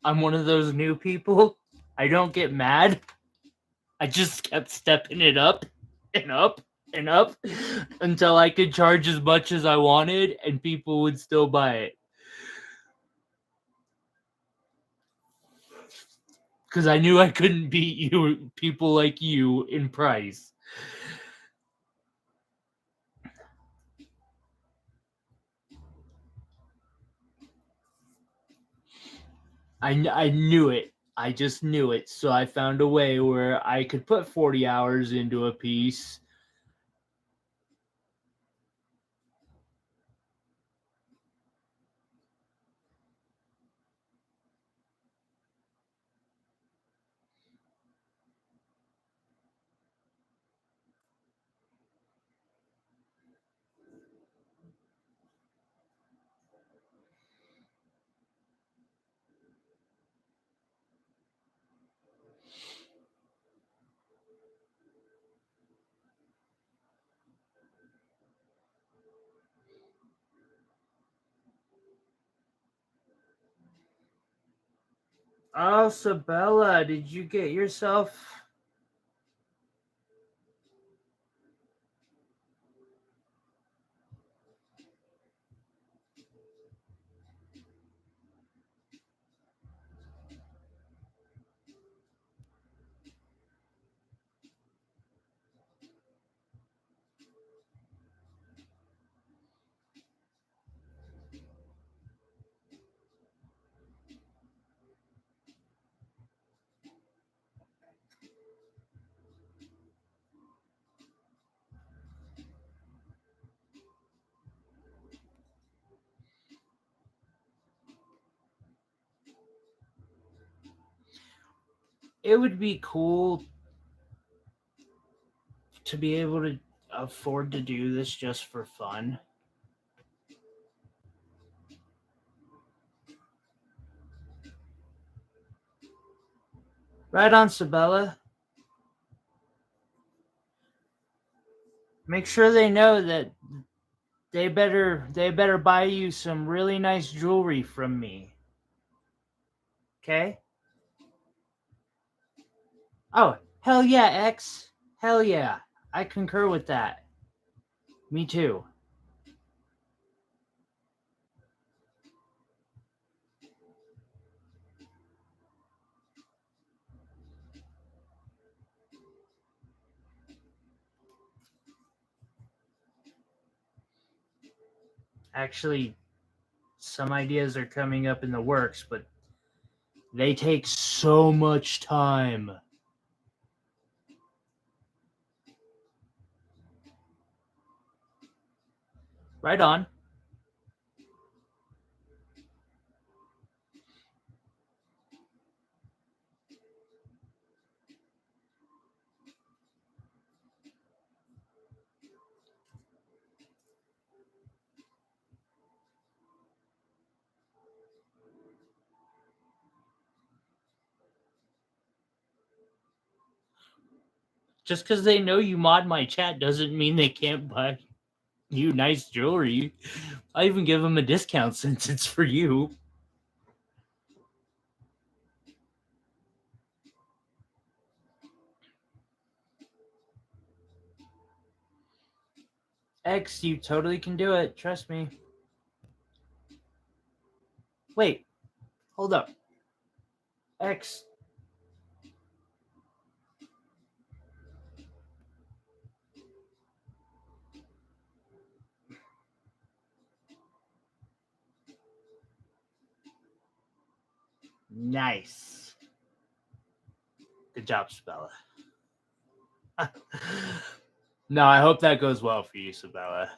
I'm one of those new people. I don't get mad. I just kept stepping it up and up and up until I could charge as much as I wanted and people would still buy it. Because I knew I couldn't beat you, people like you, in price. I knew it. I just knew it. So I found a way where I could put 40 hours into a piece. Oh, Sabella, did you get yourself... It would be cool to be able to afford to do this just for fun. Right on, Sabella. Make sure they know that they better buy you some really nice jewelry from me. Okay? Oh, hell yeah, X. Hell yeah. I concur with that. Me too. Actually, some ideas are coming up in the works, but they take so much time. Right on. Just because they know you mod my chat doesn't mean they can't buy you nice jewelry. I even give them a discount since it's for you. X, you totally can do it. Trust me. Wait, hold up. X. Nice. Good job, Sabella. No, I hope that goes well for you, Sabella.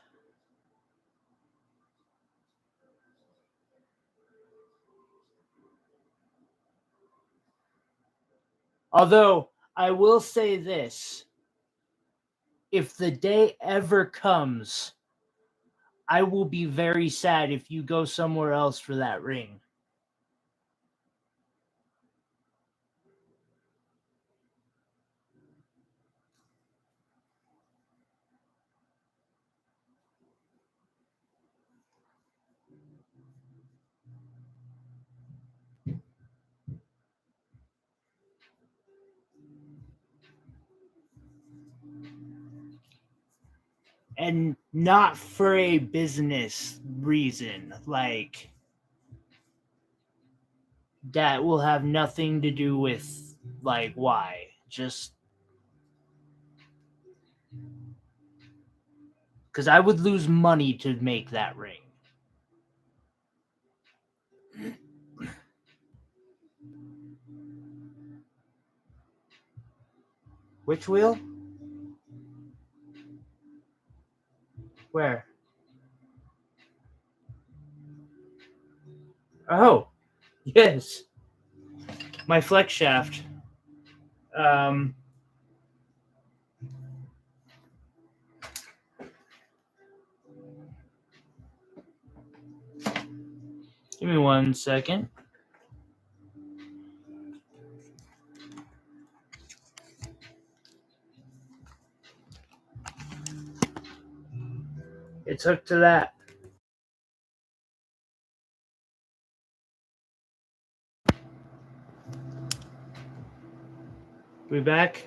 Although, I will say this. If the day ever comes, I will be very sad if you go somewhere else for that ring. And not for a business reason. Like, that will have nothing to do with, like, why. Just because I would lose money to make that ring. Which wheel? Where? Oh, yes. My flex shaft. Um, Give me 1 second. It's hooked to that. We back?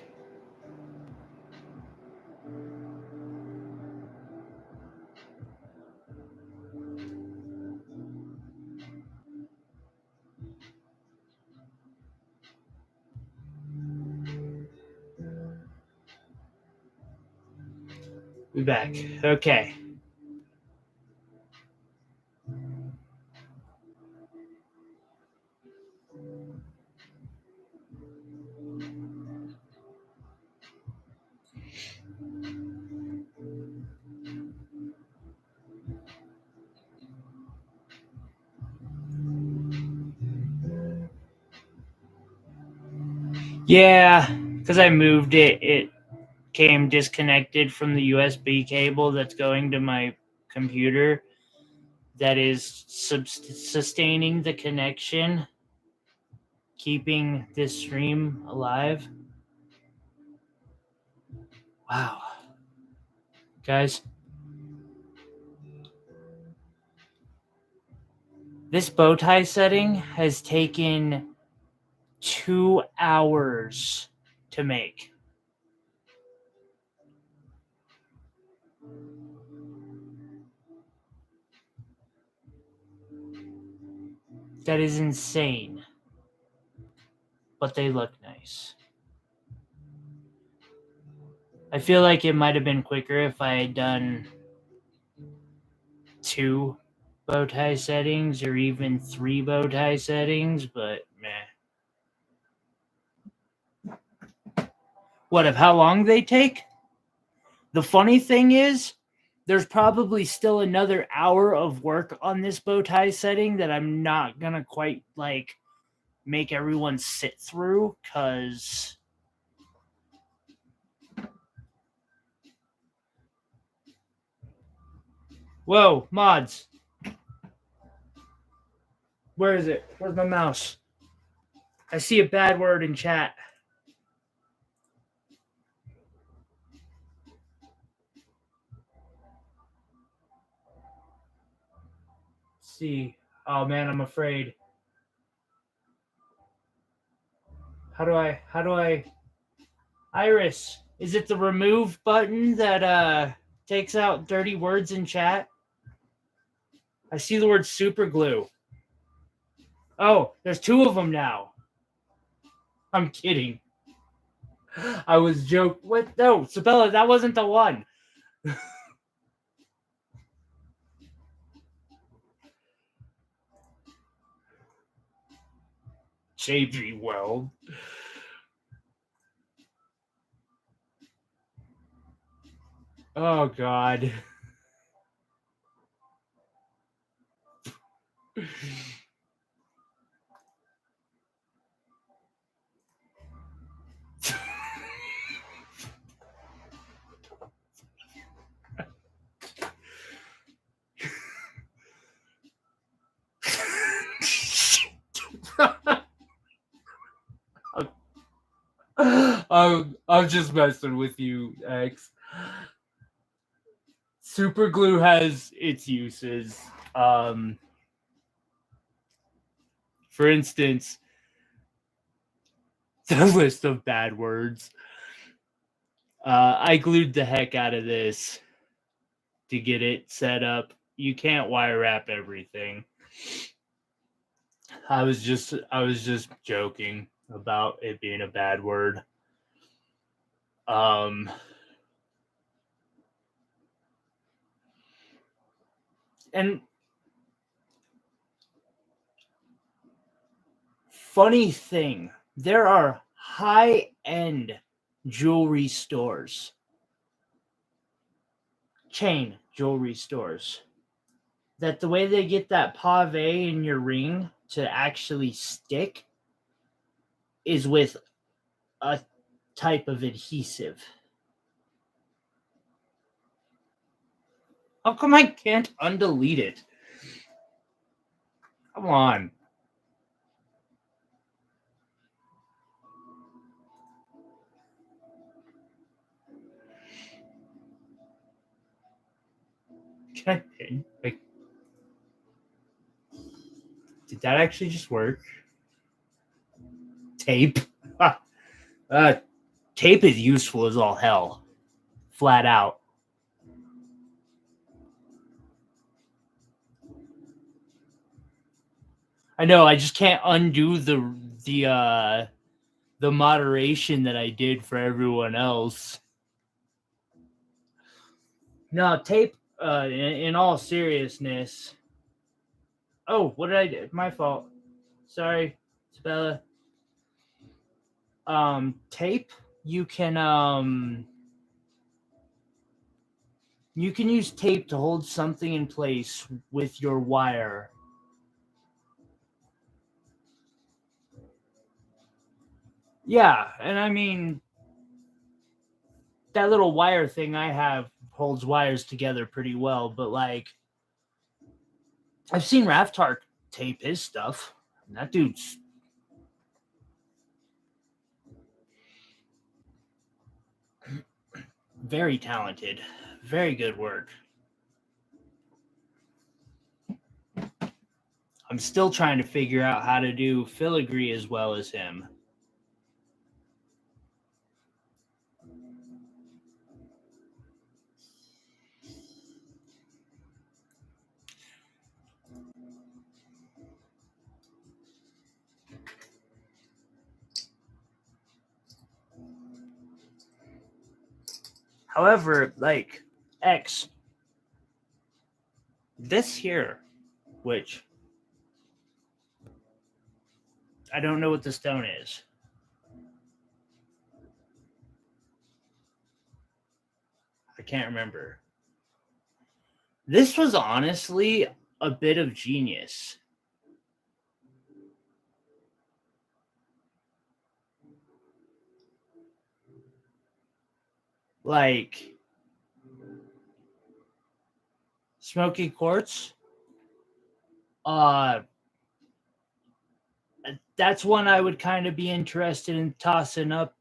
We back. Okay. Yeah, because I moved it, it came disconnected from the USB cable that's going to my computer that is sustaining the connection, keeping this stream alive. Wow. Guys, this bow tie setting has taken 2 hours to make. That is insane. But they look nice. I feel like it might have been quicker if I had done 2 bow tie settings or even 3 bow tie settings, but meh. What of how long they take? The funny thing is, there's probably still another hour of work on this bow tie setting that I'm not gonna quite like make everyone sit through, because whoa, mods. Where is it? Where's my mouse? I see a bad word in chat. Let's see. Oh man, I'm afraid. How do I Iris, is it the remove button that takes out dirty words in chat? I see the word super glue. Oh, there's 2 of them now. I'm kidding. I was joking. What? No, Sabella, that wasn't the one. JB Weld. Oh, God. I'm just messing with you, X. Super glue has its uses. Um, for instance, the list of bad words. I glued the heck out of this to get it set up. You can't wire wrap everything. I was just joking about it being a bad word. Um, and funny thing, there are high-end jewelry stores, chain jewelry stores, that the way they get that pave in your ring to actually stick is with a type of adhesive. How come I can't undelete it? Come on. Can I pin? Like, did that actually just work? Tape. Tape is useful as all hell. Flat out. I know. I just can't undo the moderation that I did for everyone else. No, tape. In all seriousness. Oh, what did I do? My fault. Sorry, Isabella. Tape. You can you can use tape to hold something in place with your wire. Yeah, and I mean that little wire thing I have holds wires together pretty well, but like I've seen Raftar tape his stuff. And that dude's very talented. Very good work. I'm still trying to figure out how to do filigree as well as him. However, like X, this here, which I don't know what the stone is. I can't remember. This was honestly a bit of genius. Like smoky quartz. Uh that's one I would kind of be interested in tossing up.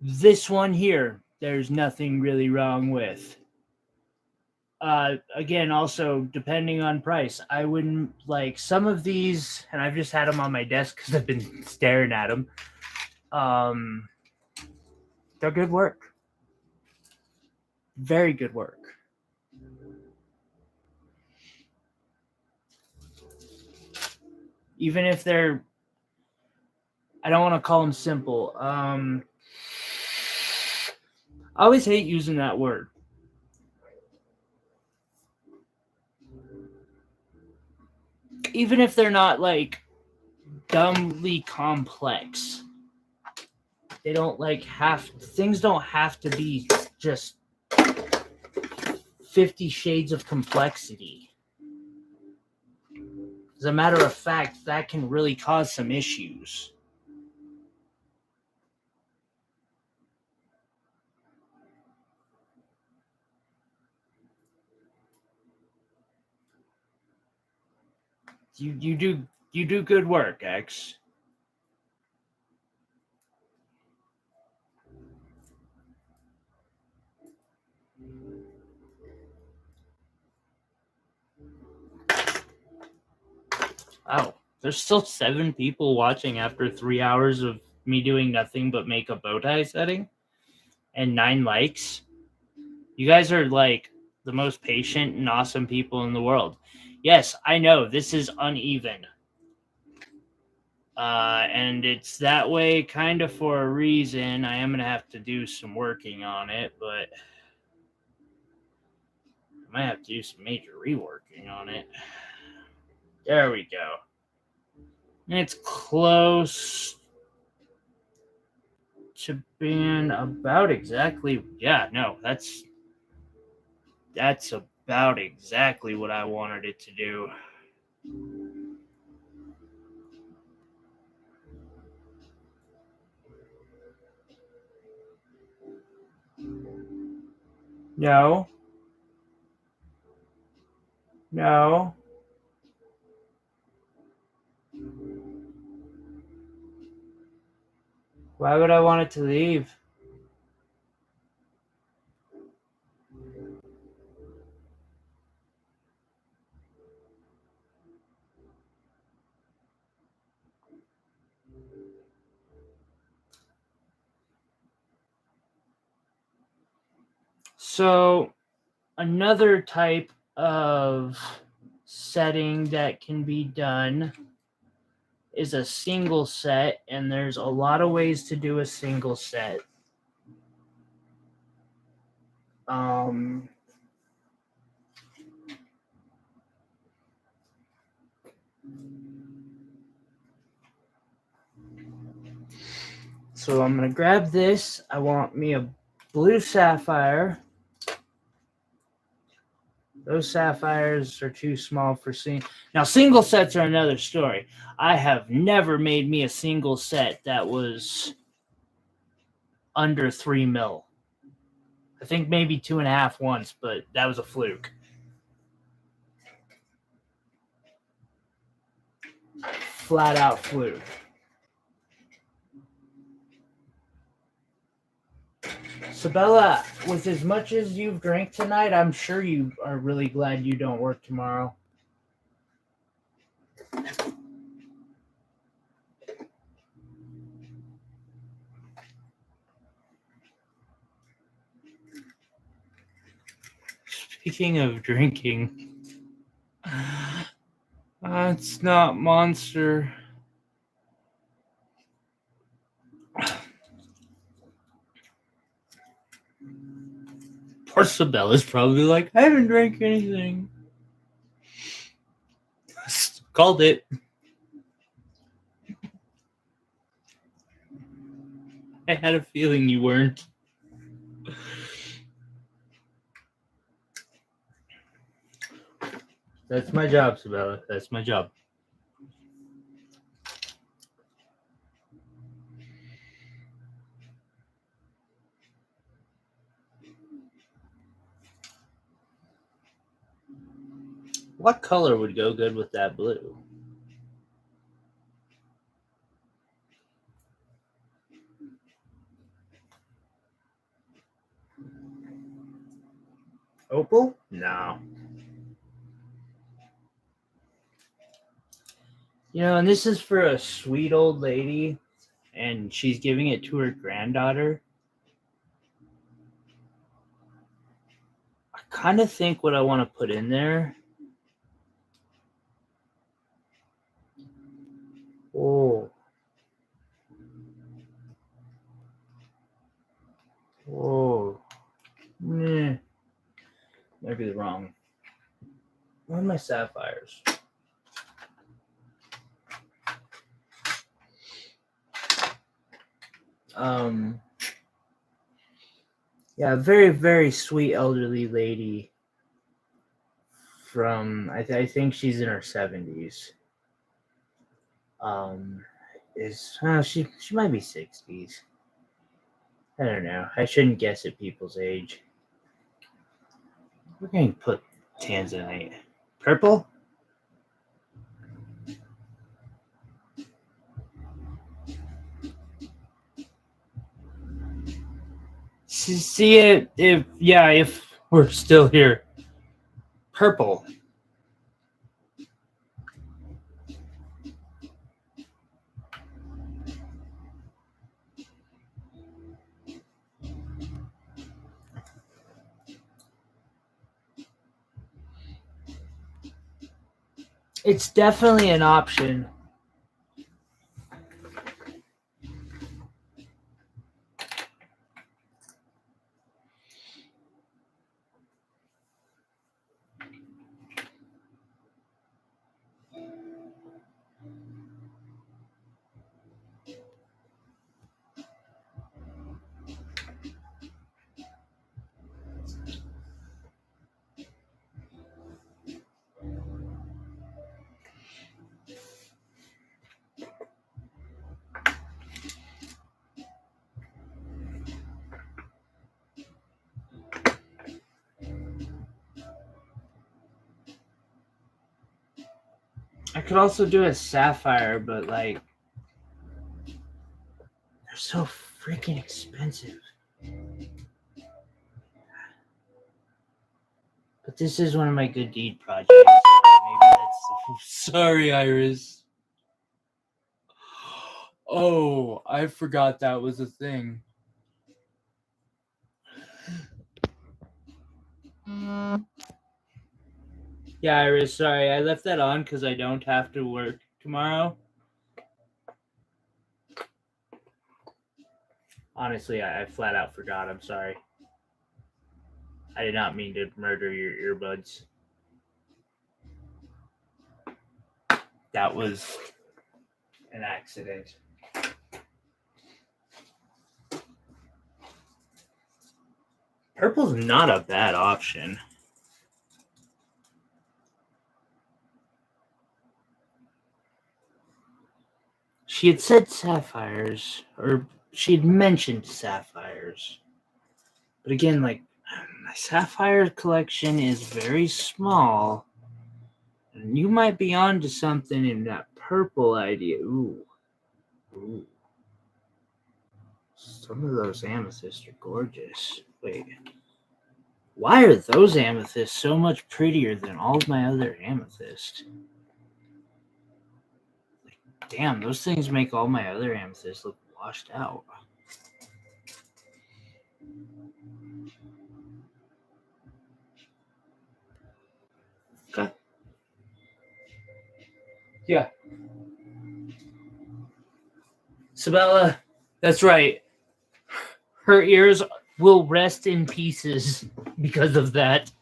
This one here, there's nothing really wrong with. Again, also depending on price, I wouldn't like some of these, and I've just had them on my desk because I've been staring at them. Um, they're good work, very good work. Even if they're, I don't want to call them simple. I always hate using that word. Even if they're not like dumbly complex, they don't like have things don't have to be just 50 shades of complexity. As a matter of fact, that can really cause some issues. You do good work, X. Oh, there's still 7 people watching after 3 hours of me doing nothing but make a bow tie setting, and 9 likes. You guys are like the most patient and awesome people in the world. Yes, I know this is uneven. And it's that way kind of for a reason. I am going to have to do some working on it, but I might have to do some major reworking on it. There we go. And it's close to being about exactly. Yeah, no, that's about exactly what I wanted it to do. No. No. Why would I want it to leave? So, another type of setting that can be done is a single set, and there's a lot of ways to do a single set. So I'm going to grab this. I want me a blue sapphire. Those sapphires are too small for single. Now, single sets are another story. I have never made me a single set that was under 3 mil. I think maybe 2.5 once, but that was a fluke. Flat out fluke. Sabella, with as much as you've drank tonight, I'm sure you are really glad you don't work tomorrow. Speaking of drinking, it's not Monster. Poor Sabella's probably like, I haven't drank anything. Called it. I had a feeling you weren't. That's my job, Sabella. That's my job. What color would go good with that blue? Opal? No. You know, and this is for a sweet old lady, and she's giving it to her granddaughter. I kind of think what I want to put in there. Oh. Oh. Meh. Might be wrong. Where are my sapphires? Yeah, very, very sweet elderly lady from, I think she's in her 70s. She might be 60s. I don't know. I shouldn't guess at people's age. We're going to put tanzanite. Purple? see it if we're still here. Purple. It's definitely an option. I could also do a sapphire, but like they're so freaking expensive. But this is one of my good deed projects. So maybe that's Sorry, Iris. Oh, I forgot that was a thing. Yeah, Iris, sorry. I left that on because I don't have to work tomorrow. Honestly, I flat out forgot. I'm sorry. I did not mean to murder your earbuds. That was an accident. Purple's not a bad option. She had said sapphires, or she had mentioned sapphires. But again, like, my sapphire collection is very small. And you might be onto something in that purple idea. Ooh. Ooh. Some of those amethysts are gorgeous. Wait. Why are those amethysts so much prettier than all of my other amethysts? Like, damn, those things make all my other amethysts look washed out. Okay. Yeah. Sabella, that's right. Her ears will rest in pieces because of that.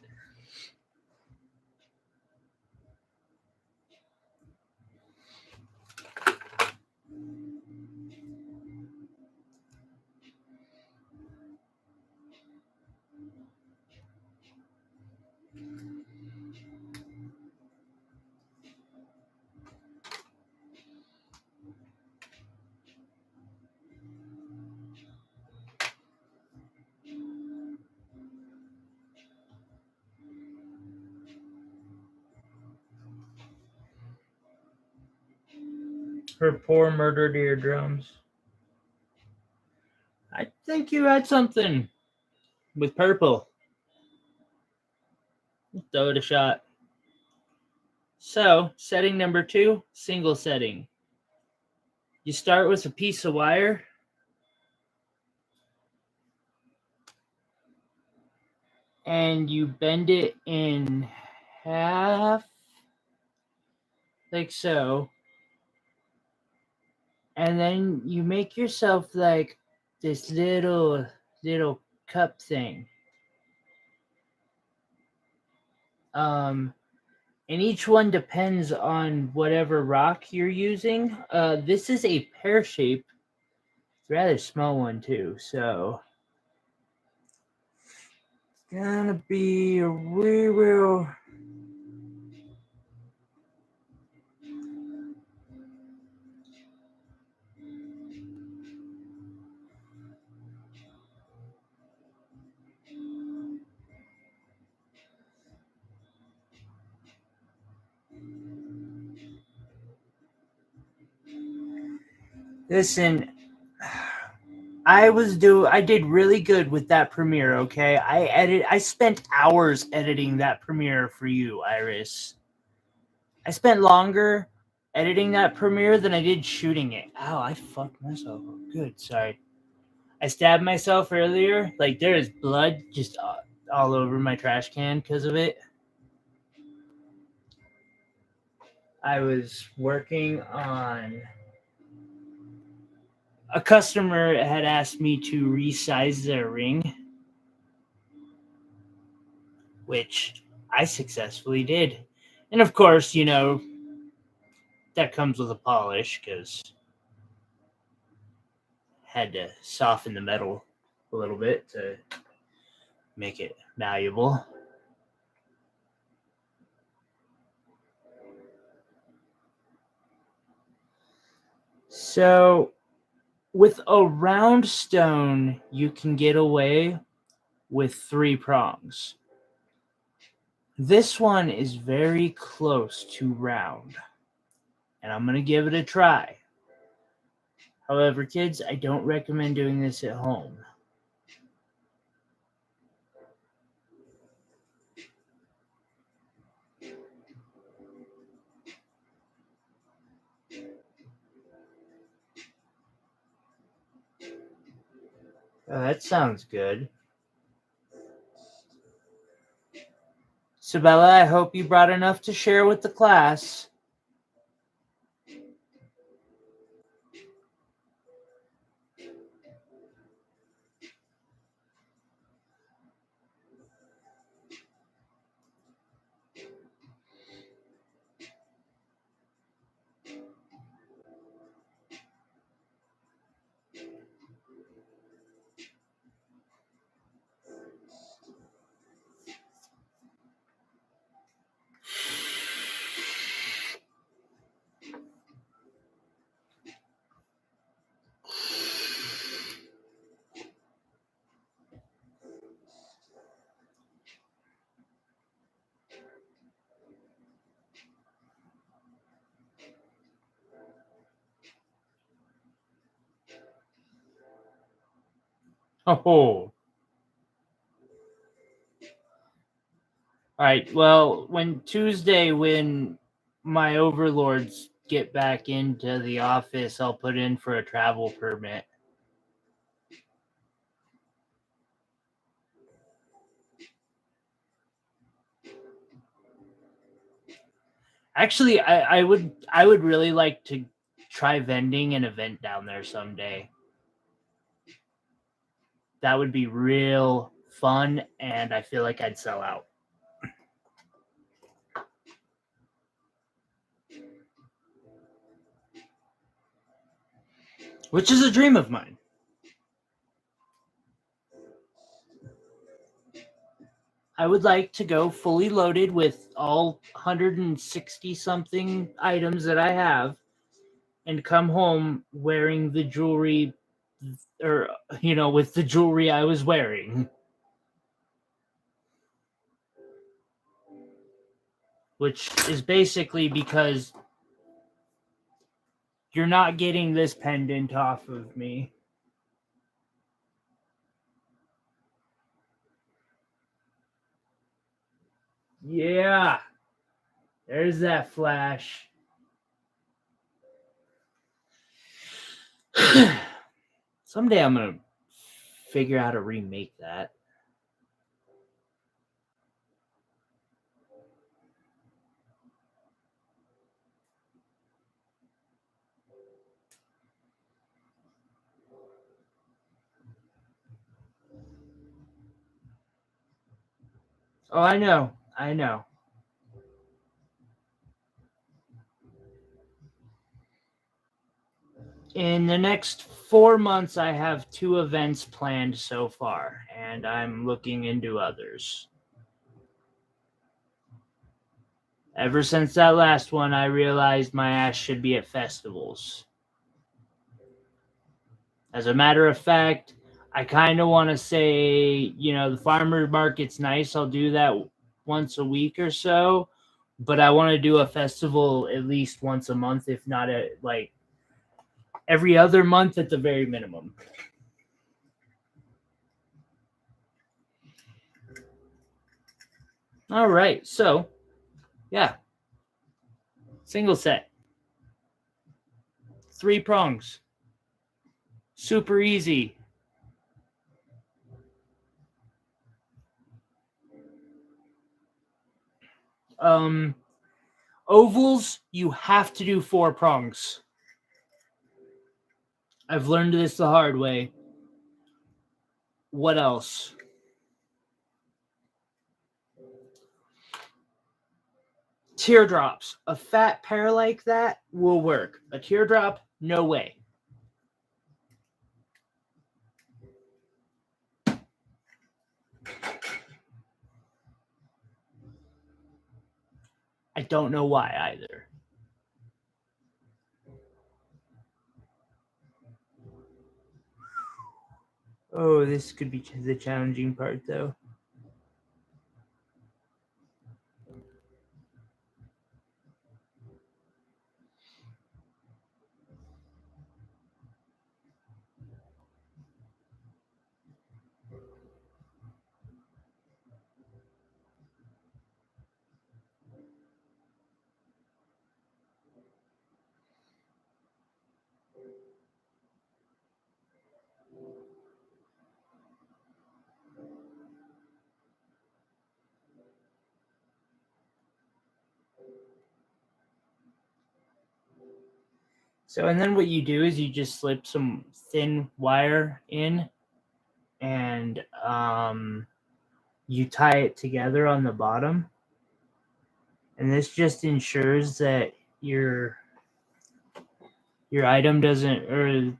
Her poor murdered eardrums. I think you had something with purple. Throw it a shot. So, setting number 2, single setting. You start with a piece of wire. And you bend it in half, like so. And then you make yourself like this little cup thing. And each one depends on whatever rock you're using. This is a pear shape. It's a rather small one too, so it's gonna be a real. Listen, I did really good with that premiere, okay? I spent hours editing that premiere for you, Iris. I spent longer editing that premiere than I did shooting it. Ow, I fucked myself up. Good, sorry. I stabbed myself earlier. Like, there is blood just all over my trash can because of it. I was working on... A customer had asked me to resize their ring, which I successfully did. And of course, you know, that comes with a polish because had to soften the metal a little bit to make it malleable. So with a round stone, you can get away with 3 prongs. This one is very close to round, and I'm going to give it a try. However, kids, I don't recommend doing this at home. Oh, that sounds good. Sabella, I hope you brought enough to share with the class. Oh. All right. Well, when my overlords get back into the office, I'll put in for a travel permit. Actually, I would really like to try vending an event down there someday. That would be real fun, and I feel like I'd sell out. Which is a dream of mine. I would like to go fully loaded with all 160 something items that I have and come home wearing the jewelry, or, you know, with the jewelry I was wearing. Which is basically because you're not getting this pendant off of me. Yeah. There's that flash. Someday I'm going to figure out how to remake that. Oh, I know. In the next 4 months, I have 2 events planned so far, and I'm looking into others. Ever since that last one, I realized my ass should be at festivals. As a matter of fact, I kind of want to say, you know, the farmer market's nice. I'll do that once a week or so, but I want to do a festival at least once a month, if not like every other month at the very minimum. All right, so yeah, single set, 3 prongs, super easy. Ovals, you have to do 4 prongs. I've learned this the hard way. What else? Teardrops. A fat pear like that will work. A teardrop, no way. I don't know why either. Oh, this could be the challenging part, though. So, and then what you do is you just slip some thin wire in and you tie it together on the bottom. And this just ensures that your item doesn't, or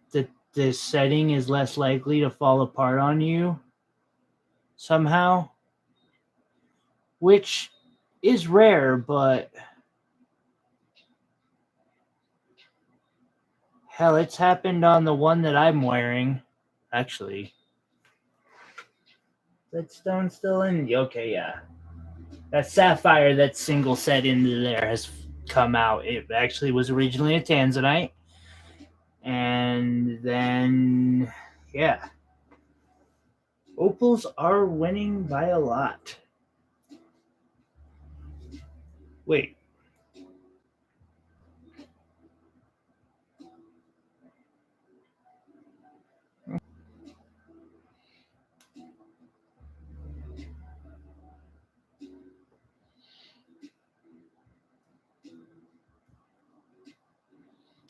the setting is less likely to fall apart on you somehow, which is rare, but hell, it's happened on the one that I'm wearing. Actually, that stone still in? Okay, yeah. That sapphire that's single set into there has come out. It actually was originally a tanzanite. And then, yeah. Opals are winning by a lot. Wait.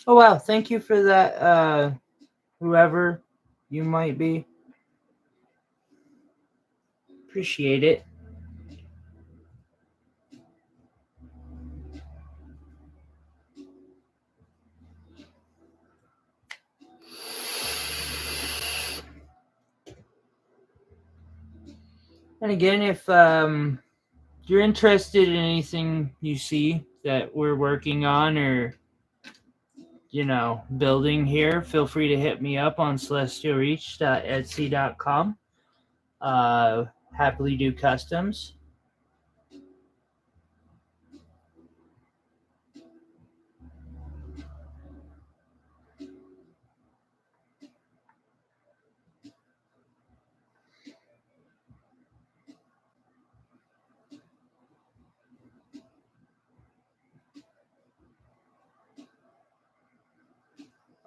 Oh, wow. Thank you for that, whoever you might be. Appreciate it. And again, if you're interested in anything you see that we're working on or, building here, feel free to hit me up on celestialreach.etsy.com. Happily do customs.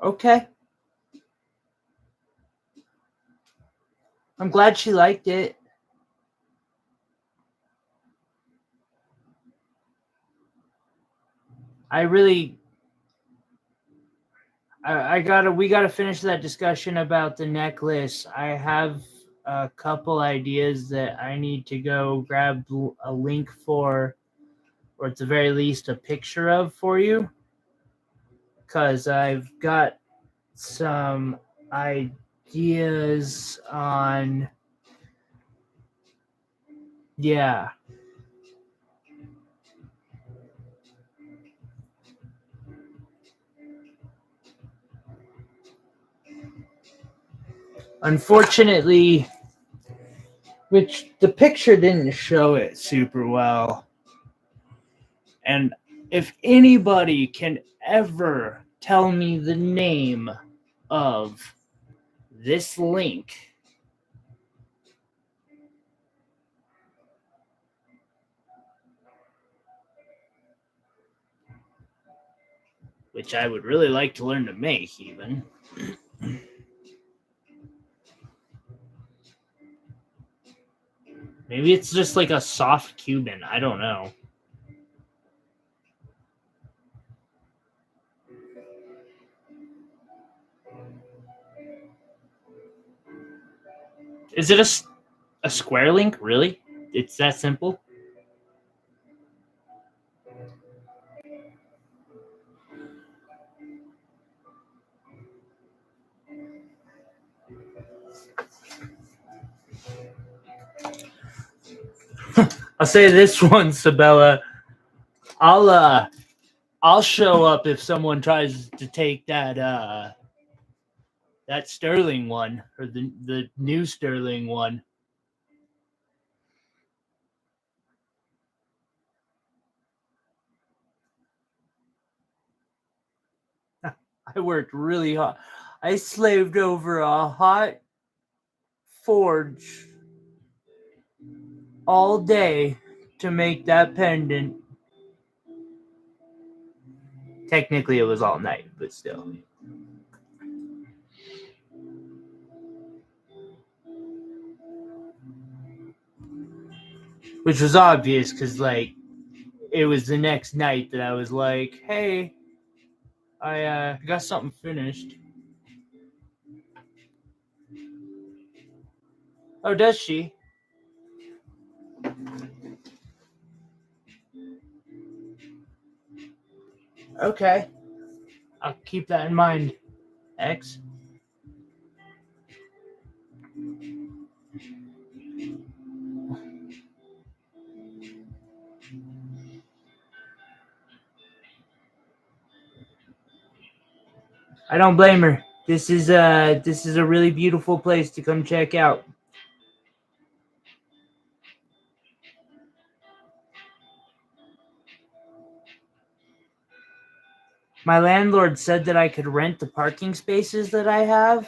Okay. I'm glad she liked it. We gotta finish that discussion about the necklace. I have a couple ideas that I need to go grab a link for, or at the very least a picture of for you, because I've got some ideas on, yeah. Unfortunately, which the picture didn't show it super well. And if anybody can ever tell me the name of this link, which I would really like to learn to make even. Maybe it's just like a soft Cuban. I don't know. Is it a square link? Really? It's that simple? I'll say this one, Sabella. I'll show up if someone tries to take that sterling one or the new sterling one. I worked really hard. I slaved over a hot forge all day to make that pendant. Technically, it was all night, but still. Which was obvious because, like, it was the next night that I was like, hey, I got something finished. Oh, does she? Okay. I'll keep that in mind. X. I don't blame her. This is a really beautiful place to come check out. My landlord said that I could rent the parking spaces that I have,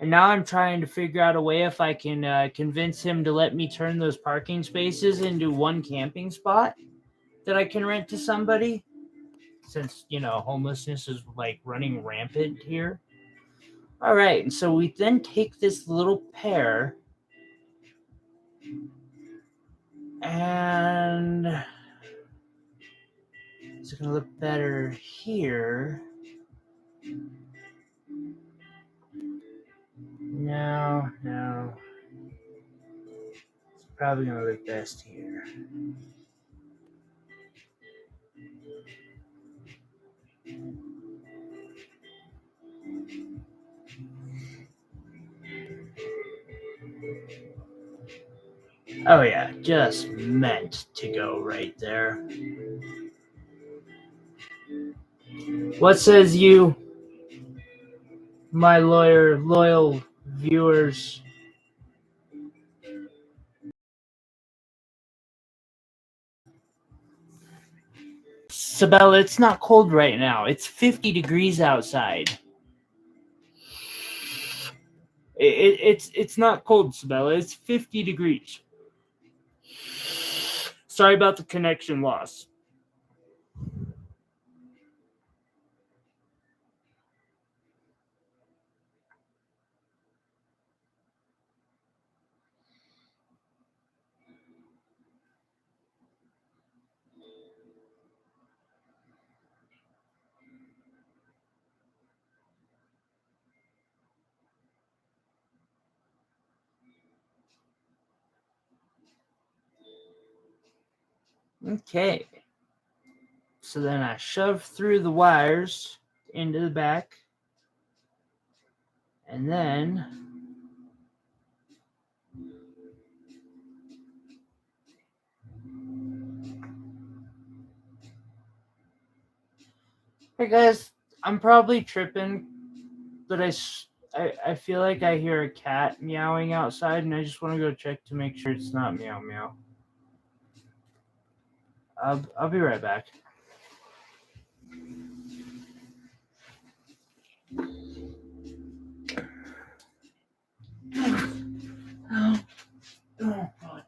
and now I'm trying to figure out a way if I can convince him to let me turn those parking spaces into one camping spot that I can rent to somebody, since, you know, homelessness is like running rampant here. All right, and so we then take this little pear and it's going to look better here. No. It's probably going to look best here. Oh yeah, just meant to go right there. What says you, my loyal viewers? Sabella, it's not cold right now. It's 50 degrees outside. It's not cold, Sabella. It's 50 degrees. Sorry about the connection loss. Okay. So then I shove through the wires into the back. And then hey guys, I'm probably tripping, but I feel like I hear a cat meowing outside, and I just want to go check to make sure it's not meow meow. I'll be right back. Oh God.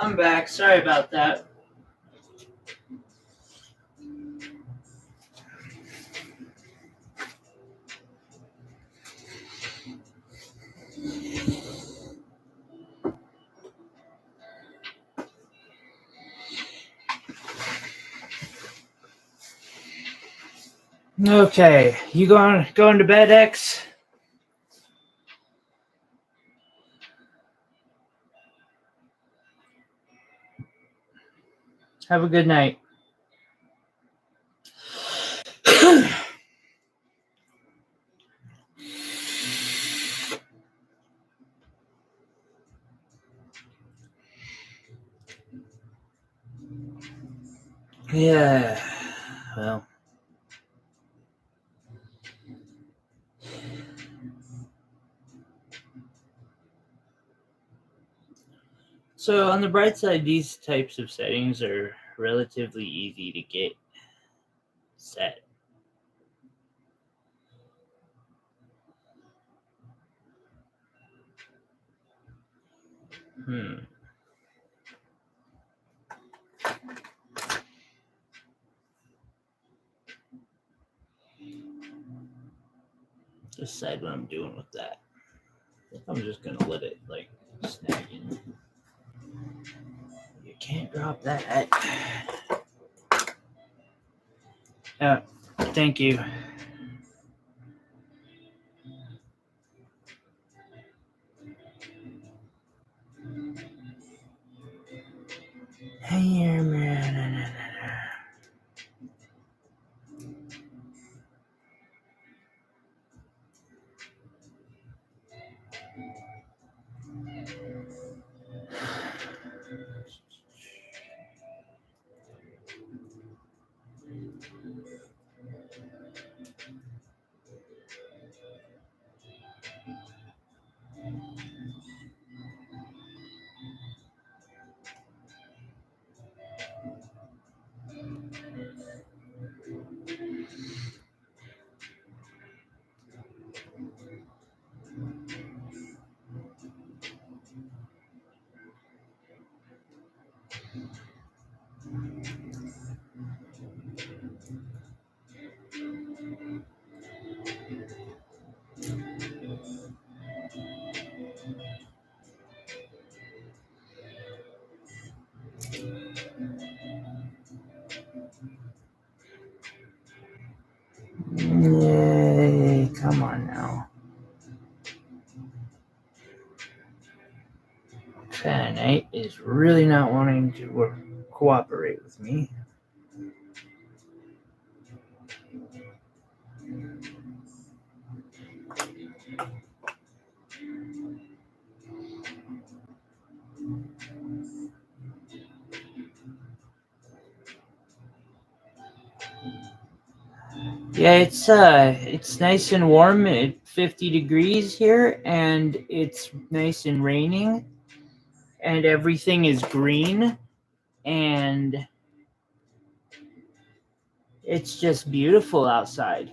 I'm back. Sorry about that. Okay, you going to bed, X? Have a good night. Yeah, well. So on the bright side, these types of settings are relatively easy to get set. Decide what I'm doing with that. I'm just gonna let it like snag in. You can't drop that. Thank you. Hey, man. Yay, come on now. Fanate is really not wanting to cooperate with me. Yeah, it's nice and warm at 50 degrees here, and it's nice and raining, and everything is green, and it's just beautiful outside.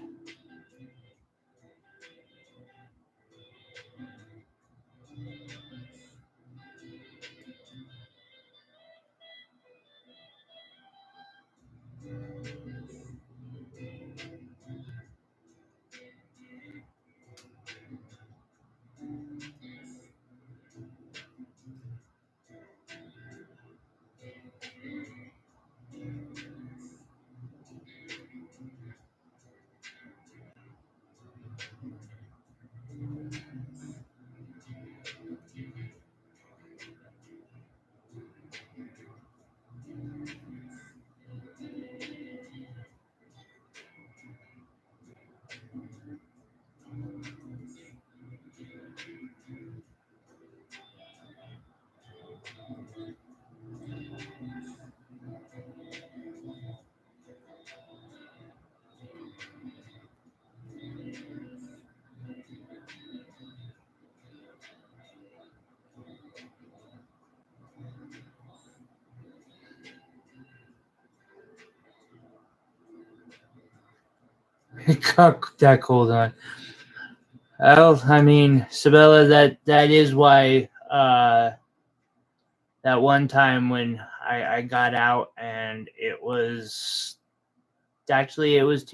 It got that cold on. Well, I mean, Sabella, that is why that one time when I got out and it was 2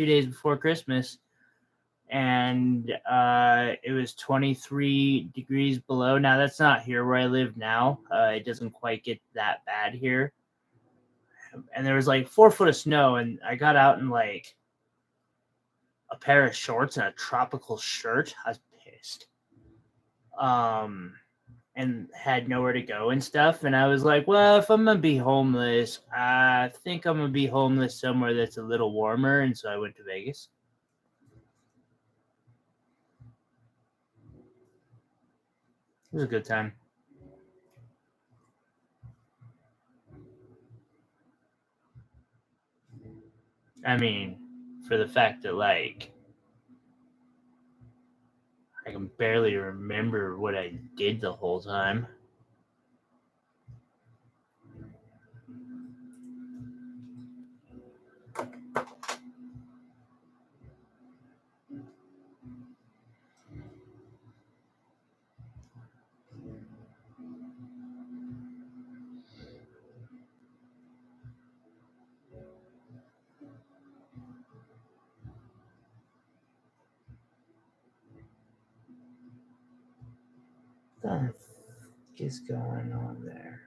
days before Christmas, and it was 23 degrees below. Now that's not here where I live now. It doesn't quite get that bad here. And there was like 4 foot of snow, and I got out in like a pair of shorts and a tropical shirt. I was pissed. And had nowhere to go and stuff. And I was like, well, if I'm gonna be homeless, I think I'm gonna be homeless somewhere that's a little warmer. And so I went to Vegas. It was a good time. I mean, for the fact that like I can barely remember what I did the whole time. What the fuck is going on there?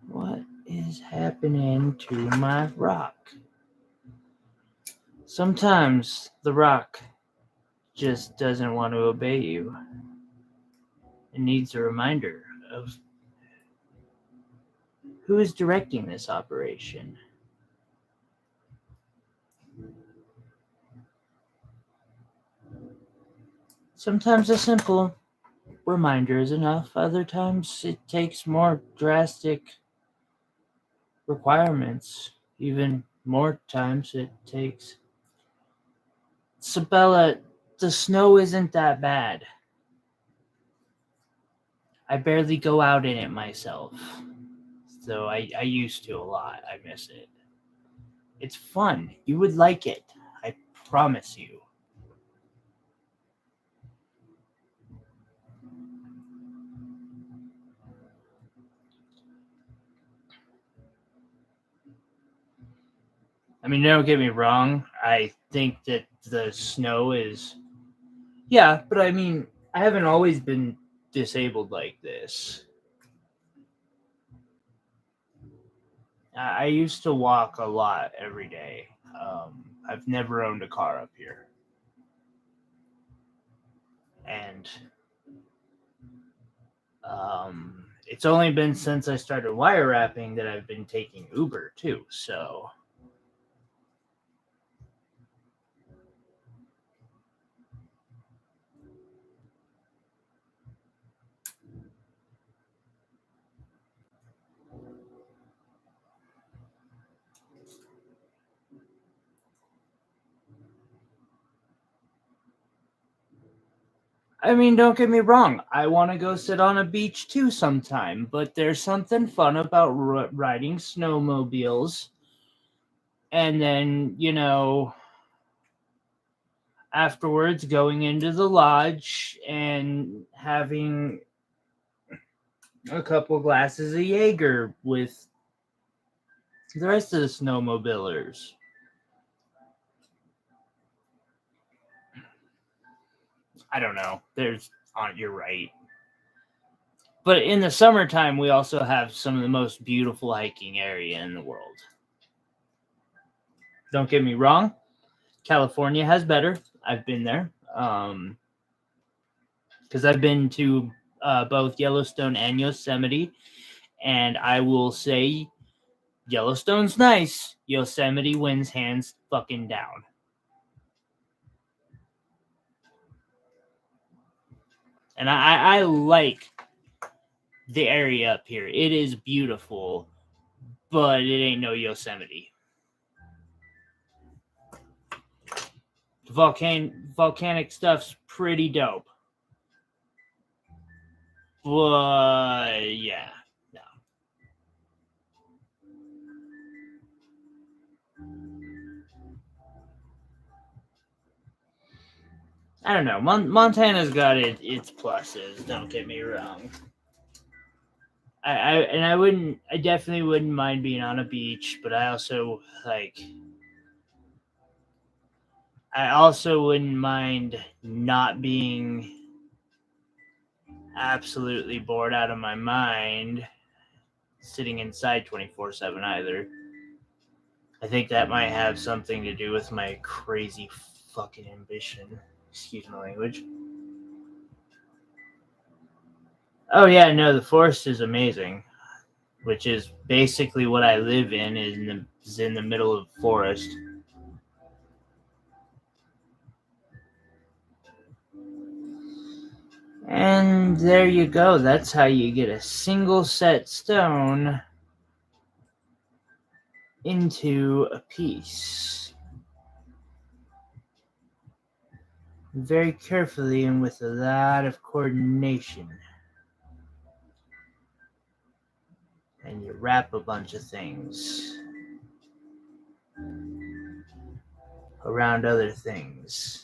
What is happening to my rock? Sometimes the rock just doesn't want to obey you. It needs a reminder of who is directing this operation. Sometimes a simple reminder is enough. Other times it takes more drastic requirements. Even more times it takes. Sabella, the snow isn't that bad. I barely go out in it myself. So I used to a lot. I miss it. It's fun. You would like it. I promise you. I mean, don't get me wrong. I think that the snow is... Yeah, but I mean, I haven't always been disabled like this. I used to walk a lot every day. I've never owned a car up here. And it's only been since I started wire wrapping that I've been taking Uber too. So I mean, don't get me wrong. I want to go sit on a beach too sometime, but there's something fun about riding snowmobiles. And then, afterwards going into the lodge and having a couple glasses of Jaeger with the rest of the snowmobilers. I don't know. You're right. But in the summertime, we also have some of the most beautiful hiking area in the world. Don't get me wrong. California has better. I've been there. Because I've been to both Yellowstone and Yosemite. And I will say Yellowstone's nice. Yosemite wins hands fucking down. And I like the area up here. It is beautiful, but it ain't no Yosemite. The volcanic stuff's pretty dope. But yeah, no. I don't know. Montana's got its pluses. Don't get me wrong. I definitely wouldn't mind being on a beach, but I also wouldn't mind not being absolutely bored out of my mind sitting inside 24/7 either. I think that might have something to do with my crazy fucking ambition. Excuse my language. Oh yeah, no, the forest is amazing, which is basically what I live in. Is in the middle of forest. And there you go. That's how you get a single set stone into a piece. Very carefully and with a lot of coordination. And you wrap a bunch of things around other things.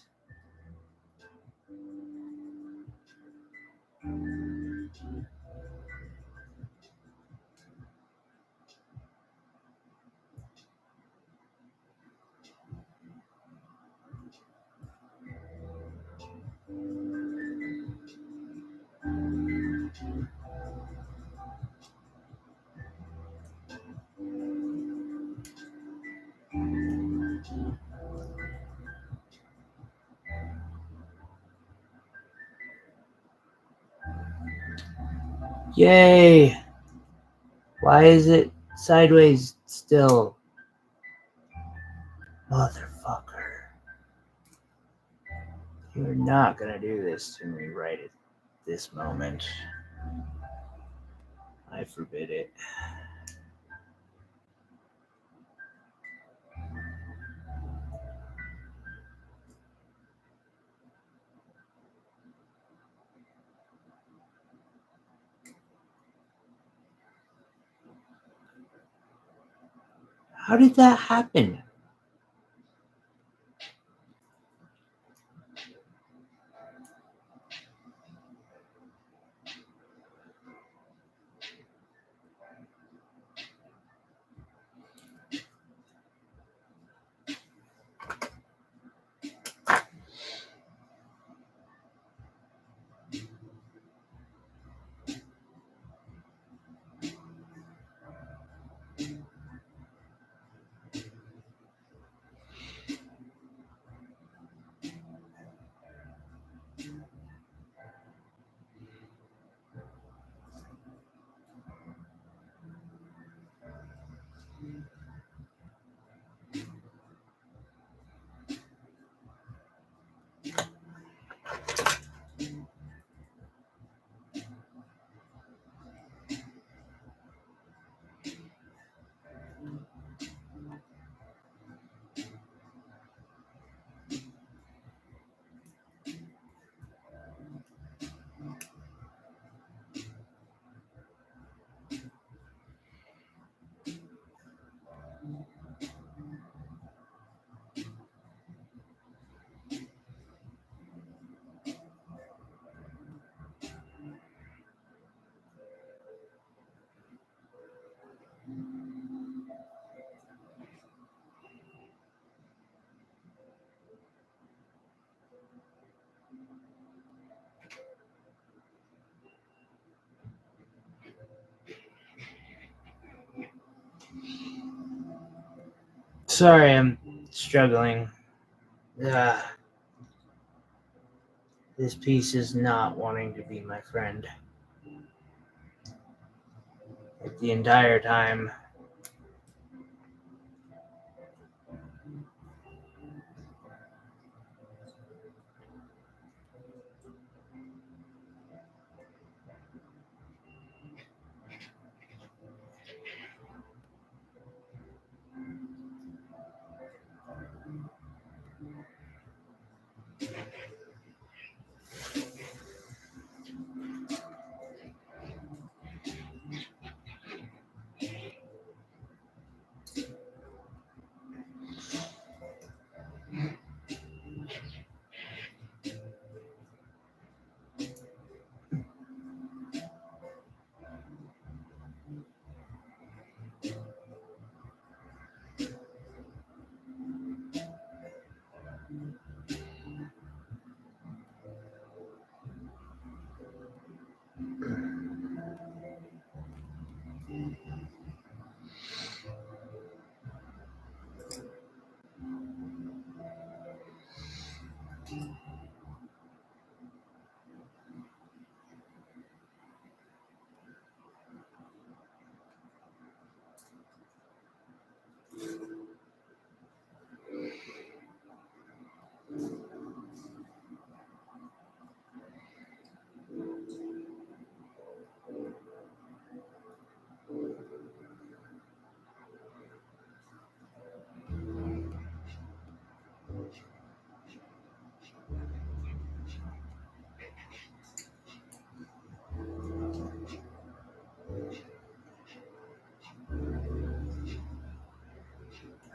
Yay! Why is it sideways still? Motherfucker. You're not gonna do this to me right at this moment. I forbid it. How did that happen? Sorry, I'm struggling. This piece is not wanting to be my friend. Like the entire time.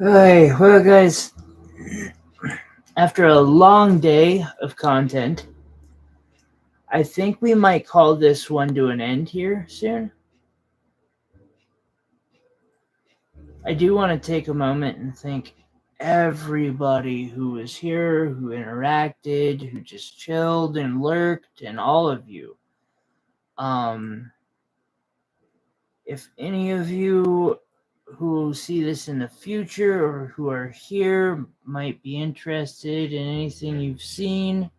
Hey, well, guys, after a long day of content, I think we might call this one to an end here soon. I do want to take a moment and thank everybody who was here, who interacted, who just chilled and lurked, and all of you. If any of you who see this in the future or who are here might be interested in anything you've seen,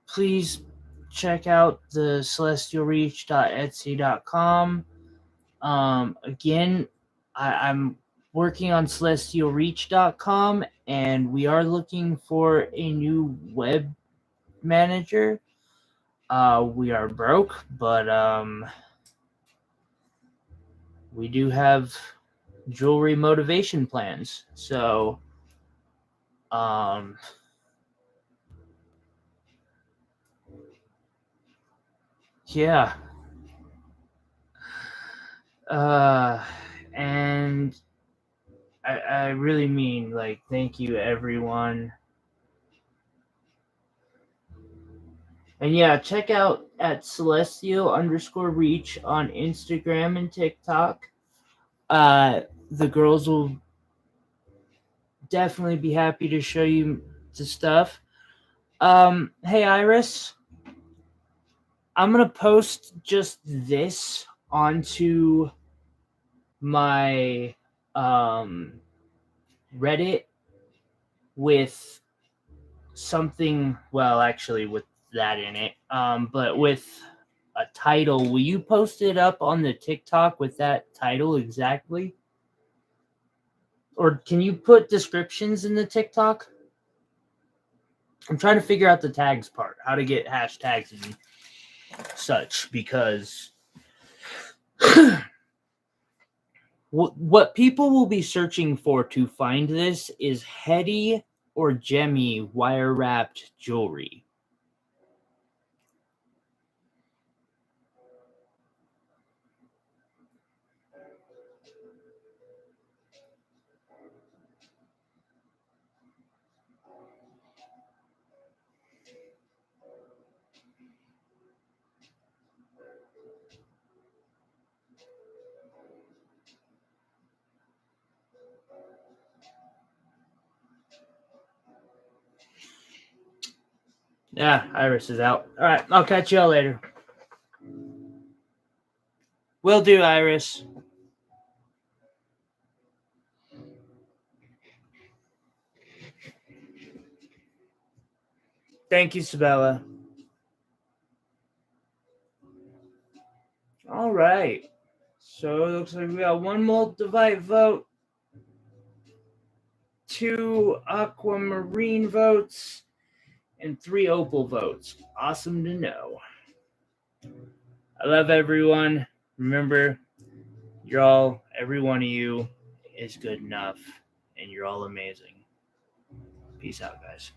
please check out the celestialreach.etsy.com. Again, I'm working on celestialreach.com, and we are looking for a new web manager. We are broke, but we do have jewelry motivation plans. So, yeah. And I really mean, like, thank you, everyone. And yeah, check out at celestial_reach on Instagram and TikTok. The girls will definitely be happy to show you the stuff. Hey, Iris, I'm going to post just this onto my Reddit with something, well, actually with that in it, but with a title. Will you post it up on the TikTok with that title exactly? Or can you put descriptions in the TikTok? I'm trying to figure out the tags part, how to get hashtags and such, because what people will be searching for to find this is heady or gemmy wire wrapped jewelry. Yeah, Iris is out. All right, I'll catch y'all later. Will do, Iris. Thank you, Sabella. All right. So it looks like we got one multivite vote, 2 aquamarine votes, and 3 opal votes. Awesome to know. I love everyone. Remember, every one of you is good enough, and you're all amazing. Peace out, guys.